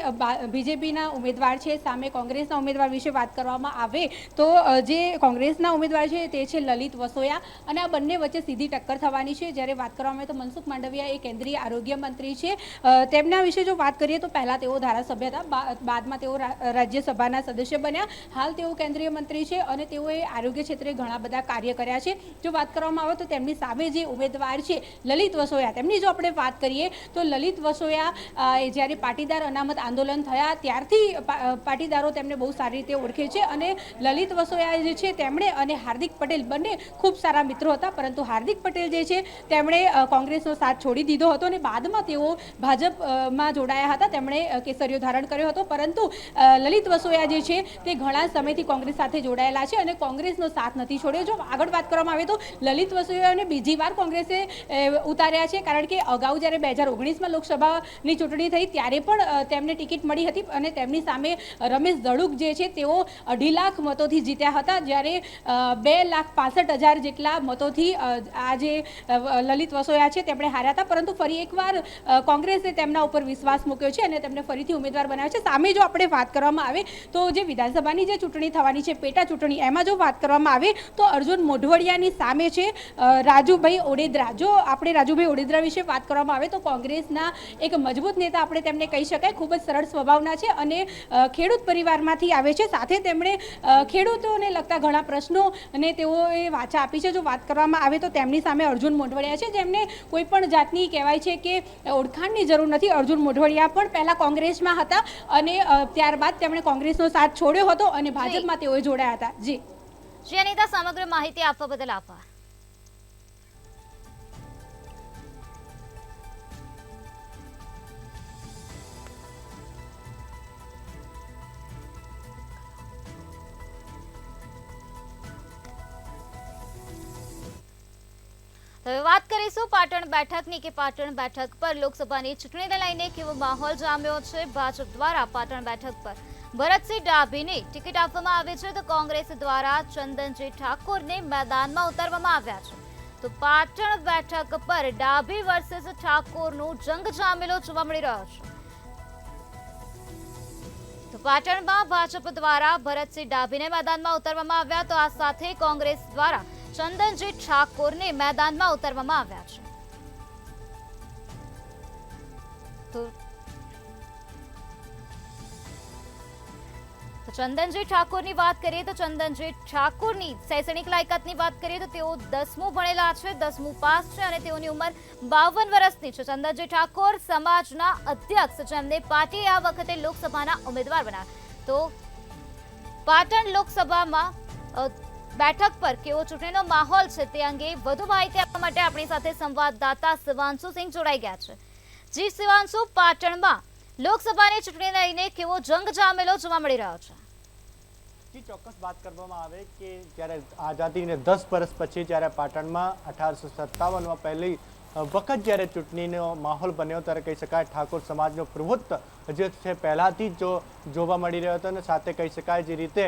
બીજેપીના ઉમેદવાર છે, સામે કોંગ્રેસના ઉમેદવાર વિશે વાત કરવામાં આવે તો જે કોંગ્રેસના ઉમેદવાર છે તે છે લલિત વસોયા અને આ બંને વચ્ચે સીધી ટક્કર થવાની છે. જ્યારે વાત કરવામાં આવે તો મનસુખ માંડવિયા એ કેન્દ્રીય આરોગ્ય મંત્રી છે. તેમના વિશે જો વાત કરીએ તો પહેલા તેઓ ધારાસભ્ય હતા, બાદમાં તેઓ રાજ્યસભાના સદસ્ય બન્યા. હાલ તેઓ કેન્દ્રીય મંત્રી છે અને તેઓએ આરોગ્ય ક્ષેત્રે ઘણા બધા કાર્ય કર્યા છે. જો વાત કરવામાં આવે તો તેમની સામે જે ઉમેદવાર છે લલિત વસોયા, તેમની જો આપણે વાત કરીએ તો લલિત વસોયા જ્યારે પાટીદાર અનામત આંદોલન થયા ત્યારથી પાટીદારો તેમને બહુ સારી રીતે ઓળખે છે અને લલિત વસોયા જે છે તેમણે અને હાર્દિક પટેલ બંને ખૂબ સારા મિત્રો હતા. પરંતુ હાર્દિક પટેલ જે છે તેમણે કોંગ્રેસનો સાથ છોડી દીધો હતો અને બાદમાં તેઓ ભાજપમાં જોડાયા હતા. તેમણે કેસરીયો ધારણ કર્યો હતો. પરંતુ લલિત વસોયા જે છે તે ઘણા સમયથી કોંગ્રેસ સાથે જોડાયેલા છે અને કોંગ્રેસનો સાથ નથી છોડ્યો. જો આગળ વાત કરવામાં આવે તો લલિત વસોયાને બીજી વાર કોંગ્રેસે ઉતાર્યા છે, કારણ કે અગાઉ જ્યારે 2019માં લોકસભાની ચૂંટણી થઈ ત્યારે પણ તેમને ટિકિટ મળી હતી અને તેમની સામે રમેશ દડુક જે છે તેઓ 2.5 લાખ મતોથી જીત્યા હતા, જ્યારે 2,65,000 જેટલા મતોથી આ જે લલિત વસોયા છે તેમણે હાર્યા હતા. પરંતુ ફરી એકવાર કોંગ્રેસે તેમના ઉપર વિશ્વાસ મૂક્યો છે અને તેમને ફરીથી ઉમેદવાર બનાવ્યા છે. સામે જો આપણે વાત કરવામાં આવે તો જે વિધાનસભાની જે ચૂંટણી થવાની છે પેટા ચૂંટણી, એમાં જો વાત કરવામાં આવે તો અર્જુન મોઢવડિયાની સામે છે રાજુભાઈ ઓડેદરા. જો આપણે રાજુભાઈ ઓડેદરા વિશે વાત કરવામાં આવે તો કોંગ્રેસના એક મજબૂત નેતા આપણે તેમને કહી શકાય. ખૂબ જ સરળ સ્વભાવના છે અને ખેડૂત પરિવારમાંથી આવે છે. સાથે તેમણે ખેડૂતોને લગતા ઘણા પ્રશ્નો અને તેઓએ વાચા આપી છે. જો વાત કરવામાં આવે તો તેમની સામે અર્જુન મોઢવડિયા છે, જેમને કોઈ પણ જાતની કહેવાય છે કે ઓળખાણની જરૂર નથી. અર્જુન મોઢવડિયા પણ પહેલા કોંગ્રેસમાં હતા અને ત્યારબાદ તેમણે કોંગ્રેસનો સાથ છોડ્યો હતો અને ભાજપમાં તેઓ જોડાયા હતા. જી અનિતા, સમગ્ર માહિતી આપવા બદલ આભાર. હવે વાત કરીશું પાટણ બેઠકની કે પાટણ બેઠક પર લોકસભાની ચૂંટણીને લઈને કેવો માહોલ જામ્યો છે. ભાજપ દ્વારા પાટણ બેઠક પર ભરતસિંહ ડાભીને ટિકિટ આપવામાં આવી છે તો કોંગ્રેસ દ્વારા ચંદનજી ઠાકોરને મેદાનમાં ઉતારવામાં આવ્યા છે. તો પાટણ બેઠક પર ડાભી વર્સિસ ઠાકોરનો જંગ જામેલો જોવા મળી રહ્યો છે. તો પાટણમાં ભાજપ દ્વારા ભરતસિંહ ડાભીને મેદાનમાં ઉતારવામાં આવ્યા તો આ સાથે કોંગ્રેસ દ્વારા ચંદનજી ઠાકોરને મેદાનમાં ઉતારવામાં આવ્યા છે. તો ચંદનજી ઠાકોરની વાત કરીએ તો ચંદનજી ઠાકોરની શૈક્ષણિક લાયકાતની વાત કરીએ તો તેઓ 10મું ભણેલા છે, 10મું પાસ છે અને તેઓની ઉંમર 52 વર્ષની છે. ચંદનજી ઠાકોર સમાજના અધ્યક્ષ, જેમને પાર્ટીએ આ વખતે લોકસભાના ઉમેદવાર બનાવ્યા. તો પાટણ લોકસભામાં બેઠક પર કેવો ચૂંટણીનો માહોલ છે તે અંગે વધુ માહિતી આપવા માટે આપણી સાથે સંવાદદાતા શિવાંશુ સિંહ જોડાઈ ગયા છે. જી શિવાંશુ, પાટણમાં લોકસભાની ચૂંટણીને લઈને કેવો જંગ જામેલો જોવા મળી રહ્યો છે? ચોક્કસ વાત કરવામાં આવે કે જ્યારે આઝાદીને 10 વર્ષ પછી જ્યારે પાટણમાં 1857માં પહેલી વખત જ્યારે ચૂંટણીનો માહોલ બન્યો ત્યારે કહી શકાય ઠાકોર સમાજનો પ્રભુત્વ જે છે પહેલાથી જ જોવા મળી રહ્યો હતો અને સાથે કહી શકાય જે રીતે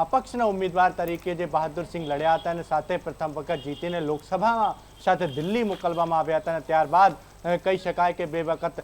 અપક્ષના ઉમેદવાર તરીકે જે બહાદુરસિંહ લડ્યા હતા અને સાથે પ્રથમ વખત જીતીને લોકસભામાં સાથે દિલ્હી મોકલવામાં આવ્યા હતા અને ત્યારબાદ કહી શકાય કે 2 વખત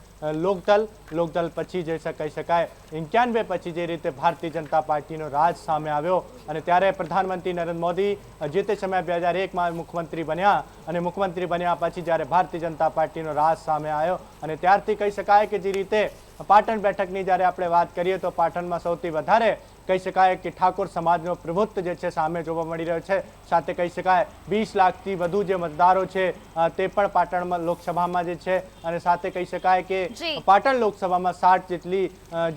લોકદળ પછી જે કહી શકાય 91 પછી જે રીતે ભારતીય જનતા પાર્ટીનો રાજ સામે આવ્યો અને ત્યારે પ્રધાનમંત્રી નરેન્દ્ર મોદી જે તે સમયે 2001માં મુખ્યમંત્રી બન્યા અને મુખ્યમંત્રી બન્યા પછી જ્યારે ભારતીય જનતા પાર્ટીનો રાજ સામે આવ્યો અને ત્યારથી કહી શકાય કે જે રીતે પાટણ બેઠકની જ્યારે આપણે વાત કરીએ તો પાટણમાં સૌથી વધારે કહી શકાય કે ઠાકોર સમાજનો પ્રભુત્વ જે છે સામે જોવા મળી રહ્યો છે. સાથે કહી શકાય 20 લાખથી વધુ જે મતદારો છે તે પણ પાટણમાં લોકસભામાં જે છે, અને સાથે કહી શકાય કે પાટણ લોકસભામાં 60 જેટલી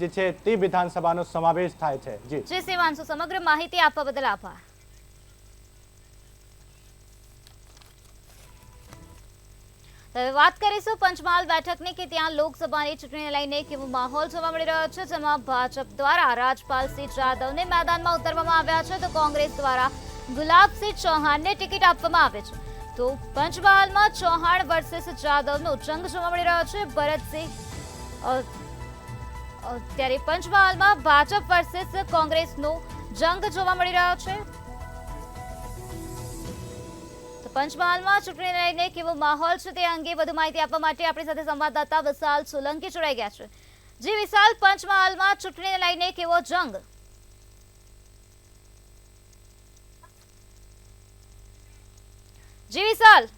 જે છે તે વિધાનસભાનો સમાવેશ થાય છે. જી શિવાંશુ, સમગ્ર માહિતી આપવા બદલ આભાર. હવે વાત કરીશું પંચમહાલ બેઠકની કે ત્યાં લોકસભાની ચૂંટણીને લઈને કેવો માહોલ જોવા મળી રહ્યો છે, જેમાં ભાજપ દ્વારા રાજપાલસિંહ જાદવને મેદાનમાં ઉતારવામાં આવ્યા છે, તો કોંગ્રેસ દ્વારા ગુલાબસિંહ ચૌહાણને ટિકિટ આપવામાં આવે છે. તો પંચમહાલમાં ચૌહાણ વર્સેસ જાદવનો જંગ જોવા મળી રહ્યો છે. ભરતસિંહ ત્યારે પંચમહાલમાં ભાજપ વર્સેસ કોંગ્રેસનો જંગ જોવા મળી રહ્યો છે. પંચમહાલમાં ચૂંટણીને લઈને કેવો માહોલ છે તે અંગે વધુ માહિતી આપવા માટે આપણી સાથે સંવાદદાતા વિશાલ સોલંકી જોડાઈ ગયા છે. જી વિશાલ, પંચમહાલમાં ચૂંટણીને લઈને કેવો જંગ? જી વિશાલ.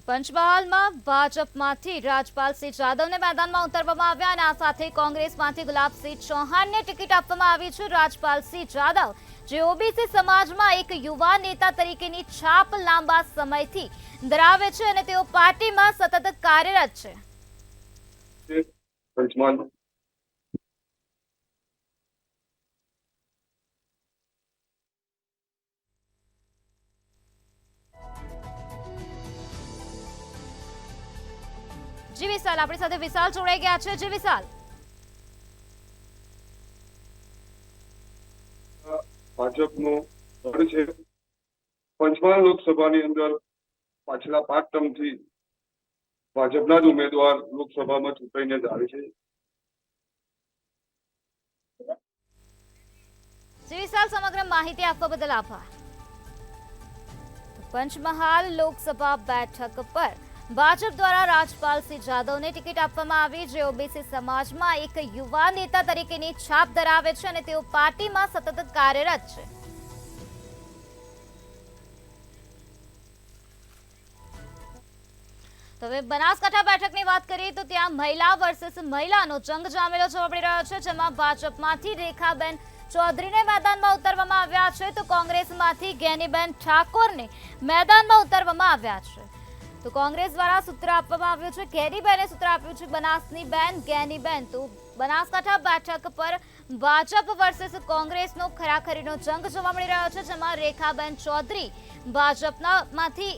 પંચમહાલમાં ભાજપમાંથી રાજપાલસિંહ જાદવને મેદાનમાં ઉતારવામાં આવ્યા અને આ સાથે કોંગ્રેસમાંથી ગુલાબસિંહ ચૌહાણને ટિકિટ આપવામાં આવી છે. રાજપાલસિંહ જાદવ જે ઓબીસી સમાજમાં એક યુવા નેતા તરીકેની છાપ લાંબા સમયથી ધરાવે છે અને તેઓ પાર્ટીમાં સતત કાર્યરત છે. જી વિશાલ, આપણી સાથે વિશાલ જોડાઈ ગયા છે. જી વિશાલ. ભાજપનું ગઢ છે. પંચમહાલ લોકસભાની અંદર પાછલા 5 ટર્મથી ભાજપના જ ઉમેદવાર લોકસભામાં ચૂંટાઈને જ આવે છે. જી વિશાલ, સમગ્ર માહિતી આપવા બદલ આભાર. પંચમહાલ લોકસભા બેઠક પર ભાજપ દ્વારા રાજપાલસિંહ જાદવને ટિકિટ આપવામાં આવી, જે ઓબીસી સમાજમાં એક યુવા નેતા તરીકેની છાપ ધરાવે છે અને તેઓ પાર્ટીમાં સતત કાર્યરત છે. તો હવે બનાસકાંઠા બેઠકની વાત કરીએ તો ત્યાં મહિલા વર્સેસ મહિલાનો જંગ જામેલો જોવા મળી રહ્યો છે, જેમાં ભાજપમાંથી રેખાબેન ચૌધરીને મેદાનમાં ઉતારવામાં આવ્યા છે, તો કોંગ્રેસમાંથી ગેનીબેન ઠાકોરને મેદાનમાં ઉતારવામાં આવ્યા છે. તો કોંગ્રેસ દ્વારા સૂત્ર આપવામાં આવ્યું છે, ગેનીબેને સૂત્ર આપ્યું છે બનાસની બેન ગેનીબેન. તો બનાસકાંઠા બેઠક પર ભાજપ વર્સેસ કોંગ્રેસનો ખરાખરીનો જંગ જોવા મળી રહ્યો છે, જેમાં રેખાબેન ચૌધરી ભાજપમાંથી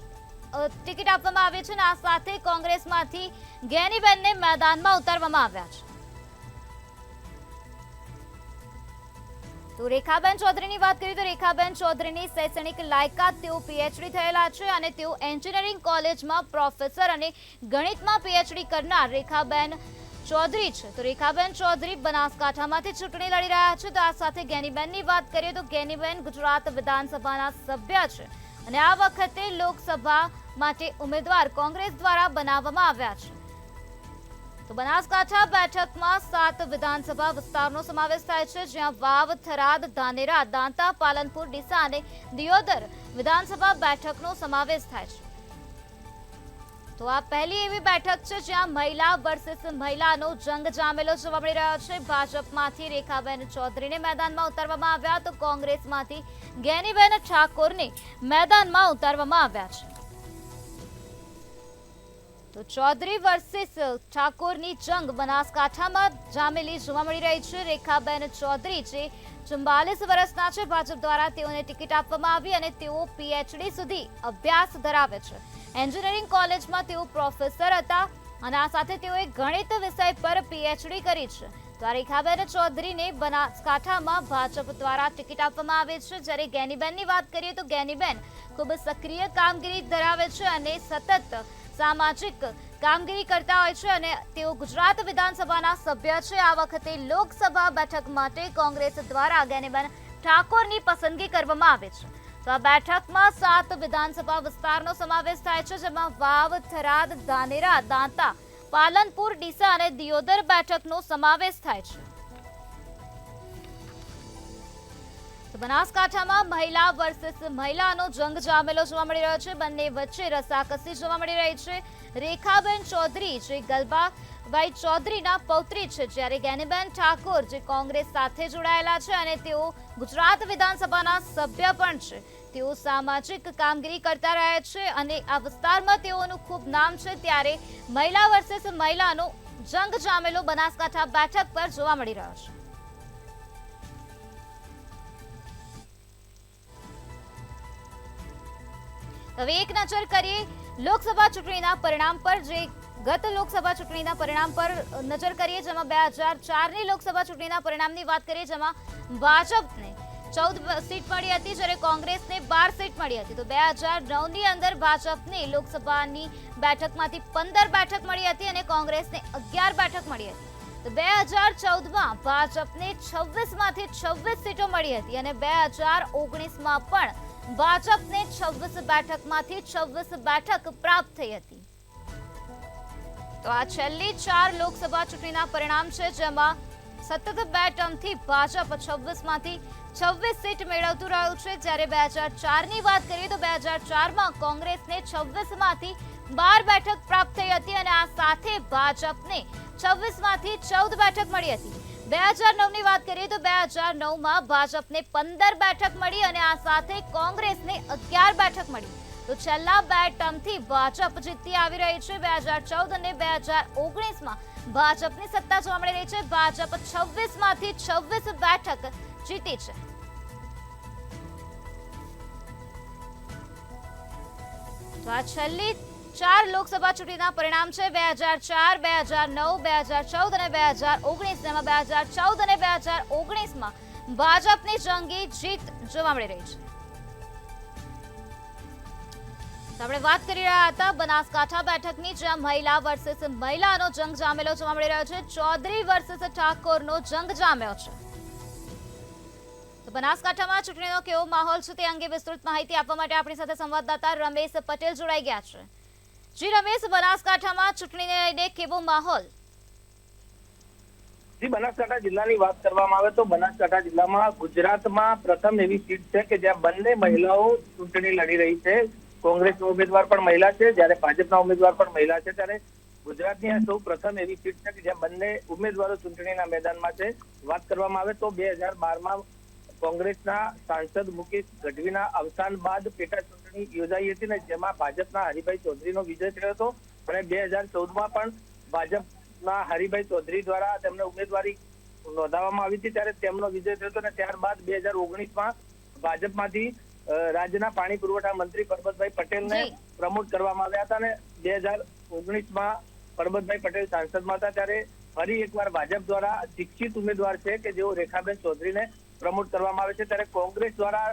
ટિકિટ આપવામાં આવી છે અને આ સાથે કોંગ્રેસમાંથી ગેનીબેનને મેદાનમાં ઉતારવામાં આવ્યા છે. તો રેખાબેન ચૌધરીની વાત કરીએ તો રેખાબેન ચૌધરીની શૈક્ષણિક લાયકાત, તેઓ પીએચડી થયેલા છે અને તેઓ એન્જિનિયરિંગ કોલેજમાં પ્રોફેસર અને ગણિતમાં પીએચડી કરનાર રેખાબેન ચૌધરી છે. તો રેખાબેન ચૌધરી બનાસકાંઠામાંથી ચૂંટણી લડી રહ્યા છે. તો આ સાથે ગેનીબેનની વાત કરીએ તો ગેનીબેન ગુજરાત વિધાનસભાના સભ્ય છે અને આ વખતે લોકસભા માટે ઉમેદવાર કોંગ્રેસ દ્વારા બનાવવામાં આવ્યા છે. તો બનાસકાંઠા બેઠકમાં 7 વિધાનસભા વિસ્તારનો સમાવેશ થાય છે, જ્યાં વાવ, થરાદ, ધાનેરા, દાંતા, પાલનપુર, ડીસા અને દિયોદર વિધાનસભા બેઠકનો સમાવેશ થાય છે. તો આ પહેલી એવી બેઠક છે જ્યાં મહિલા વર્સેસ મહિલાનો જંગ જામેલો જોવા મળી રહ્યો છે. ભાજપમાંથી રેખાબેન ચૌધરીને મેદાનમાં ઉતારવામાં આવ્યા, તો કોંગ્રેસમાંથી ગેનીબેન ઠાકોરને મેદાનમાં ઉતારવામાં આવ્યા છે. તો ચૌધરી વર્સેસ ઠાકોરની જંગ બનાસકાંઠામાં જામેલી જોવા મળી રહી છે. રેખાબેન ચૌધરી જે 44 વર્ષના છે, ભાજપ દ્વારા તેઓને ટિકિટ આપવામાં આવી અને તેઓ પીએચડી સુધી અભ્યાસ ધરાવે છે. એન્જિનિયરિંગ કોલેજમાં તેઓ પ્રોફેસર હતા અને આ સાથે તેઓએ ગણિત વિષય પર પીએચડી કરી છે. તો આ રેખાબેન ચૌધરીને બનાસકાંઠામાં ભાજપ દ્વારા ટિકિટ આપવામાં આવે છે. જ્યારે ગેનીબેનની વાત કરીએ તો ગેનીબેન ખૂબ સક્રિય કામગીરી ધરાવે છે અને સતત સામાજિક કામગીરી કરતા હોય છે અને તેઓ ગુજરાત વિધાનસભાના સભ્ય છે. આ વખતે લોકસભા બેઠક માટે કોંગ્રેસ દ્વારા ગેનીબેન ઠાકોરની પસંદગી કરવામાં આવે છે. તો આ બેઠકમાં 7 વિધાનસભા વિસ્તારનો સમાવેશ થાય છે, જેમાં વાવ, થરાદ, ધાનેરા, દાંતા, પાલનપુર, ડીસા અને દિયોદર બેઠકનો સમાવેશ થાય છે. તો બનાસકાંઠામાં મહિલા વર્સિસ મહિલાનો જંગ જામેલો જોવા મળી રહ્યો છે. બંને વચ્ચે રસાકસી જોવા મળી રહી છે. રેખાબેન ચૌધરી જે ગલબાભાઈ ચૌધરીના પૌત્રી છે, જ્યારે જ્ઞાનીબેન ઠાકોર જે કોંગ્રેસ સાથે જોડાયેલા છે અને તેઓ ગુજરાત વિધાનસભાના સભ્ય પણ છે. તેઓ સામાજિક કામગીરી કરતા રહ્યા છે અને આ વિસ્તારમાં તેઓનું ખૂબ નામ છે. ત્યારે મહિલા વર્સિસ મહિલાનો જંગ જામેલો બનાસકાંઠા બેઠક પર જોવા મળી રહ્યો છે. હવે એક નજર કરીએ લોકસભા ચૂંટણીના પરિણામ પર. જે ગત લોકસભા ચૂંટણીના પરિણામ પર નજર કરીએ, જેમાં 2004ની લોકસભા ચૂંટણીના પરિણામની વાત કરીએ, જેમાં ભાજપને 14 સીટ મળી હતી, જ્યારે કોંગ્રેસને 12 સીટ મળી હતી. તો 2009ની અંદર ભાજપને લોકસભાની બેઠકમાંથી 15 બેઠક મળી હતી અને કોંગ્રેસને 11 બેઠક મળી હતી. તો 2014માં ભાજપને 26માંથી 26 સીટો મળી હતી અને 2019માં પણ ભાજપને 26 બેઠકમાંથી 26 બેઠક પ્રાપ્ત થઈ હતી. તો આ છેલ્લી 4 લોકસભા ચૂંટણીના પરિણામ છે, જેમાં સતત 2 ટર્મથી ભાજપ 26માંથી 26 સીટ મેળવતું રહ્યું છે. જ્યારે 2004ની વાત કરીએ તો 2004માં કોંગ્રેસને 26માંથી 12 બેઠક પ્રાપ્ત થઈ હતી અને આ સાથે ભાજપને 26માંથી 14 બેઠક મળી હતી. 2009ની વાત કરીએ તો 2009માં ભાજપને 15 બેઠક મળી અને આ સાથે કોંગ્રેસને 11 બેઠક મળી. તો છેલ્લા 2 ટર્મથી ભાજપ જીતતી આવી રહી છે. 2014 અને 2019માં ભાજપની સત્તા જોવા મળી રહી છે. ભાજપ 26માંથી 26 બેઠક જીતી છે. તો આ છેલ્લી 4 લોકસભા ચૂંટણીના પરિણામ છે. 2004, 2009, 2014 અને 2019. જેમાં 2014 અને 2019માં ભાજપની જંગી જીત જોવા મળી રહી છે. આપણે વાત કરી રહ્યા હતા બનાસકાંઠા બેઠકની, જ્યાં મહિલા વર્સિસ મહિલાનો જંગ જામેલો જોવા મળી રહ્યો છે. ચૌધરી વર્સિસ ઠાકોરનો જંગ જામ્યો છે. તો બનાસકાંઠામાં ચૂંટણીનો કેવો માહોલ છે તે અંગે વિસ્તૃત માહિતી આપવા માટે આપણી સાથે સંવાદદાતા રમેશ પટેલ જોડાઈ ગયા છે. જી રમેશ, બનાસકાંઠામાં ચૂંટણીને લઈને કેવો માહોલ? જી, બનાસકાંઠા જિલ્લાની વાત કરવામાં આવે તો બનાસકાંઠા જિલ્લામાં ગુજરાતમાં પ્રથમ એવી સીટ છે કે જ્યાં બંને મહિલાઓ ચૂંટણી લડી રહી છે. કોંગ્રેસના ઉમેદવાર પણ મહિલા છે, જ્યારે ભાજપના ઉમેદવાર પણ મહિલા છે. ત્યારે ગુજરાતની આ સૌ પ્રથમ એવી સીટ છે કે જ્યાં બંને ઉમેદવારો ચૂંટણીના મેદાનમાં છે. વાત કરવામાં આવે તો 2012માં કોંગ્રેસના સાંસદ મુકેશ ગઢવીના અવસાન બાદ પેટા ચૂંટણી યોજાઈ હતી ને જેમાં ભાજપના હરિભાઈ ચૌધરીનો વિજય થયો હતો અને 2014માં પણ ભાજપના હરિભાઈ ચૌધરી દ્વારા તેમને ઉમેદવારી નોંધાવવામાં આવી હતી, ત્યારે તેમનો વિજય થયો હતો અને ત્યારબાદ 2019માં ભાજપમાંથી રાજ્યના પાણી પુરવઠા મંત્રી પરબતભાઈ પટેલને પ્રમોટ કરવામાં આવ્યા હતા અને 2019માં પરબતભાઈ પટેલ સંસદમાં હતા. ત્યારે ફરી એકવાર ભાજપ દ્વારા શિક્ષિત ઉમેદવાર છે કે જેઓ રેખાબેન ચૌધરીને પ્રમોટ કરવામાં આવે છે. ત્યારે કોંગ્રેસ દ્વારા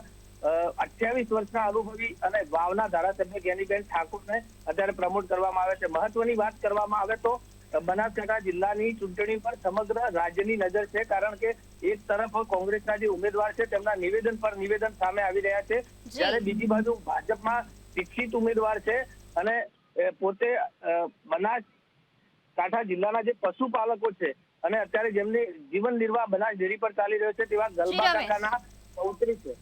28 વર્ષના અનુભવી અને વાવના ધારાસભ્ય જ્ઞાનીબેન ઠાકોરને અત્યારે પ્રમોટ કરવામાં આવે છે. મહત્વની વાત કરવામાં આવે તો બનાસકાંઠા જિલ્લાની ચૂંટણી પર સમગ્ર રાજ્યની નજર છે, કારણ કે એક તરફ કોંગ્રેસના જે ઉમેદવાર છે તેમના નિવેદન પર નિવેદન સામે આવી રહ્યા છે, જ્યારે બીજી બાજુ ભાજપમાં શિક્ષિત ઉમેદવાર છે અને પોતે બનાસકાંઠા જિલ્લાના જે પશુપાલકો છે અને અત્યારે જેમની જીવન નિર્વાહ બનાસ ડેરી પર ચાલી રહ્યો છે તેવા ગલબા કાકાના પૌત્રી છે.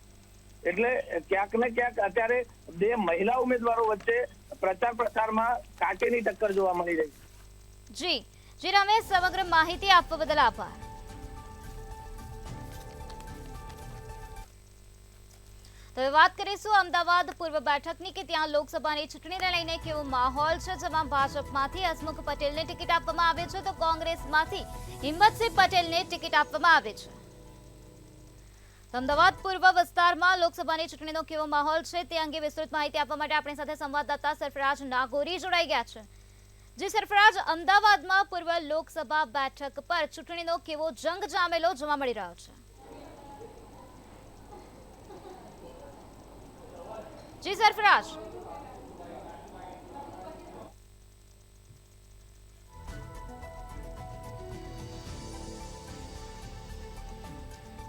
એટલે ક્યાંક ને ક્યાંક અત્યારે 2 મહિલા ઉમેદવારો વચ્ચે પ્રચાર પ્રસારમાં કાંટેની ટક્કર જોવા મળી રહી છે. જી રમેશ, સમગ્ર માહિતી આપવા બદલ આભાર. તો વાત કરીશું અમદાવાદ પૂર્વ બેઠકની કે ત્યાં લોકસભાની ચૂંટણીને લઈને કેવો માહોલ છે, જેમાં ભાજપમાંથી હસમુખ પટેલને ટિકિટ આપવામાં આવે છે તો કોંગ્રેસમાંથી હિંમતસિંહ પટેલને ટિકિટ આપવામાં આવે છે. અમદાવાદ પૂર્વ વિસ્તારમાં લોકસભાની ચૂંટણીનો કેવો માહોલ છે તે અંગે વિસ્તૃત માહિતી આપવા માટે આપણી સાથે સંવાદદાતા સરફરાજ નાગોરી જોડાઈ ગયા છે. જી સરફરાજ, અમદાવાદમાં પૂર્વ લોકસભા બેઠક પર ચૂંટણીનો કેવો જંગ જામેલો જોવા મળી રહ્યો છે? જી સરફરાજ.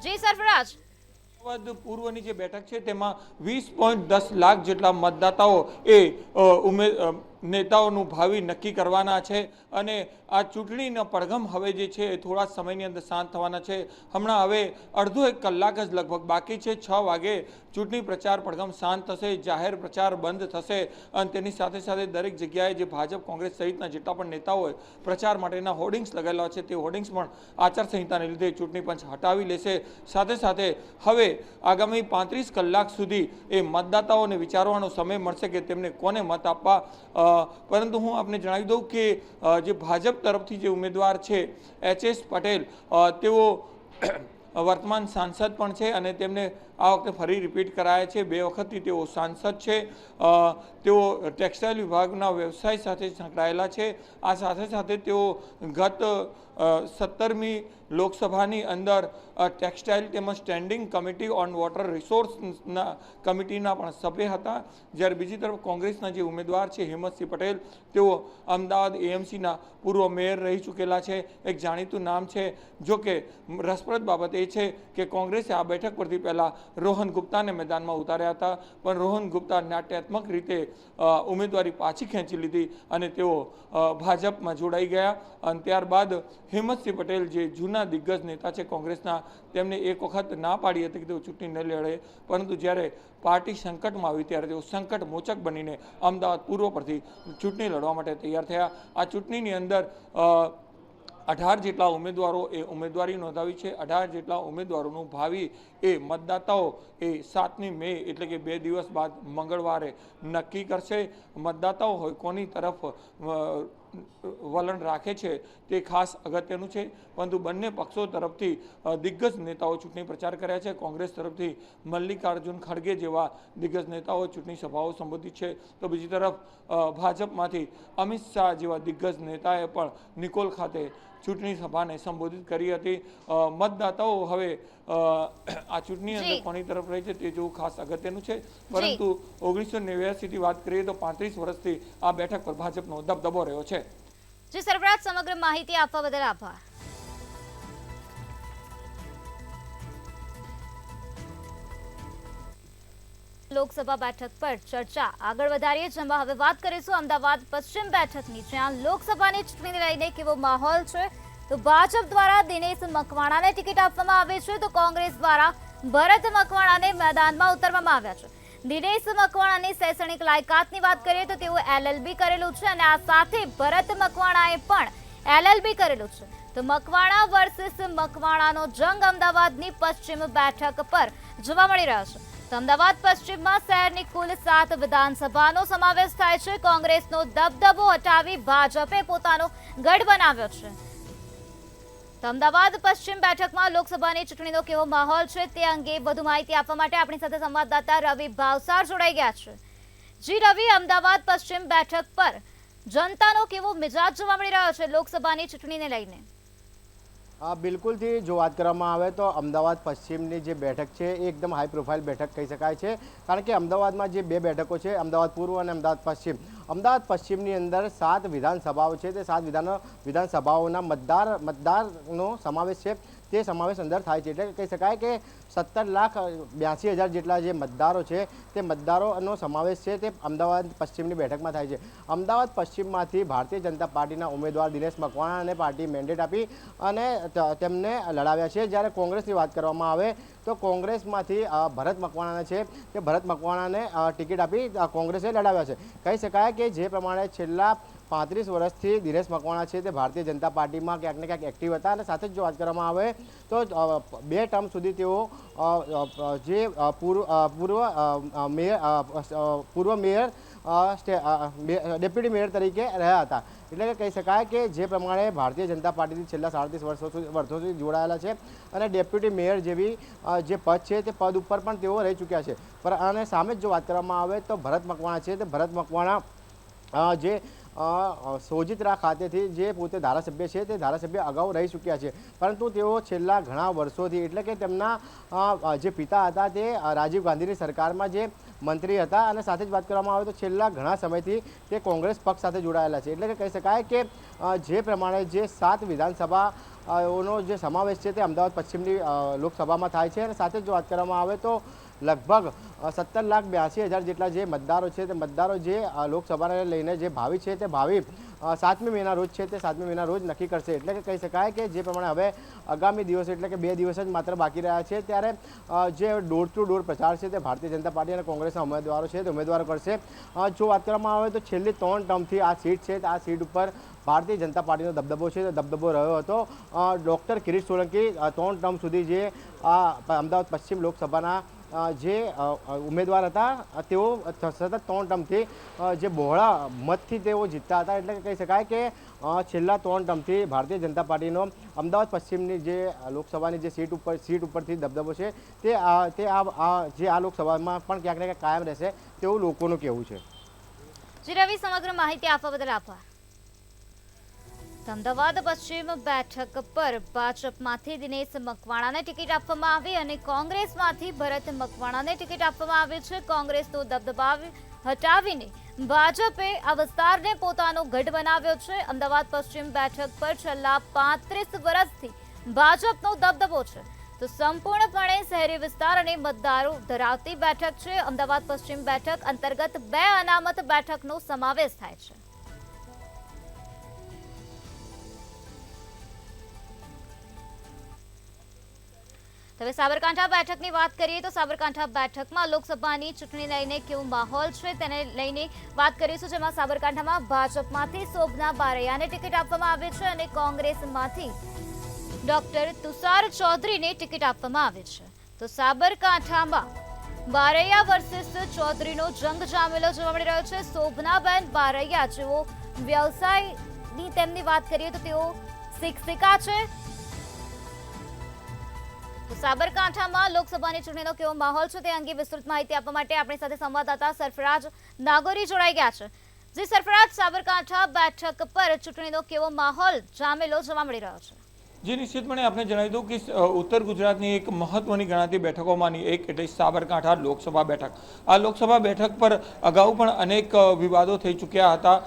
જી સરફરાજ. પૂર્વની જે બેઠક છે તેમાં 20.10 લાખ જેટલા મતદાતાઓ એ નેતાઓનું ભાવિ નક્કી કરવાના છે અને આ ચૂંટણીનો પડઘમ હવે જે છે એ થોડા સમયની અંદર શાંત થવાના છે. હમણાં હવે અડધો 1 કલાક જ લગભગ બાકી છે. 6 વાગે ચૂંટણી પ્રચાર પડઘમ શાંત થશે, જાહેર પ્રચાર બંધ થશે અને તેની સાથે સાથે દરેક જગ્યાએ જે ભાજપ, કોંગ્રેસ સહિતના જેટલા પણ નેતાઓએ પ્રચાર માટેના હોર્ડિંગ્સ લગાવેલા છે તે હોર્ડિંગ્સ પણ આચારસંહિતાને લીધે ચૂંટણી પંચ હટાવી લેશે. સાથે સાથે હવે આગામી 35 કલાક સુધી એ મતદાતાઓને વિચારવાનો સમય મળશે કે તેમને કોને મત આપવા. પરંતુ હું આપને જણાવી દઉં કે જે ભાજપ તરફથી જે ઉમેદવાર છે HS પટેલ, તેઓ વર્તમાન સાંસદ પણ છે અને તેમને આ વખતે ફરી રિપીટ કરાયા છે. 2 વખતથી તેઓ સાંસદ છે. તેઓ ટેક્સટાઇલ વિભાગના વ્યવસાય સાથે સંકળાયેલા છે. આ સાથે સાથે તેઓ ગત 17મી લોકસભાની અંદર ટેક્સટાઇલ તેમજ સ્ટેન્ડિંગ કમિટી ઓન વોટર રિસોર્સના કમિટીના પણ સભ્ય હતા. જ્યારે બીજી તરફ કોંગ્રેસના જે ઉમેદવાર છે હિંમતસિંહ પટેલ, તેઓ અમદાવાદ AMCના પૂર્વ મેયર રહી ચૂકેલા છે. એક જાણીતું નામ છે. જો કે રસપ્રદ બાબત એ છે કે કોંગ્રેસે આ બેઠક પરથી પહેલાં રોહન ગુપ્તાને મેદાનમાં ઉતાર્યા હતા, પણ રોહન ગુપ્તા નાટ્યાત્મક રીતે ઉમેદવારી પાછી ખેંચી લીધી અને તેઓ ભાજપમાં જોડાઈ ગયા. અને ત્યારબાદ હિંમતસિંહ પટેલ, જે જૂના દિગ્ગજ નેતા છે કોંગ્રેસના, તેમને એક વખત ના પાડી હતી કે તેઓ ચૂંટણી ન લડે, પરંતુ જ્યારે પાર્ટી સંકટમાં આવી ત્યારે તેઓ સંકટ મોચક બનીને અમદાવાદ પૂર્વ પરથી ચૂંટણી લડવા માટે તૈયાર થયા. આ ચૂંટણીની અંદર 18 જેટલા ઉમેદવારો એ ઉમેદવારી નોંધાવી છે. 18 જેટલા ઉમેદવારોનું ભાવિ એ મતદાતાઓ એ 7મી મે એટલે કે 2 દિવસ બાદ મંગળવારે નક્કી કરશે. મતદાતાઓ હોય કોની તરફ વલણ રાખે છે તે ખાસ અગત્યનું છે. પરંતુ બંને પક્ષો તરફથી દિગ્ગજ નેતાઓ ચૂંટણી પ્રચાર કર્યા છે. કોંગ્રેસ તરફથી મલ્લિકાર્જુન ખડગે જેવા દિગ્ગજ નેતાઓ ચૂંટણી સભાઓ સંબોધિત છે, તો બીજી તરફ ભાજપમાંથી અમિત શાહ જેવા દિગ્ગજ નેતાએ પણ નિકોલ ખાતે ચૂંટણી સભાને સંબોધિત કરી હતી. મતદાતાઓ હવે આ ચૂંટણી અંદર કોની તરફ રહે છે તે જોવું ખાસ અગત્યનું છે. પરંતુ 1989થી વાત કરીએ તો 35 વર્ષથી આ બેઠક પર ભાજપનો દબદબો રહ્યો છે. જી સરફરાજ, સમગ્ર માહિતી આપવા બદલ આભાર. લોકસભા બેઠક પર ચર્ચા આગળ વધારીએ, જેમાં હવે વાત કરીશું અમદાવાદ પશ્ચિમ બેઠકની, જ્યાં લોકસભાની ચૂંટણીને લઈને કેવો માહોલ છે. તો ભાજપ દ્વારા દિનેશ મકવાણાને ટિકિટ આપવામાં આવી છે, તો કોંગ્રેસ દ્વારા ભરત મકવાણાને મેદાનમાં ઉતારવામાં આવ્યા છે. દિનેશ મકવાણાની શૈક્ષણિક લાયકાતની વાત કરીએ તો તેઓ LLB કરેલું છે અને આ સાથે ભરત મકવાણાએ પણ LLB કરેલું છે. તો મકવાણા વર્સિસ મકવાણાનો જંગ અમદાવાદની પશ્ચિમ બેઠક પર જોવા મળી રહ્યો છે. તો અમદાવાદ પશ્ચિમમાં શહેરની કુલ 7 વિધાનસભાનો સમાવેશ થાય છે. કોંગ્રેસનો દબદબો હટાવી ભાજપે પોતાનો ગઢ બનાવ્યો છે. તો અમદાવાદ પશ્ચિમ બેઠકમાં લોકસભાની ચૂંટણીનો કેવો માહોલ છે તે અંગે વધુ માહિતી આપવા માટે આપણી સાથે સંવાદદાતા રવિ ભાવસાર જોડાઈ ગયા છે. જી રવિ, અમદાવાદ પશ્ચિમ બેઠક પર જનતાનો કેવો મિજાજ જોવા મળી રહ્યો છે લોકસભાની ચૂંટણીને લઈને? બિલકુલથી જો વાત કરવામાં આવે તો અમદાવાદ પશ્ચિમની જે બેઠક છે એ એકદમ હાઈ પ્રોફાઇલ બેઠક કહી શકાય છે. કારણ કે અમદાવાદમાં જે 2 બેઠકો છે, અમદાવાદ પૂર્વ અને અમદાવાદ પશ્ચિમ, અમદાવાદ પશ્ચિમની અંદર 7 વિધાનસભાઓ છે. તે 7 વિધાનસભાઓના મતદારનો સમાવેશ છે, તે સમાવેશ અંદર થાય છે. એટલે કહી શકાય કે 17,82,000 જેટલા જે મતદારો છે તે મતદારોનો સમાવેશ છે તે અમદાવાદ પશ્ચિમની બેઠકમાં થાય છે. અમદાવાદ પશ્ચિમમાંથી ભારતીય જનતા પાર્ટીના ઉમેદવાર દિનેશ મકવાણાને પાર્ટી મેન્ડેટ આપી અને તેમને લડાવ્યા છે. જ્યારે કોંગ્રેસની વાત કરવામાં આવે તો કોંગ્રેસમાંથી ભરત મકવાણાને છે તે ભરત મકવાણાને ટિકિટ આપી કોંગ્રેસે લડાવ્યા છે. કહી શકાય કે જે પ્રમાણે છેલ્લા 35 વર્ષથી દિનેશ મકવાણા છે તે ભારતીય જનતા પાર્ટીમાં ક્યાંક ને ક્યાંક એક્ટિવ હતા અને સાથે જ જો વાત કરવામાં આવે તો 2 ટર્મ સુધી તેઓ જે પૂર્વ મેયર ડેપ્યુટી મેયર તરીકે રહ્યા હતા. એટલે કે કહી શકાય કે જે પ્રમાણે ભારતીય જનતા પાર્ટીથી છેલ્લા 37 વર્ષોથી જોડાયેલા છે અને ડેપ્યુટી મેયર જેવી જે પદ છે તે પદ ઉપર પણ તેઓ રહી ચૂક્યા છે. અને સામે જ જો વાત કરવામાં આવે તો ભરત મકવાણા છે તે ભરત મકવાણા જે સોજિત્રા ખાતેથી જે પોતે ધારાસભ્ય છે તે ધારાસભ્ય અગાઉ રહી ચૂક્યા છે, પરંતુ તેઓ છેલ્લા ઘણા વર્ષોથી, એટલે કે તેમના જે પિતા હતા તે રાજીવ ગાંધીની સરકારમાં જે મંત્રી હતા અને સાથે જ વાત કરવામાં આવે તો છેલ્લા ઘણા સમયથી તે કોંગ્રેસ પક્ષ સાથે જોડાયેલા છે. એટલે કે કહી શકાય કે જે પ્રમાણે જે 7 વિધાનસભાઓનો જે સમાવેશ છે તે અમદાવાદ પશ્ચિમની લોકસભામાં થાય છે. અને સાથે જ જો વાત કરવામાં આવે તો લગભગ 17,82,000 જેટલા જે મતદારો છે તે મતદારો જે લોકસભાને લઈને જે ભાવિ છે તે ભાવિ 7મી મેના રોજ છે તે 7મી મેના રોજ નક્કી કરશે. એટલે કે કહી શકાય કે જે પ્રમાણે હવે આગામી દિવસ એટલે કે 2 દિવસ જ માત્ર બાકી રહ્યા છે ત્યારે જે ડોર ટુ ડોર પ્રચાર છે તે ભારતીય જનતા પાર્ટી અને કોંગ્રેસના ઉમેદવારો છે તે ઉમેદવારો કરશે. જો વાત કરવામાં આવે તો છેલ્લી 3 ટર્મથી આ સીટ છે આ સીટ ઉપર ભારતીય જનતા પાર્ટીનો દબદબો છે તે દબદબો રહ્યો હતો. ડૉક્ટર કિરીટ સોલંકી 3 ટર્મ સુધી જે અમદાવાદ પશ્ચિમ લોકસભાના જે ઉમેદવાર હતા તેઓ સતત 3 ટર્મથી જે બહોળા મતથી તેઓ જીતતા હતા. એટલે કે કહી શકાય કે છેલ્લા 3 ટર્મથી ભારતીય જનતા પાર્ટીનો અમદાવાદ પશ્ચિમની જે લોકસભાની જે સીટ ઉપરથી દબદબો છે તે જે આ લોકસભામાં પણ ક્યાંક ને ક્યાંક કાયમ રહેશે તેવું લોકોનું કહેવું છે. જી રવિ, સમગ્ર માહિતી આપવા બદલ આભાર. અમદાવાદ પશ્ચિમ બેઠક પર ભાજપમાંથી દિનેશ મકવાણાને ટિકિટ આપવામાં આવી અને કોંગ્રેસમાંથી ભરત મકવાણાને ટિકિટ આપવામાં આવી છે. કોંગ્રેસનો દબદબા હટાવીને ભાજપે આ વિસ્તારને પોતાનો ગઢ બનાવ્યો છે. અમદાવાદ પશ્ચિમ બેઠક પર છેલ્લા 35 વર્ષથી ભાજપનો દબદબો છે તો સંપૂર્ણપણે શહેરી વિસ્તાર અને મતદારો ધરાવતી બેઠક છે. અમદાવાદ પશ્ચિમ બેઠક અંતર્ગત 2 અનામત બેઠકનો સમાવેશ થાય છે. હવે સાબરકાંઠા બેઠકની વાત કરીએ તો સાબરકાંઠા બેઠકમાં લોકસભાની ચૂંટણી લઈને કેવો માહોલ છે તેને લઈને વાત કરીશું. જેમાં સાબરકાંઠામાં ભાજપમાંથી શોભના બારૈયાને ટિકિટ આપવામાં આવી છે અને કોંગ્રેસમાંથી ડોક્ટર તુષાર ચૌધરીને ટિકિટ આપવામાં આવી છે. તો સાબરકાંઠામાં બારૈયા વર્સિસ ચૌધરીનો જંગ જામેલો જોવા મળી રહ્યો છે. શોભનાબેન બારૈયા જેઓ વ્યવસાયની તેમની વાત કરીએ તો તેઓ શિક્ષિકા છે. સાબરકાંઠામાં લોકસભાની ચૂંટણીનો કેવો માહોલ છે તે અંગે વિસ્તૃત માહિતી આપવા માટે આપણી સાથે સંવાદદાતા સરફરાજ નાગોરી જોડાઈ ગયા છે. જે સરફરાજ, સાબરકાંઠા બેઠક પર ચૂંટણીનો કેવો માહોલ જામેલો જોવા મળી રહ્યો છે? જે નિશ્ચિતપણે આપણે જણાવી દઉં કે ઉત્તર ગુજરાતની એક મહત્વની ગણાતી બેઠકોમાંની એક એટલે સાબરકાંઠા લોકસભા બેઠક. આ લોકસભા બેઠક પર અગાઉ પણ અનેક વિવાદો થઈ ચૂક્યા હતા,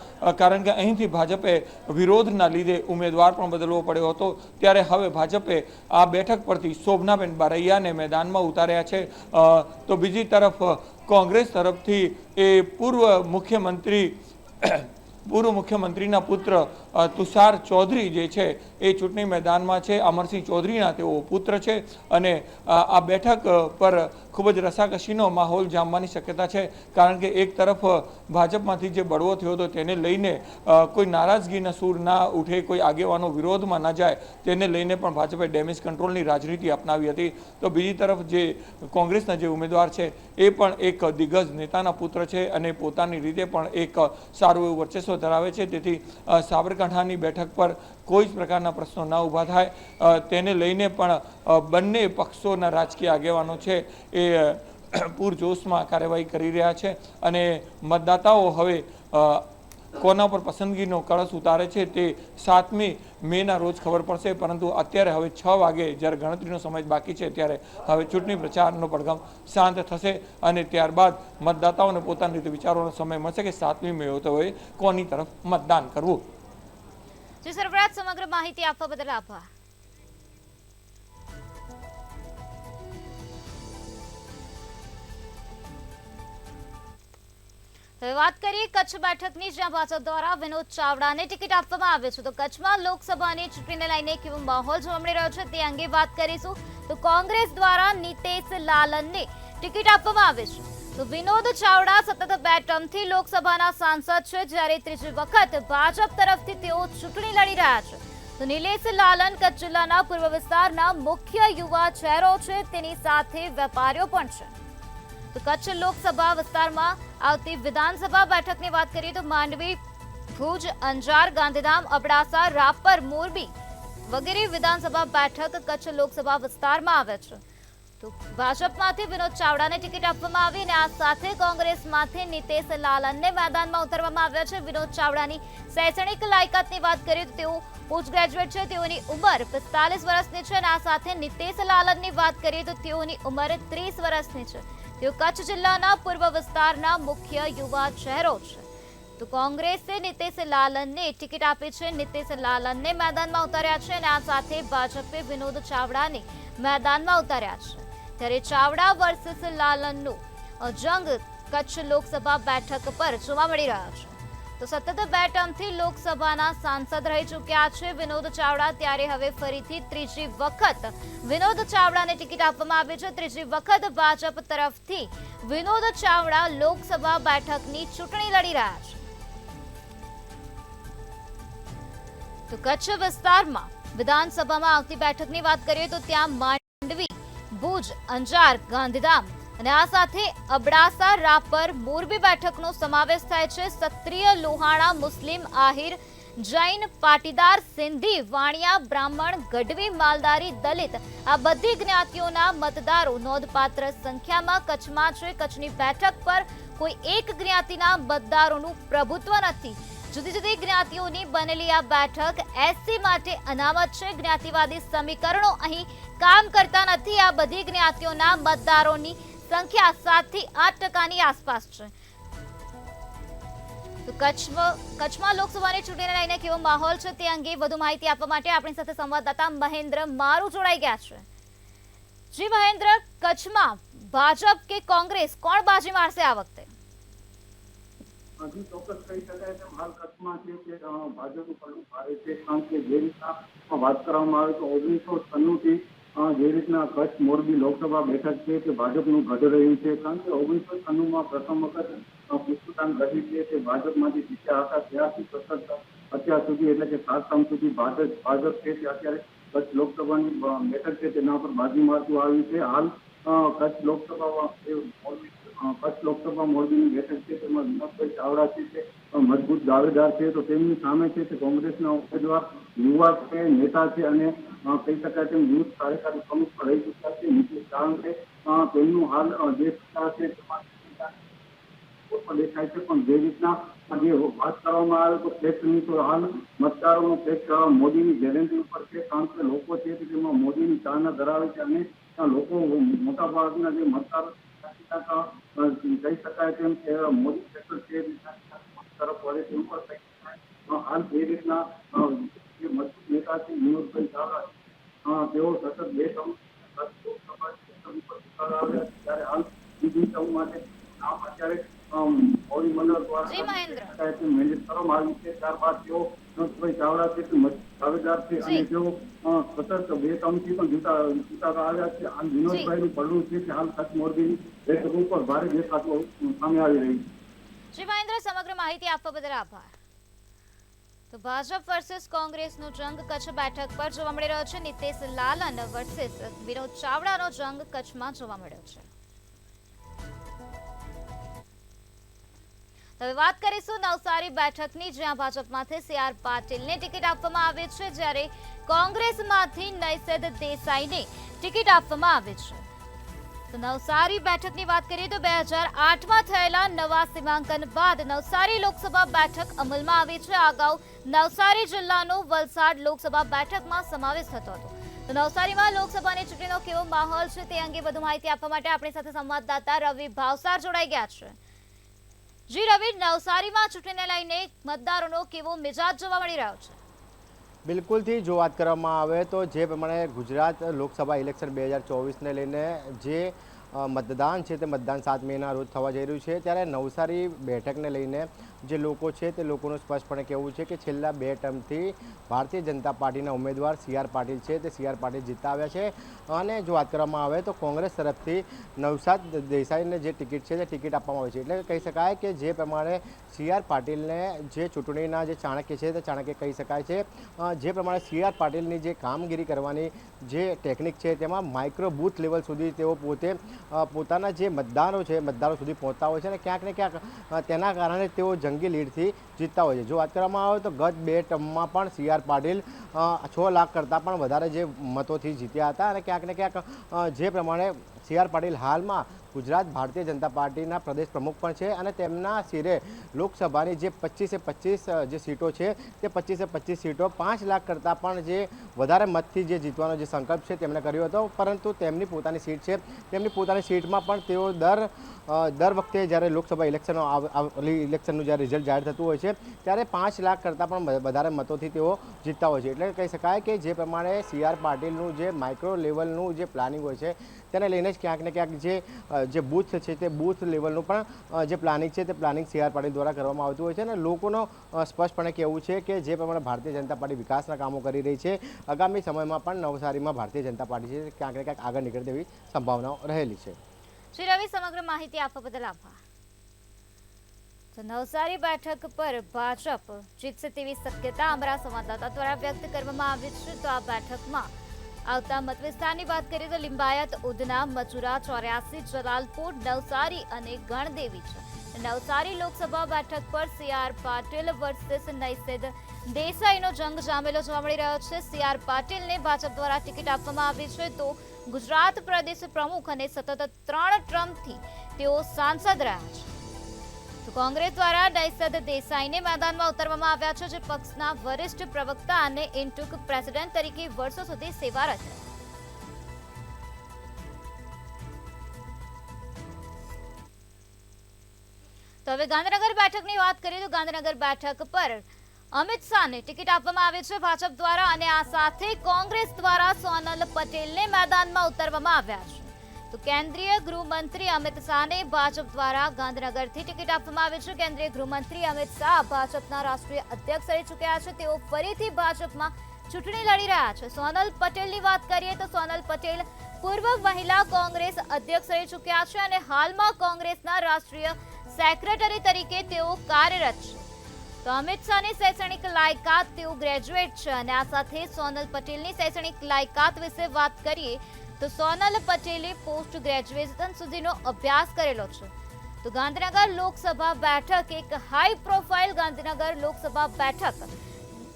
કારણ કે અહીંથી ભાજપે વિરોધના લીધે ઉમેદવાર પણ બદલવો પડ્યો હતો. ત્યારે હવે ભાજપે આ બેઠક પરથી શોભનાબેન બારૈયાને મેદાનમાં ઉતાર્યા છે. તો બીજી તરફ કોંગ્રેસ તરફથી એ પૂર્વ મુખ્યમંત્રીના પુત્ર તુષાર ચૌધરી જે છે એ ચૂંટણી મેદાનમાં છે. અમરસિંહ ચૌધરીના તેઓ પુત્ર છે અને આ બેઠક પર ખૂબ જ રસાકસીનો માહોલ જામવાની શક્યતા છે, કારણ કે એક તરફ ભાજપમાંથી જે બળવો થયો હતો તેને લઈને કોઈ નારાજગીના સૂર ના ઉઠે, કોઈ આગેવાનો વિરોધમાં ના જાય તેને લઈને પણ ભાજપે ડેમેજ કંટ્રોલની રાજનીતિ અપનાવી હતી. તો બીજી તરફ જે કોંગ્રેસના જે ઉમેદવાર છે એ પણ એક દિગ્ગજ નેતાના પુત્ર છે અને પોતાની રીતે પણ એક સારું એવું વર્ચસ્વ ધરાવે છે. તેથી સાબરકાંઠાની બેઠક પર કોઈ જ પ્રકારના પ્રશ્નો ના ઊભા થાય તેને લઈને પણ બંને પક્ષોના રાજકીય આગેવાનો છે એ પૂરજોશમાં કાર્યવાહી કરી રહ્યા છે અને મતદાતાઓ હવે કોના પર પસંદગીનો કળશ ઉતારે છે તે 7મી મેના રોજ ખબર પડશે. પરંતુ અત્યારે હવે 6 વાગે જ્યારે ગણતરીનો સમય બાકી છે ત્યારે હવે ચૂંટણી પ્રચારનો પડઘમ શાંત થશે અને ત્યારબાદ મતદાતાઓને પોતાની રીતે વિચારવાનો સમય મળશે કે 7મી મે તો હોય કોની તરફ મતદાન કરવું. જી સરફરાજ, સમગ્ર માહિતી આપવા બદલ આભાર. હવે વાત કરીએ કચ્છ બેઠકની, જ્યાં ભાજપ દ્વારા વિનોદ ચાવડાને ટિકિટ આપવામાં આવે છે. તો કચ્છમાં લોકસભાની ચૂંટણીને લઈને કેવો માહોલ જોવા મળી રહ્યો છે તે અંગે વાત કરીશું. તો કોંગ્રેસ દ્વારા નીતેશ લાલનને ટિકિટ આપવામાં આવે છે. તો વિનોદ ચાવડા સતત 2 ટર્મથી લોકસભાના સાંસદ છે, જ્યારે ત્રીજી વખત ભાજપ તરફથી તેઓ ચૂંટણી લડી રહ્યા છે. તો નિલેશ લાલન કચ્છ જિલ્લાના પૂર્વ વિસ્તારના મુખ્ય યુવા ચહેરો છે, તેની સાથે વેપારીઓ પણ છે. તો કચ્છ લોકસભા વિસ્તારમાં આવતી વિધાનસભા બેઠકની વાત કરીએ તો માંડવી, ભુજ, અંજાર, ગાંધીધામ, અબડાસા, રાપર, મોરબી વગેરે વિધાનસભા બેઠક કચ્છ લોકસભા વિસ્તારમાં આવે છે. તો ભાજપમાંથી વિનોદ ચાવડાને ટિકિટ આપવામાં આવી અને આ સાથે કોંગ્રેસમાંથી નીતેશ લાલનને મેદાનમાં ઉતારવામાં આવ્યા છે. વિનોદ ચાવડાની શૈક્ષણિક લાયકાતની વાત કરીએ તો તેઓ પોસ્ટ ગ્રેજ્યુએટ છે. તેઓની ઉંમર 45 વર્ષની છે અને આ સાથે નીતેશ લાલનની વાત કરીએ તો તેઓની ઉંમર 30 વર્ષની છે. તેઓ કચ્છ જિલ્લાના પૂર્વ વિસ્તારના મુખ્ય યુવા ચહેરો છે. તો કોંગ્રેસે નીતેશ લાલનને ટિકિટ આપી છે. નીતેશ લાલનને મેદાનમાં ઉતાર્યા છે અને આ સાથે ભાજપે વિનોદ ચાવડાને મેદાનમાં ઉતાર્યા છે. ત્યારે ચાવડા વર્સિસ લાલનનો જંગ કચ્છ લોકસભા બેઠક પર જોવા મળી રહ્યો છે. તો સતત 2 ટર્મથી લોકસભાના સાંસદ રહી ચૂક્યા છે વિનોદ ચાવડા. ત્યારે હવે ફરીથી ત્રીજી વખત વિનોદ ચાવડાને ટિકિટ આપવામાં આવી છે. ત્રીજી વખત ભાજપ તરફથી વિનોદ ચાવડા લોકસભા બેઠકની ચૂંટણી લડી રહ્યા છે. તો કચ્છ વિસ્તારમાં વિધાનસભામાં આવતી બેઠકની વાત કરીએ તો ત્યાં માંડવી, ભુજ, અંજાર, ગાંધીધામ અને આ સાથે અબડાસા, રાપર, મોરબી બેઠકનો સમાવેશ થાય છે. ક્ષત્રિય, લોહાણા, મુસ્લિમ, આહિર, જૈન, પાટીદાર, સિંધી, વાણિયા, બ્રાહ્મણ, ગઢવી, માલધારી, દલિત આ બધી જ્ઞાતિઓના મતદારો નોંધપાત્ર સંખ્યામાં કચ્છમાં છે. કચ્છની બેઠક પર કોઈ એક જ્ઞાતિના મતદારોનું પ્રભુત્વ નથી. જુદી જુદી જ્ઞાતિઓની બનેલી આ બેઠક એસસી માટે અનામત છે. જ્ઞાતિવાદી સમીકરણો અહીં કામ કરતા નથી. આ બધી જ્ઞાતિઓના મતદારોની સંખ્યા 7 થી 8% આસપાસ છે. તો કચ્છમાં લોકસભાની ચૂંટણીને લઈને કેવો માહોલ છે તે અંગે વધુ માહિતી આપવા માટે આપણી સાથે સંવાદદાતા મહેન્દ્ર મારુ જોડાઈ ગયા છે. જી મહેન્દ્ર, કચ્છમાં ભાજપ કે કોંગ્રેસ કોણ બાજી મારશે આ વખતે? હજી ચોક્કસ કહી શકાય કે હાલ કચ્છમાં છે કે ભાજપનું પડવું ભારે છે. કારણ કે જે રીતના વાત કરવામાં આવે તો 1996 થી જે રીતના કચ્છ મોરબી લોકસભા બેઠક છે તે ભાજપનું ગઢ રહ્યું છે. કારણ કે 1996માં પ્રથમ વખત પુષ્પદાન ગઢી છે તે ભાજપમાંથી જીત્યા હતા. ત્યારથી સતત અત્યાર સુધી એટલે કે 7 ટર્મ સુધી ભાજપ છે તે અત્યારે કચ્છ લોકસભાની બેઠક છે તેના પર બાજી મારતું આવ્યું છે. હાલ કચ્છ લોકસભા મોરબીની બેઠક છે તેમાં વિનોદભાઈ ચાવડા છે તે મજબૂત દાવેદાર છે. તો તેમની સામે છે તે કોંગ્રેસના ઉમેદવાર યુવા છે, નેતા છે અને કહી શકાય તેમ યુથ કાર્યકારી પ્રમુખ પણ રહી ચૂક્યા છે નીતિશ ચાવડા છે. તેમનું હાલ જે સત્તા છે તેમાં દેખાય છે. પણ જે રીતના જે વાત કરવામાં આવે તો ફ્લેક્સની તો હાલ મતદારોનો ફ્લેક્સ મોદીની ગેરંટી ઉપર છે. કારણ કે લોકો છે તેમાં મોદીની ચાહના ધરાવે છે અને લોકો મોટા ભાગના જે મતદારો કહી શકાય તેમ કે મોદી ફેક્ટર છે તરફ વળે તેમ પણ કહી શકાય. હાલ જે રીતના જે મજબૂત નેતા છે વિનોદભાઈ ચાવડા તેઓ સતત 2 ટર્મ આવ્યા ત્યારે હાલ બીજી ટર્મ માટે નામ અત્યારે મોદી મંડળ દ્વારા મેનેજ કરવામાં આવ્યું છે. ત્યારબાદ તેઓ વિનોદભાઈ ચાવડા છે તે દાવેદાર છે અને તેઓ સતત 2 ટર્મથી પણ જીતાતા આવ્યા છે. હાલ વિનોદભાઈનું પડવું છે કે હાલ કચ્છ મોરબીની બેઠક ઉપર ભારે દેખાતું સામે આવી રહ્યું છે. જી મહેન્દ્ર, સમગ્ર માહિતી આપવા બદલ આભાર. તો ભાજપ વર્સિસ કોંગ્રેસનો જંગ કચ્છ બેઠક પર જોવા મળી રહ્યો છે. નીતિશ લાલન વર્સિસ વિનોદ ચાવડાનો જંગ કચ્છમાં જોવા મળ્યો છે. હવે વાત કરીશું નવસારી બેઠકની, જ્યાં ભાજપમાંથી CR પાટીલને ટિકિટ આપવામાં આવી છે જ્યારે કોંગ્રેસમાંથી નૈસદ દેસાઈને ટિકિટ આપવામાં આવી છે. તો નવસારી બેઠકની વાત કરીએ તો 2008માં થયેલા નવા સીમાંકન બાદ નવસારી લોકસભા બેઠક અમલમાં આવી છે. અગાઉ નવસારી જિલ્લાનો વલસાડ લોકસભા બેઠકમાં સમાવેશ થતો હતો. તો નવસારીમાં લોકસભાની ચૂંટણીનો કેવો માહોલ છે તે અંગે વધુ માહિતી આપવા માટે આપણી સાથે સંવાદદાતા રવિ ભાવસાર જોડાઈ ગયા છે. જી રવિ, નવસારીમાં ચૂંટણીને લઈને મતદારોનો કેવો મિજાજ જોવા મળી રહ્યો છે? બિલકુલથી જો વાત કરવામાં આવે તો જે પ્રમાણે ગુજરાત લોકસભા ઇલેક્શન 2024ને લઈને જે મતદાન છે તે મતદાન 7 મેના રોજ થવા જઈ રહ્યું છે. ત્યારે નવસારી બેઠકને લઈને જે લોકો છે તે લોકોનું સ્પષ્ટપણે કહેવું છે કે છેલ્લા 2 ટર્મથી ભારતીય જનતા પાર્ટીના ઉમેદવાર CR પાટીલ છે તે CR પાટીલ જીતતા આવ્યા છે. અને જો વાત કરવામાં આવે તો કોંગ્રેસ તરફથી નૌશાદ દેસાઈને જે ટિકિટ છે તે ટિકિટ આપવામાં આવી છે. એટલે કહી શકાય કે જે પ્રમાણે CR પાટીલને જે ચૂંટણીના જે ચાણક્ય છે તે ચાણક્ય કહી શકાય છે. જે પ્રમાણે CR પાટીલની જે કામગીરી કરવાની જે ટેકનિક છે તેમાં માઇક્રો બૂથ લેવલ સુધી તેઓ પોતે પોતાના જે મતદારો સુધી પહોંચતા હોય છે અને ક્યાંક ને ક્યાંક તેના કારણે તેઓ જંગી લીડથી જીતતા હોય છે. જો વાત કરવામાં આવે તો ગત 2 ટર્મમાં પણ CR પાટીલ 6 લાખ કરતાં પણ વધારે જે મતોથી જીત્યા હતા અને ક્યાંક ને ક્યાંક જે પ્રમાણે CR પાટીલ હાલમાં ગુજરાત ભારતીય જનતા પાર્ટીના પ્રદેશ પ્રમુખ પણ છે અને તેમના શિરે લોકસભાની જે 25 જે સીટો છે તે 25 સીટો 5 લાખ કરતાં પણ જે વધારે મતથી જે જીતવાનો જે સંકલ્પ છે તેમણે કર્યો હતો. પરંતુ તેમની પોતાની સીટ છે, તેમની પોતાની સીટમાં પણ તેઓ દર વખતે જ્યારે લોકસભા ઇલેક્શનનું જ્યારે રિઝલ્ટ જાહેર થતું હોય છે ત્યારે 5 લાખ કરતાં પણ વધારે મતોથી તેઓ જીતતા હોય છે. એટલે કહી શકાય કે જે પ્રમાણે CR પાટીલનું જે માઇક્રો લેવલનું જે પ્લાનિંગ હોય છે તેને લઈને ક્યાંક ને ક્યાંક જે બૂથ છે તે બૂથ લેવલનું પણ જે પ્લાનિંગ છે તે પ્લાનિંગ CR પાટીલ દ્વારા કરવામાં આવતું હોય છે અને લોકોનો સ્પષ્ટપણે કહેવું છે કે જે પ્રમાણે ભારતીય જનતા પાર્ટી વિકાસના કામો કરી રહી છે આગામી સમયમાં પણ નવસારીમાં ભારતીય જનતા પાર્ટી છે ક્યાંક ને ક્યાંક આગળ નીકળે તેવી સંભાવનાઓ રહેલી છે. શ્રી રવિ, સમગ્ર માહિતી આપવા બદલ આભાર. તો નવસારી બેઠક પર ભાજપ જીતશે તેવી શક્યતા અમારા સંવાદદાતા દ્વારા વ્યક્ત કરવામાં આવી છે. તો આ બેઠકમાં આવતા મત વિસ્તારની વાત કરીએ તો લિંબાયત, ઉધના, મચુરા, 84, જલાલપુર, નવસારી અને ગણદેવી છે. નવસારી લોકસભા બેઠક પર CR પાટીલ વર્સિસ નૈસદ દેસાઈનો જંગ જામેલો જોવા મળી રહ્યો છે. CR પાટીલને ભાજપ દ્વારા ટિકિટ આપવામાં આવી છે તો ગુજરાત પ્રદેશ પ્રમુખ અને સતત 3 ટર્મથી તેઓ સાંસદ રહ્યા છે. તો કોંગ્રેસ દ્વારા નૈસદ દેસાઈને મેદાનમાં ઉતારવામાં આવ્યા છે, જે પક્ષના વરિષ્ઠ પ્રવક્તા અને ઇન્ટુક પ્રેસિડેન્ટ તરીકે વર્ષો સુધી સેવારત રહ્યા. તો હવે ગાંધીનગર બેઠકની વાત કરીએ તો ગાંધીનગર બેઠક પર અમિત શાહને ટિકિટ આપવામાં આવી છે ભાજપ દ્વારા અને આ સાથે કોંગ્રેસ દ્વારા સોનલ પટેલને મેદાનમાં ઉતારવામાં આવ્યા છે. તો કેન્દ્રીય ગૃહમંત્રી અમિત શાહને ભાજપ દ્વારા ગાંધીનગરથી ટિકિટ આપવામાં આવી છે. કેન્દ્રીય ગૃહમંત્રી અમિત શાહ ભાજપના રાષ્ટ્રીય અધ્યક્ષ રહી ચૂક્યા છે. તેઓ ફરીથી ભાજપમાં ચૂંટણી લડી રહ્યા છે. સોનલ પટેલની વાત કરીએ તો સોનલ પટેલ પૂર્વ મહિલા કોંગ્રેસ અધ્યક્ષ રહી ચૂક્યા છે અને હાલમાં કોંગ્રેસના રાષ્ટ્રીય સેક્રેટરી તરીકે તેઓ કાર્યરત છે. તો અમિત શાહની શૈક્ષણિક લાયકાત, તેઓ ગ્રેજ્યુએટ છે અને આ સાથે સોનલ પટેલની શૈક્ષણિક લાયકાત વિશે વાત કરીએ તો સોનલ પટેલે પોસ્ટ ગ્રેજ્યુએશન સુધીનો અભ્યાસ કરેલો છે. તો ગાંધીનગર લોકસભા બેઠક એક હાઈ પ્રોફાઇલ ગાંધીનગર લોકસભા બેઠક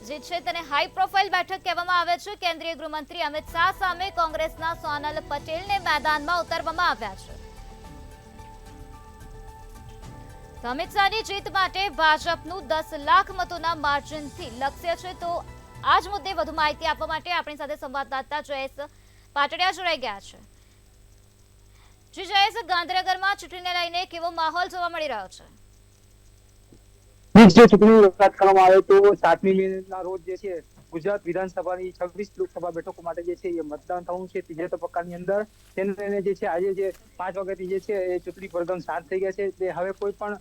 જે છે તેને હાઈ પ્રોફાઇલ બેઠક કહેવામાં આવે છે. કેન્દ્રીય ગૃહમંત્રી અમિત શાહ સામે કોંગ્રેસના સોનલ પટેલને મેદાનમાં ઉતારવામાં આવ્યા છે. અમિત શાહની જીત માટે ભાજપનું 10 લાખ મતોના માર્જિનથી લક્ષ્ય છે. તો આ જ મુદ્દે વધુ માહિતી આપવા માટે આપણી સાથે સંવાદદાતા જયેશ પાટડિયા જોડાઈ ગયા છે. જી જયેશ, ગાંધીનગરમાં ચૂંટણીને લઈને કેવો માહોલ જોવા મળી રહ્યો છે? જે ચૂંટણીની વાત કરવામાં આવે તો 7મી મેના રોજ જે છે ગુજરાત વિધાનસભાની 26 લોકસભા બેઠકો માટે જે છે એ મતદાન થવાનું છે ત્રીજા તબક્કાની અંદર. તેને લઈને જે છે આજે જે 5 વાગ્યાથી જે છે એ ચૂંટણી પરગમ શાંત થઈ ગયા છે. તે હવે કોઈ પણ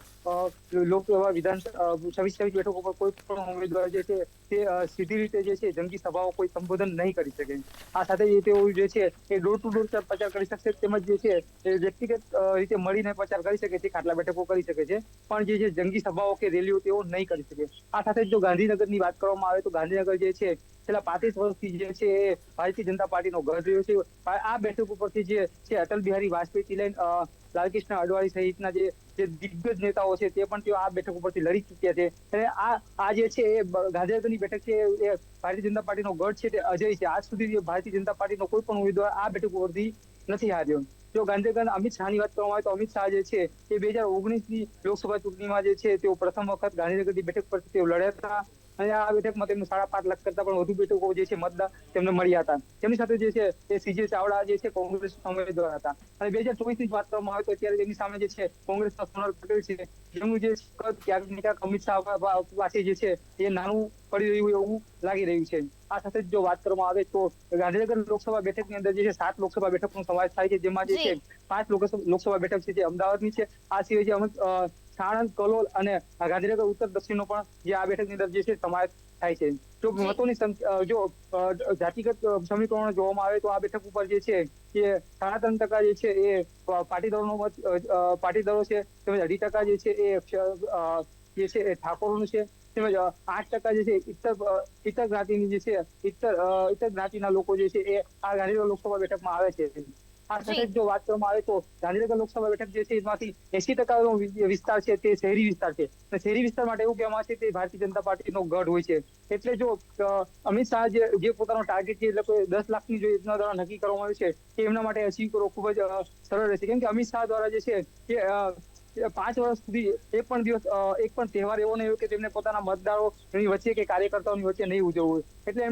લોકસભા વિધાન 26 બેઠકો પર કોઈ પણ ઉમેદવાર જે છે તે સીધી રીતે જે છે જંગી સભાઓ કોઈ સંબોધન નહીં કરી શકે. આ સાથે તેઓ જે છે એ ડોર ટુ ડોર પ્રચાર કરી શકશે, તેમજ જે છે એ વ્યક્તિગત રીતે મળીને પ્રચાર કરી શકે છે, ખાટલા બેઠકો કરી શકે છે, પણ જે છે જંગી સભાઓ કે રેલીઓ તેઓ નહીં કરી શકે. આ સાથે જો ગાંધીનગરની વાત કરવામાં આવે તો ગાંધીનગર જે છે છેલ્લા 35 વર્ષથી જે છે એ ભારતીય જનતા પાર્ટીનો ગઢ રહ્યો છે. આ બેઠક ઉપરથી જે છે અટલ બિહારી વાજપેયીથી લઈને લાલકૃષ્ણ અડવાણી સહિતના જે દિગ્ગજ નેતાઓ છે તે પણ તેઓ આ બેઠક ઉપરથી લડી ચૂક્યા છે. અને આ જે છે એ ગાંધીનગરની બેઠક છે એ ભારતીય જનતા પાર્ટીનો ગઢ છે તે અજય છે. આજ સુધી ભારતીય જનતા પાર્ટીનો કોઈ પણ ઉમેદવાર આ બેઠક ઉપરથી નથી હાર્યો. જો ગાંધીનગર અમિત શાહની વાત કરવામાં આવે તો અમિત શાહ જે છે એ 2019ની લોકસભા ચૂંટણીમાં જે છે તેઓ પ્રથમ વખત ગાંધીનગરની બેઠક પરથી તેઓ લડ્યા હતા અને આ બેઠકમાં તેમને 5.5 લાખ કરતા પણ વધુ બેઠકો જે છે મતદાર તેમને મળ્યા હતા. તેમની સાથે જે છે એ CJ ચાવડા જે છે કોંગ્રેસ ઉમેદવાર હતા. અને 2024ની વાત કરવામાં આવે તો અત્યારે તેમની સામે જે છે કોંગ્રેસના સોનલ પટેલ છે, જેમનું જે ક્યાંક ને ક્યાંક અમિત શાહ પાસે જે છે એ નાનું પડી રહ્યું એવું લાગી રહ્યું છે. આ સાથે જો વાત કરવામાં આવે તો ગાંધીનગર લોકસભા બેઠકની અંદર જે છે 7 લોકસભા બેઠકનો સમાવેશ થાય છે, જેમાં જે છે 5 લોકસભા બેઠક છે જે અમદાવાદની છે. આ સિવાય જે સાણંદ, કલોલ અને ગાંધીનગર ઉત્તર દક્ષિણનો પણ જે આ બેઠકની અંદર જે છે સમાવેશ થાય છે. જો મતોની જો જાતિગત સમીકરણો જોવામાં આવે તો આ બેઠક ઉપર જે છે એ 3.5% જે છે એ પાટીદારો છે, તેમજ 2.5% જે છે એ ઠાકોરોનું છે, તેમજ 8% જે છે ઇતર જ્ઞાતિની જે છે ઇતર જ્ઞાતિના લોકો જે છે એ આ ગાંધીનગર લોકસભા બેઠકમાં આવે છે. આ સાથે જો વાત કરવામાં આવે તો ગાંધીનગર લોકસભા બેઠક જે છે એમાંથી 80% વિસ્તાર છે તે શહેરી વિસ્તાર છે. અને શહેરી વિસ્તાર માટે એવું કહેવામાં આવે છે કે ભારતીય જનતા પાર્ટીનો ગઢ હોય છે. એટલે જો અમિત શાહ જે પોતાનો ટાર્ગેટ છે એટલે 10 લાખની જો યોજના દ્વારા નક્કી કરવામાં આવ્યું છે એ એમના માટે અચીવ કરવો ખૂબ જ સરળ રહેશે. કેમ કે અમિત શાહ દ્વારા જે છે એ 5 વર્ષ સુધી એક પણ તહેવાર એવો નહીં હોય કે તેમને પોતાના મતદારોની વચ્ચે કે કાર્યકર્તાઓની વચ્ચે નહીં ઉજવવું. એટલે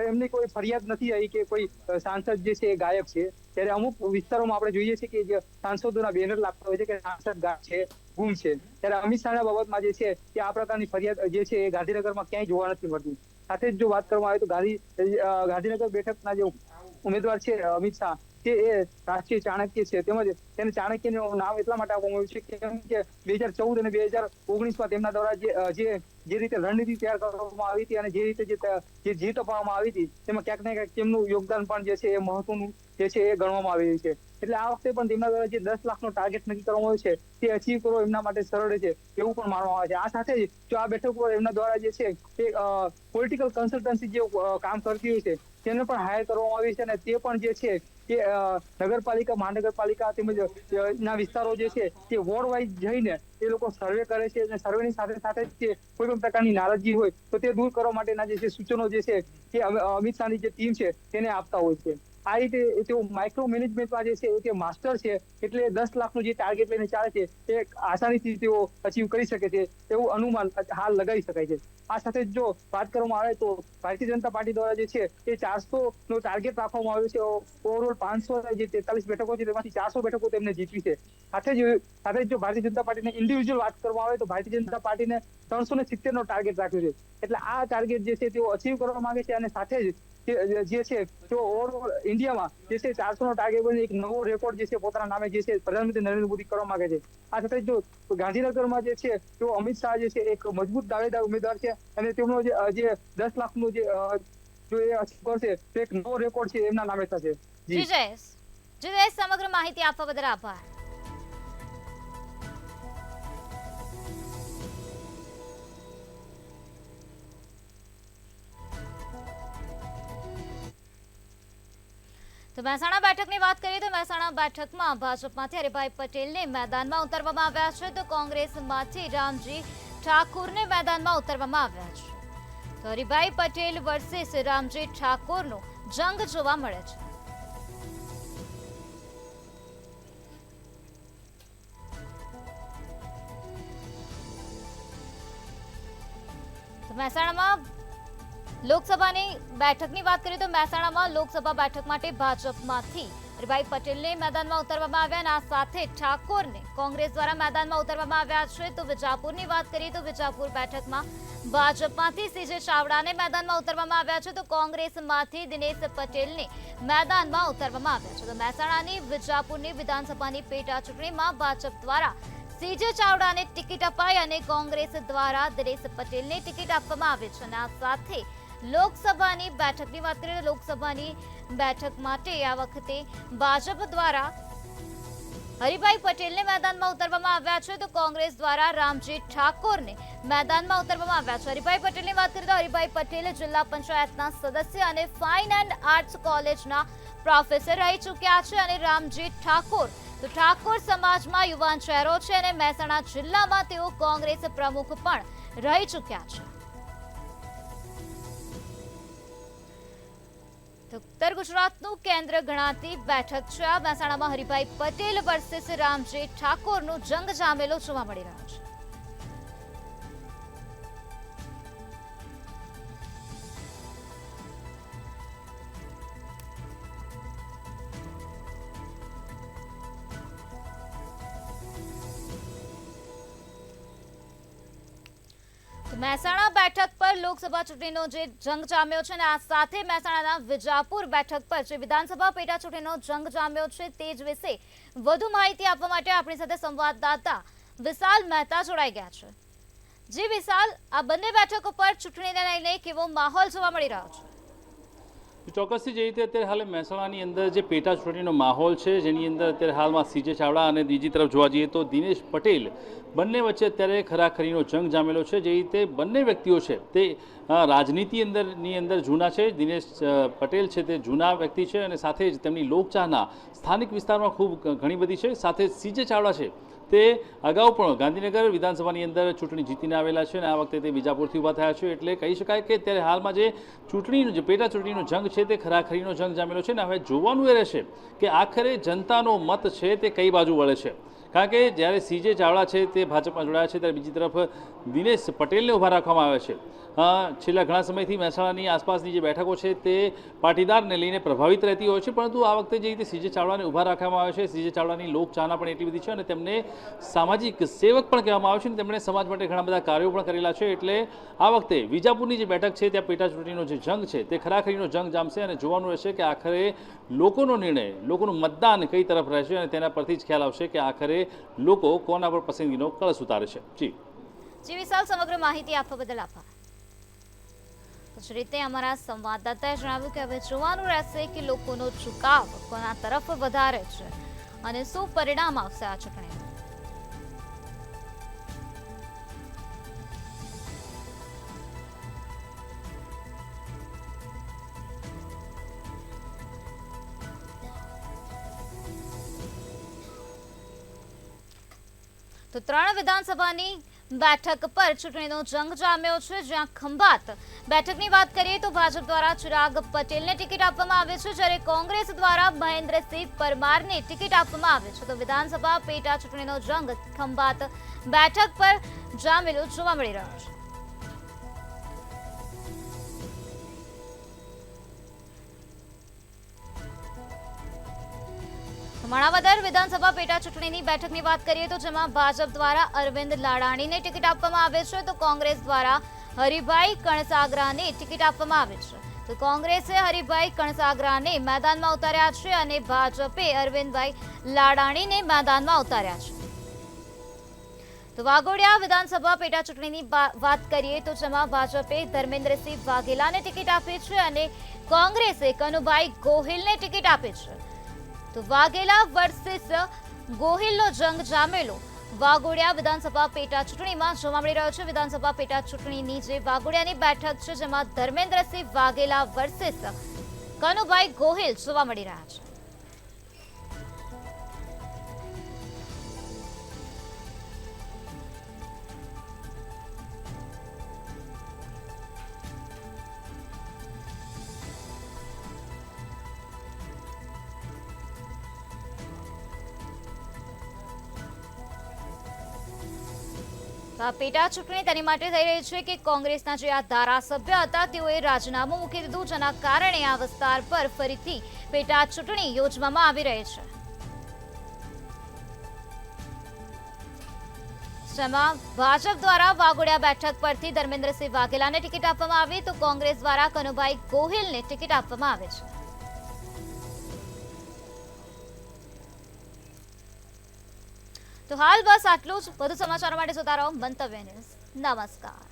એમની કોઈ ફરિયાદ નથી આવી કે કોઈ સાંસદ જે છે એ ગાયબ છે. ત્યારે અમુક વિસ્તારોમાં આપણે જોઈએ છીએ કે જે સાંસદોના બેનર લાગતા હોય છે કે સાંસદ ગાયબ છે, ગુમ છે. ત્યારે અમિત શાહના બાબતમાં જે છે કે આ પ્રકારની ફરિયાદ જે છે એ ગાંધીનગરમાં ક્યાંય જોવા નથી મળતી. સાથે જ જો વાત કરવામાં આવે તો ગાંધીનગર બેઠકના જે ઉમેદવાર છે અમિત શાહ એ રાષ્ટ્રીય ચાણક્ય છે. તેમજ તેને ચાણક્યનું નામ એટલા માટે આપવામાં આવ્યું છે કેમ કે 2014 અને 2019 તેમના દ્વારા જે રીતે રણનીતિ તૈયાર કરવામાં આવી હતી અને જે રીતે જે જીત અપાવવામાં આવી હતી તેમાં ક્યાંક ને ક્યાંક તેમનું યોગદાન પણ જે છે એ મહત્વનું જે છે એ ગણવામાં આવી રહ્યું છે. એટલે આ વખતે પણ તેમના દ્વારા જે 10 લાખનો ટાર્ગેટ નક્કી કરવામાં આવ્યો છે તે અચીવ કરવો એમના માટે સરળ છે એવું પણ માનવામાં આવે છે. આ સાથે જ જો આ બેઠક પર એમના દ્વારા જે છે તે પોલિટિકલ કન્સલ્ટન્સી જે કામ કરતી હોય છે તેને પણ હાયર કરવામાં આવી છે અને તે પણ જે છે કે નગરપાલિકા, મહાનગરપાલિકા તેમજ ના વિસ્તારો જે છે તે વોર્ડ વાઇઝ જઈને એ લોકો સર્વે કરે છે અને સર્વેની સાથે સાથે જ કોઈ પણ પ્રકારની નારાજગી હોય તો તે દૂર કરવા માટેના જે છે સૂચનો જે છે તે અમિત શાહની જે ટીમ છે તેને આપતા હોય છે. આ રીતે તેઓ માઇક્રો મેનેજમેન્ટમાં જે છે તે માસ્ટર છે એટલે 10 લાખનું જે ટાર્ગેટ લઈને ચાલે છે તે આસાનીથી તેઓ અચીવ કરી શકે છે એવું અનુમાન હાલ લગાવી શકાય છે. આ સાથે જો વાત કરવામાં આવે તો ભારતીય જનતા પાર્ટી દ્વારા જે છે તે 400નો ટાર્ગેટ રાખવામાં આવ્યો છે. ઓવરઓલ 543 બેઠકો છે તેમાંથી 400 બેઠકો તેમને જીતવી છે. સાથે જ જો ભારતીય જનતા પાર્ટીને ઇન્ડિવિજ્યુઅલ વાત કરવામાં આવે તો ભારતીય જનતા પાર્ટીને 370નો ટાર્ગેટ રાખ્યો છે. એટલે આ ટાર્ગેટ જે છે તેઓ અચીવ કરવા માંગે છે અને સાથે જ જે છે તેઓ ઓવરઓલ ઇન્ડિયામાં જે છે 400નો ટાર્ગેટ બની એક નવો રેકોર્ડ જે છે પોતાના નામે જે છે પ્રધાનમંત્રી નરેન્દ્ર મોદી કરવા માંગે છે. આ સાથે જો ગાંધીનગરમાં જે છે તેઓ અમિત શાહ જે છે એક મજબૂત દાવેદાર ઉમેદવાર છે અને તેમનો જે 10 લાખનું જે જો એ અચીવ કરશે તો એક નવો રેકોર્ડ છે એમના નામે થશે. જી જયેશ, સમગ્ર માહિતી આપવા બદલ આભાર. તો મહેસાણા બેઠકની વાત કરીએ તો મહેસાણા બેઠકમાં ભાજપમાંથી હરિભાઈ પટેલને મેદાનમાં ઉતારવામાં આવ્યા છે તો કોંગ્રેસમાંથી રામજી ઠાકોરને મેદાનમાં ઉતારવામાં આવ્યા છે. તો હરિભાઈ પટેલ વર્સિસ રામજી ઠાકોરનો જંગ જોવા મળે છે. તો મહેસાણામાં લોકસભાની બેઠકની વાત કરીએ તો મહેસાણામાં લોકસભા બેઠક માટે ભાજપમાંથી હરિભાઈ પટેલને મેદાનમાં ઉતારવામાં આવ્યા અને આ સાથે ઠાકોરને કોંગ્રેસ દ્વારા મેદાનમાં ઉતારવામાં આવ્યા છે. તો વિજાપુરની વાત કરીએ તો વિજાપુર બેઠકમાં ભાજપમાંથી સીજે ચાવડાને મેદાનમાં ઉતારવામાં આવ્યા છે તો કોંગ્રેસમાંથી દિનેશ પટેલને મેદાનમાં ઉતારવામાં આવ્યા છે. તો મહેસાણાની વિજાપુરની વિધાનસભાની પેટા ચૂંટણીમાં ભાજપ દ્વારા સીજે ચાવડાને ટિકિટ અપાઈ અને કોંગ્રેસ દ્વારા દિનેશ પટેલને ટિકિટ આપવામાં આવી છે. અને આ સાથે લોકસભાની બેઠકની વાત કરીએ તો લોકસભાની બેઠક માટે આ વખતે ભાજપ દ્વારા હરિભાઈ પટેલને મેદાનમાં ઉતારવામાં આવ્યા છે તો કોંગ્રેસ દ્વારા રામજી ઠાકોરને મેદાનમાં ઉતારવામાં આવ્યા છે. હરિભાઈ પટેલની વાત કરીએ તો હરિભાઈ પટેલ જિલ્લા પંચાયતના સદસ્ય અને ફાઇન એન્ડ આર્ટ્સ કોલેજના પ્રોફેસર રહી ચૂક્યા છે અને રામજી ઠાકોર તો ઠાકોર સમાજમાં યુવાન ચહેરો છે અને મહેસાણા જિલ્લામાં તેઓ કોંગ્રેસ પ્રમુખ પણ રહી ચૂક્યા છે. ઉત્તર ગુજરાતનું કેન્દ્ર ગણાતી બેઠક છે. મહેસાણામાં હરિભાઈ પટેલ વર્સિસ રામજી ઠાકોરનો જંગ જામેલો જોવા મળી રહ્યો છે. મહેસાણા બેઠક પર લોકસભા ચૂંટણીનો જે જંગ જામ્યો છે અને આ સાથે મહેસાણાના વિજાપુર બેઠક પર જે વિધાનસભા પેટા ચૂંટણીનો જંગ જામ્યો છે તે જ વિશે વધુ માહિતી આપવા માટે આપણી સાથે સંવાદદાતા વિશાલ મહેતા જોડાઈ ગયા છે. જી વિશાલ, આ બંને બેઠકો પર ચૂંટણીને લઈને કેવો માહોલ જોવા મળી રહ્યો છે? ચોક્કસથી જે રીતે અત્યારે હાલ મહેસાણાની અંદર જે પેટા ચૂંટણીનો માહોલ છે જેની અંદર અત્યારે હાલમાં સીજે ચાવડા અને બીજી તરફ જોવા જઈએ તો દિનેશ પટેલ બંને વચ્ચે અત્યારે ખરાખરીનો જંગ જામેલો છે. જે રીતે બંને વ્યક્તિઓ છે તે રાજનીતિ અંદર જૂના છે. દિનેશ પટેલ છે તે જૂના વ્યક્તિ છે અને સાથે જ તેમની લોકચાહના સ્થાનિક વિસ્તારમાં ખૂબ ઘણી બધી છે. સાથે સીજે ચાવડા છે તે અગાઉ પણ ગાંધીનગર વિધાનસભાની અંદર ચૂંટણી જીતીને આવેલા છે અને આ વખતે તે વિજાપુરથી ઊભા થયા છે. એટલે કહી શકાય કે અત્યારે હાલમાં જે ચૂંટણીનો જે પેટા ચૂંટણીનો જંગ છે તે ખરાખરીનો જંગ જામેલો છે. અને હવે જોવાનું એ રહેશે કે આખરે જનતાનો મત છે તે કઈ બાજુ વળે છે. કારણ કે જ્યારે સીજે ચાવડા છે તે ભાજપમાં જોડાયા છે ત્યારે બીજી તરફ દિનેશ પટેલને ઊભા રાખવામાં આવે છે. છેલ્લા ઘણા સમયથી મહેસાણાની આસપાસની જે બેઠકો છે તે પાટીદારને લઈને પ્રભાવિત રહેતી હોય છે, પરંતુ આ વખતે જે રીતે સીજે ચાવડાને ઊભા રાખવામાં આવે છે, સીજે ચાવડાની લોકચાહના પણ એટલી બધી છે અને તેમને સામાજિક સેવક પણ કહેવામાં આવે છે અને તેમણે સમાજ માટે ઘણા બધા કાર્યો પણ કરેલા છે. એટલે આ વખતે વિજાપુરની જે બેઠક છે ત્યાં પેટા ચૂંટણીનો જે જંગ છે તે ખરાખરીનો જંગ જામશે અને જોવાનું રહેશે કે આખરે લોકોનો નિર્ણય, લોકોનું મતદાન કઈ તરફ રહેશે અને તેના પરથી જ ખ્યાલ આવશે કે આખરે લોકો કોના પર પસંદગીનો કળશ ઉતારે છે. જી વિશાલ, સમગ્ર માહિતી આપવા બદલ આભાર. જ રીતે અમારા સંવાદદાતાએ જણાવ્યું કે હવે જોવાનું રહેશે કે લોકોનો ઝુકાવ કોના તરફ વધારે છે અને શું પરિણામ આવશે આ ચૂંટણીનું. તો 3 વિધાનસભાની બેઠક પર ચૂંટણીનો જંગ જામ્યો છે, જ્યાં ખંભાત બેઠકની વાત કરીએ તો ભાજપ દ્વારા ચિરાગ પટેલને ટિકિટ આપવામાં આવી છે, જ્યારે કોંગ્રેસ દ્વારા મહેન્દ્રસિંહ પરમારને ટિકિટ આપવામાં આવી છે. તો વિધાનસભા પેટા ચૂંટણીનો જંગ ખંભાત બેઠક પર જામેલો જોવા મળી રહ્યો છે. માણાવદર વિધાનસભા પેટા ચૂંટણીની બેઠકની વાત કરીએ તો જેમાં ભાજપ દ્વારા અરવિંદ લાડાણીને ટિકિટ આપવામાં આવે છે, તો કોંગ્રેસ દ્વારા હરિભાઈ કણસાગરાને ટિકિટ આપવામાં આવે છે. તો કોંગ્રેસે હરિભાઈ કણસાગરાને મેદાનમાં ઉતાર્યા છે અને ભાજપે અરવિંદભાઈ લાડાણીને મેદાનમાં ઉતાર્યા છે. તો વાઘોડિયા વિધાનસભા પેટા ચૂંટણીની વાત કરીએ તો જેમાં ભાજપે ધર્મેન્દ્રસિંહ વાઘેલાને ટિકિટ આપી છે અને કોંગ્રેસે કનુભાઈ ગોહિલને ટિકિટ આપી છે. તો વાઘેલા વર્સિસ ગોહિલનો જંગ જામેલો વાઘોડિયા વિધાનસભા પેટા ચૂંટણીમાં જોવા મળી રહ્યો છે. વિધાનસભા પેટા ચૂંટણીની જે વાઘોડિયાની બેઠક છે જેમાં ધર્મેન્દ્રસિંહ વાઘેલા વર્સિસ કનુભાઈ ગોહિલ જોવા મળી રહ્યા છે. પેટા ચૂંટણી તેની માટે થઈ રહી છે કે કોંગ્રેસના જે આ ધારાસભ્ય હતા તેઓએ રાજીનામું મૂકી દીધું, જેના કારણે આ વિસ્તાર પર ફરીથી પેટા ચૂંટણી યોજવામાં આવી રહી છે. જેમાં ભાજપ દ્વારા વાઘોડિયા બેઠક પરથી ધર્મેન્દ્રસિંહ વાઘેલાને ટિકિટ આપવામાં આવી, તો કોંગ્રેસ દ્વારા કનુભાઈ ગોહિલને ટિકિટ આપવામાં આવે છે. તો હાલ બસ આટલું જ. વધુ સમાચારો માટે જોતા રહો મંતવ્ય ન્યૂઝ. નમસ્કાર.